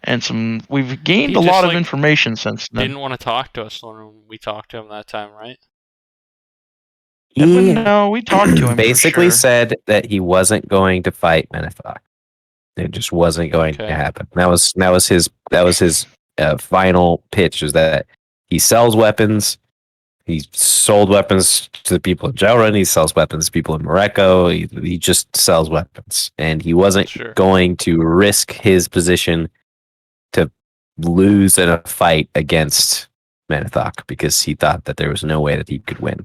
and we've gained a lot of information since then. Didn't want to talk to us when we talked to him that time, right? No, we talked to him. Basically said that he wasn't going to fight Menethok. It just wasn't going to happen. That was his final pitch. Was that he sells weapons. He sold weapons to the people of Jelrin. He sells weapons to people in Morocco. He just sells weapons, and he wasn't going to risk his position to lose in a fight against Menethok because he thought that there was no way that he could win.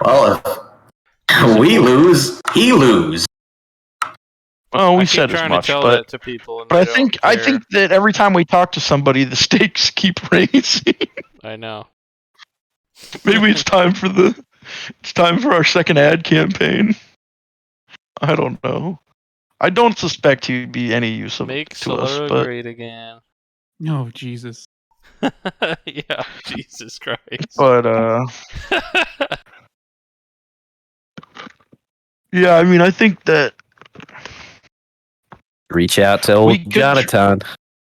Well, if we lose, he lose. Well, we said as much, but to people, I think that every time we talk to somebody, the stakes keep raising. I know. Maybe it's time for our second ad campaign. I don't know. I don't suspect he'd be any use of Make to us, Solero but great again. Oh, Jesus. Yeah, Jesus Christ. But yeah, I mean, I think that reach out to old Jonathan.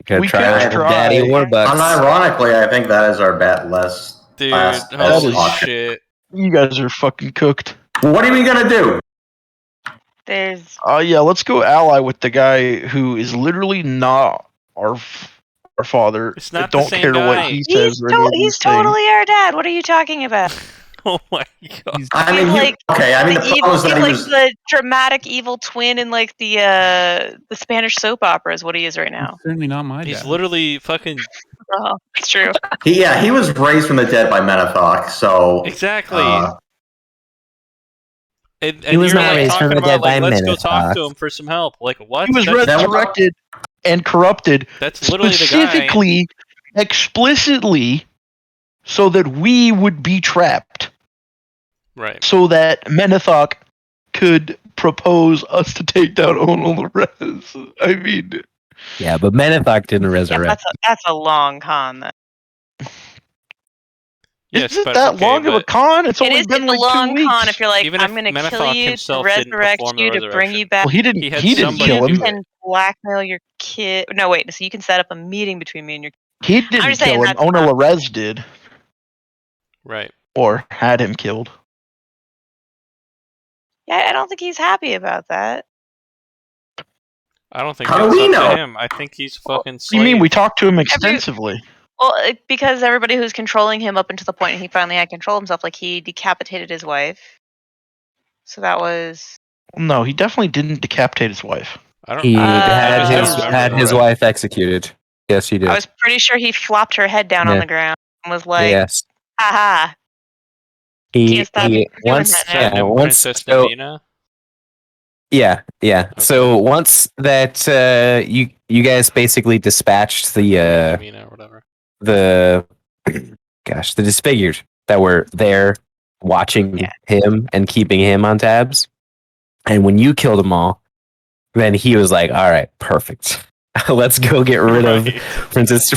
We could try Daddy Warbucks. Unironically, I think that is our bet less. Dude, holy shit. You guys are fucking cooked. What are we gonna do? There's. Yeah, let's go ally with the guy who is literally not our father. It's not don't the same care guy. what he says. He's totally our dad. What are you talking about? Oh my god. I mean, the problem is that he was the dramatic evil twin in the Spanish soap opera is what he is right now. Certainly not my dad. He's literally fucking. Oh, it's true. he was raised from the dead by Menethok, so Exactly. And He was you're not like raised from talking the dead about like by let's go talk Minotaur. to him for some help. Like what? He was That's, resurrected and corrupted that's literally the guy. specifically, explicitly, so that we would be trapped. Right. So that Menethok could propose us to take down Onolores. I mean, Yeah, but Menothok didn't Yeah, resurrect. that's a long con. Then. Yes, is it but that okay, long of a but con? It's It only is. been It's a like long 2 weeks. con if you're like, even I'm if going to kill Menethok you to himself didn't resurrect perform the you to bring you resurrection. back. Well, he didn't. He had He didn't somebody kill do him. You can blackmail your kid. No, wait. So you can set up a meeting between me and your. He didn't just saying kill him. that's not- Onolores did, Right. or had him killed. Yeah, I don't think he's happy about that. I don't think How do that's we up know? to him. I think he's fucking What do you mean? We talked to him extensively. Well, because everybody who's controlling him up until the point he finally had control of himself, like he decapitated his wife. So that was. No, he definitely didn't decapitate his wife. I don't. He I just don't remember had that. his wife executed. Yes, he did. I was pretty sure he flopped her head down on Yeah. the ground and was like, yes. "Haha." He Can't stop me from doing once that Is that yeah new once Princess so Navina? yeah. Okay. So once that you guys basically dispatched the Navina or whatever. the the disfigured that were there watching Yeah. him and keeping him on tabs, and when you killed them all, then he was like, all right, perfect. Let's go get rid of Right. Princess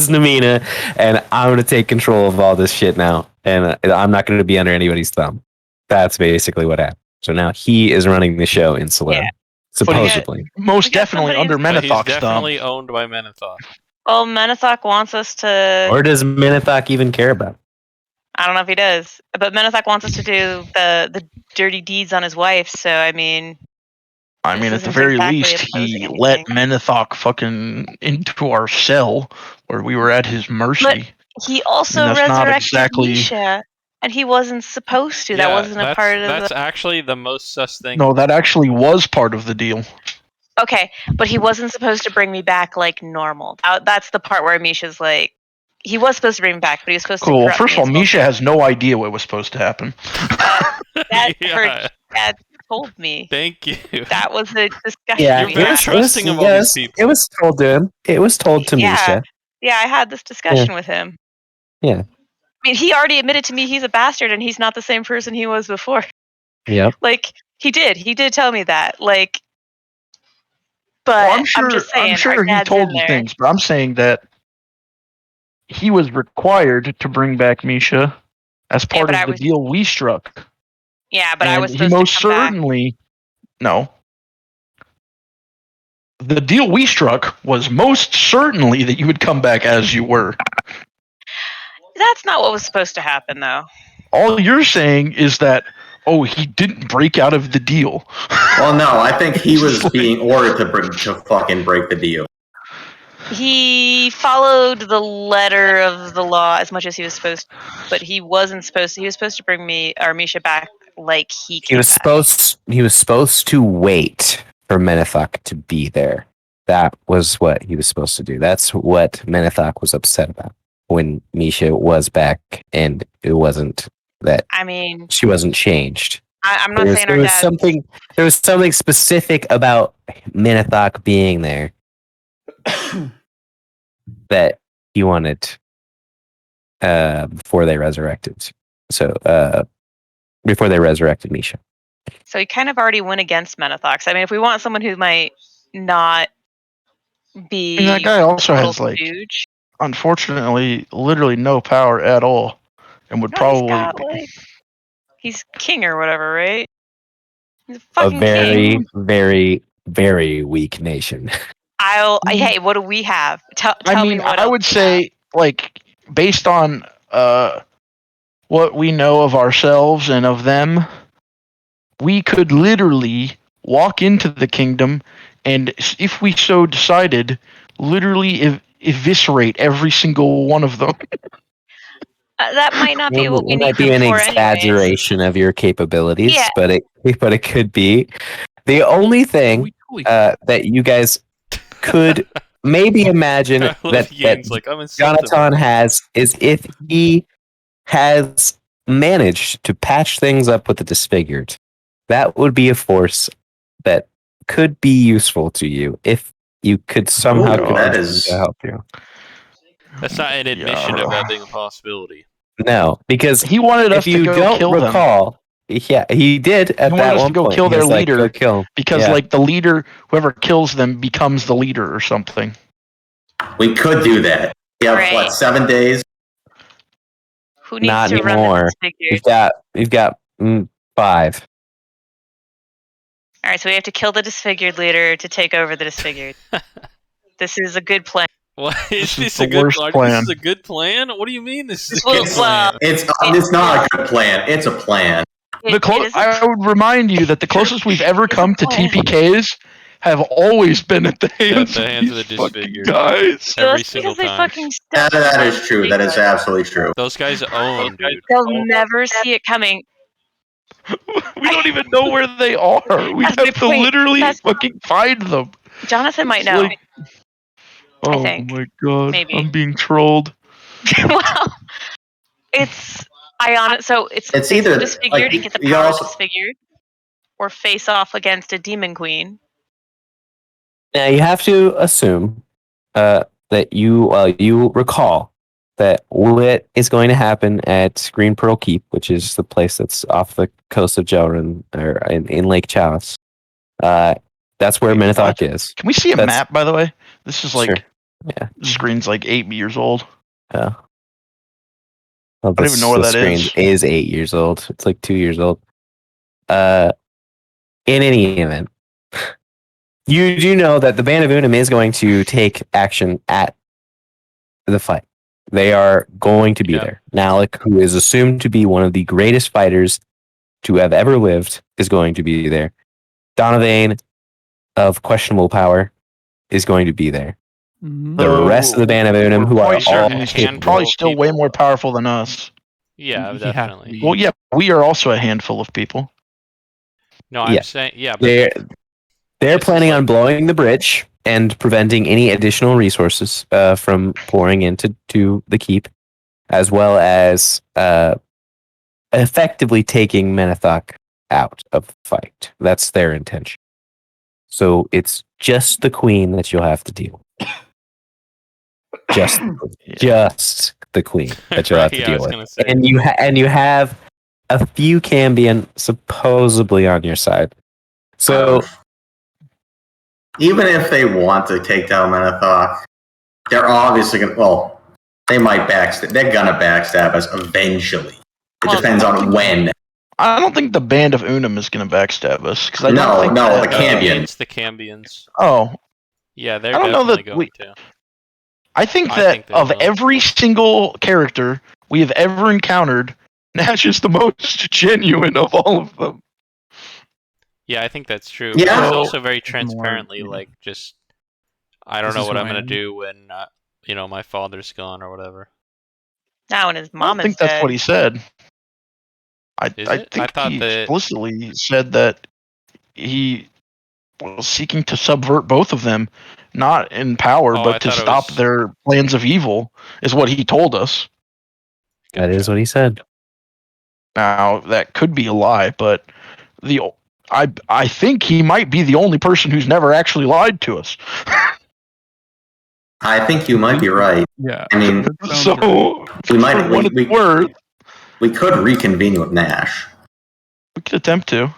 Namina, and I'm gonna take control of all this shit now, and I'm not gonna be under anybody's thumb. That's basically what happened. So now he is running the show in Salerno, Yeah. supposedly. Most We got definitely somebody under who's- But he's Menethok's thumb. definitely owned by Menethok. Well, Menethok wants us to. Or does Minothok even care about it? I don't know if he does, but Menethok wants us to do the dirty deeds on his wife. So I mean, I mean, This at the isn't very exactly least, opposing he let anything. Menethok fucking into our cell where we were at his mercy. he also that's not resurrected exactly- Misha, and he wasn't supposed to. That wasn't a part of That's the. actually the most sus thing. No, that actually was part of the deal. Okay, but he wasn't supposed to bring me back like normal. That's the part where Misha's like, he was supposed to bring me back, but he was supposed to. Cool. corrupt First of me all, as well. Misha has no idea what was supposed to happen. That Yeah. her dad told me. Thank you. That was a discussion. Yeah, we You're very had. trusting of all these people. It was told to him. It was told to Yeah. Misha. Yeah, I had this discussion with him. Yeah. I mean, he already admitted to me he's a bastard and he's not the same person he was before. Yep. Like, he did tell me that. Like, but Well, I'm just saying, I'm sure our he dad's told in you there. things, but I'm saying that he was required to bring back Misha as part but I of the was- deal we struck. Yeah, but I And was he supposed most to come back. certainly no. The deal we struck was most certainly that you would come back as you were. That's not what was supposed to happen, though. All you're saying is that, oh, he didn't break out of the deal. Well, no, I think he was being ordered to fucking break the deal. He followed the letter of the law as much as he was supposed to, but he wasn't supposed to. He was supposed to bring me or Misha back like he came back. He was supposed to wait for Menethok to be there. That was what he was supposed to do. That's what Menethok was upset about when Misha was back, and it wasn't that I mean, she wasn't changed. I'm not saying our there was dad. there was something specific about Menethok being there that he wanted before they resurrected. So before they resurrected Misha. So he kind of already went against Menethok. I mean, if we want someone who might not be And that guy also total has, like, stooge, unfortunately, literally no power at all, and would no, probably. he's king or whatever, right? He's a A fucking very, king. very, very weak nation. Hey, what do we have? Tell I me mean, what I else would we say, like, based on what we know of ourselves and of them, we could literally walk into the kingdom and, if we so decided, literally eviscerate every single one of them. that might not be what we It need might be them an for anyways. exaggeration of your capabilities, Yeah. but it could be. The only thing that you guys could maybe imagine that Ying's like, I'm insensitive. Jonathan has is if he has managed to patch things up with the disfigured, that would be a force that could be useful to you if you could somehow Ooh, convince that them is- to help you. That's not an admission of that being a possibility. No, because He wanted us if you to go don't kill them. recall, yeah, he did at He wanted that us to one go point. kill He their was like, leader "Go kill him." because Yeah. like the leader, whoever kills them becomes the leader or something. We could do that. We have Alright. what, 7 days? Who needs Not to run anymore. the disfigured? We've got 5. All right, so we have to kill the disfigured leader to take over the disfigured. This is a good plan. What is This is this the a good worst plan? plan. This is a good plan? What do you mean this is a Well, good plan? It's not a good plan. It's a plan. I would remind you that the closest we've ever It's a come to plan. TPKs have always been at the hands, the hands of of the these fucking disfigured. guys. Every Just single because they time. fucking That is true. That is absolutely true. Those guys own, dude. They'll never see it coming. We don't even know where they are. We That's my have to point. literally That's- fucking find them. Jonathan might It's know. like- oh think. my god, Maybe. I'm being trolled. Well, it's so it's It's face either, the disfigured like, and get the you power also- of disfigured, or face off against a demon queen. Now you have to assume that you recall that what is going to happen at Green Pearl Keep, which is the place that's off the coast of Jelrin or in Lake Chalice. That's where Minithok is. Can we see a That's- map, by the way? This is like Sure. Yeah. the screen's like 8 years old. Yeah. Well, I don't even know where the that screen is. is 8 years old. It's like 2 years old. In any event, you do know that the Band of Unum is going to take action at the fight. They are going to be there. Nalik, who is assumed to be one of the greatest fighters to have ever lived, is going to be there. Donovan, of questionable power, is going to be there. The rest of the Band of Unum, who are Quite all certain capable. probably still way more powerful than us. Yeah, You have definitely. to- Well, yeah, we are also a handful of people. No, I'm Yeah. saying, yeah, but They're this is planning on like- blowing the bridge and preventing any additional resources from pouring into the keep, as well as effectively taking Minithok out of the fight. That's their intention. So it's just the queen that you'll have to deal with. Just the queen that you'll have to Yeah, I deal was with. gonna say. And you have a few Cambion supposedly on your side. So even if they want to take down Minithok, they're obviously going to, well, they might backstab. They're going to backstab us eventually. It Well, depends on when. I don't think the Band of Unum is going to backstab us. Cause I No, don't think no, that- the Cambion. It's the Cambions. Oh, Yeah, they're I don't know definitely that going to. I think I that think they of will. every single character we have ever encountered, Nash is the most genuine of all of them. Yeah, I think that's true. Yeah. But he's So- also very more, transparently yeah. like just I don't This know is what who I'm I gonna am. do when my father's gone or whatever. Now, when his I mom don't think is that's dead. what he said. I Is it? I think thought he that- explicitly said that he was seeking to subvert both of them, not in power, Oh, I but to thought it stop was- their plans of evil, is what he told us. that is Gotcha. what he said. Now that could be a lie, but I think he might be the only person who's never actually lied to us. I think you might be right. Yeah. I mean, that sounds So right. We might- for what we- it's worth, we could reconvene with Nash. we could attempt to.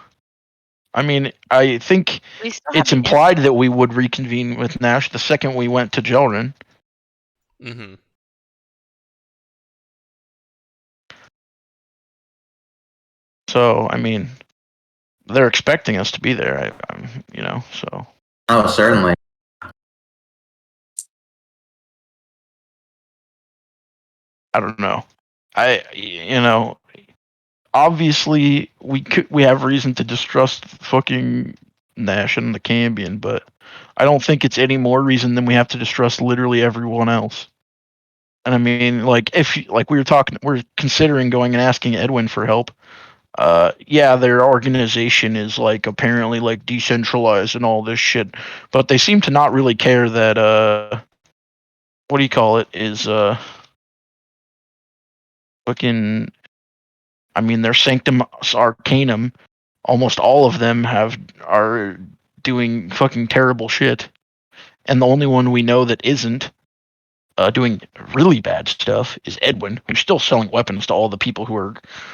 I mean, I think We still have it's to implied that we would reconvene with Nash the second we went to Jelrin. Mm-hmm. So, I mean, they're expecting us to be there. So Oh, certainly. I don't know. Obviously we have reason to distrust fucking Nash and the Cambion, but I don't think it's any more reason than we have to distrust literally everyone else. And I mean, like we're considering going and asking Edwin for help. Yeah, their organization is like apparently like decentralized and all this shit, but they seem to not really care that what do you call it is fucking, I mean, their Sanctum Arcanum almost all of them are doing fucking terrible shit, and the only one we know that isn't doing really bad stuff is Edwin, who's still selling weapons to all the people who are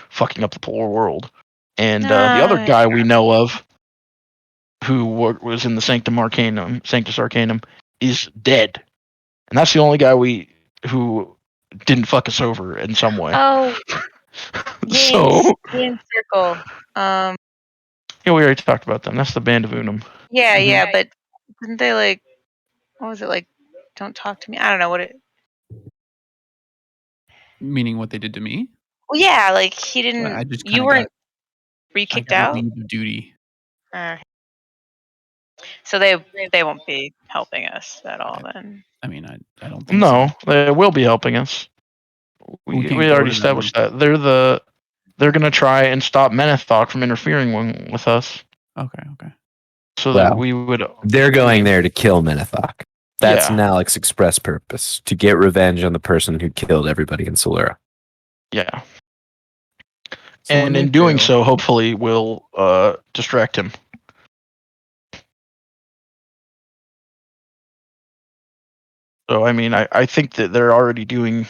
fucking up the polar world. And the other guy we know of, who was in the Sanctus Arcanum, is dead, and that's the only guy who didn't fuck us over in some way. Oh, so Yane's Circle. Yeah, we already talked about them. That's the Band of Unum. Yeah, but didn't they like? What was it like? Don't talk to me. I don't know what it. Meaning what they did to me? Well, yeah, like he didn't. I just You weren't re-kicked out. Leave of duty. So they won't be helping us at all then. I mean, I don't think No, so. they will be helping us. We already established that. They're gonna try and stop Menethok from interfering with us. Okay. So that we would. They're going there to kill Menethok. That's Nalik's express purpose, to get revenge on the person who killed everybody in Solera. Yeah. So and in doing so, hopefully, we'll distract him. So, I mean, I think that they're already doing.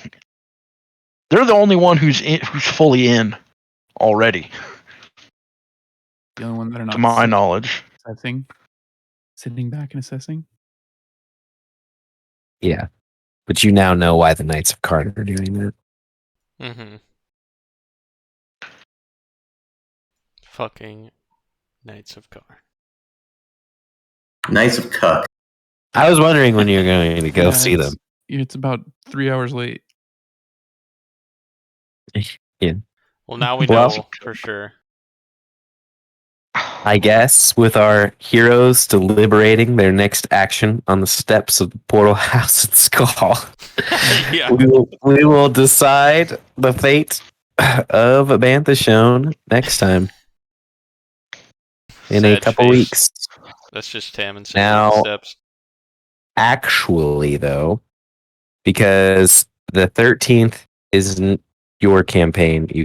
They're the only one who's fully in already. The only one that are not, to my knowledge, sitting back and assessing. Yeah, but you now know why the Knights of Karn are doing that. Mm-hmm. Fucking Knights of Karn. Knights of Cuck. I was wondering when you were going to go see them. It's about 3 hours late. Yeah. Well, now we know for sure. I guess with our heroes deliberating their next action on the steps of the portal house at Skull, Yeah. we will decide the fate of Bantha Shown next time in a couple weeks. That's just Tam and Now, steps. Actually, though, because the 13th isn't your campaign, you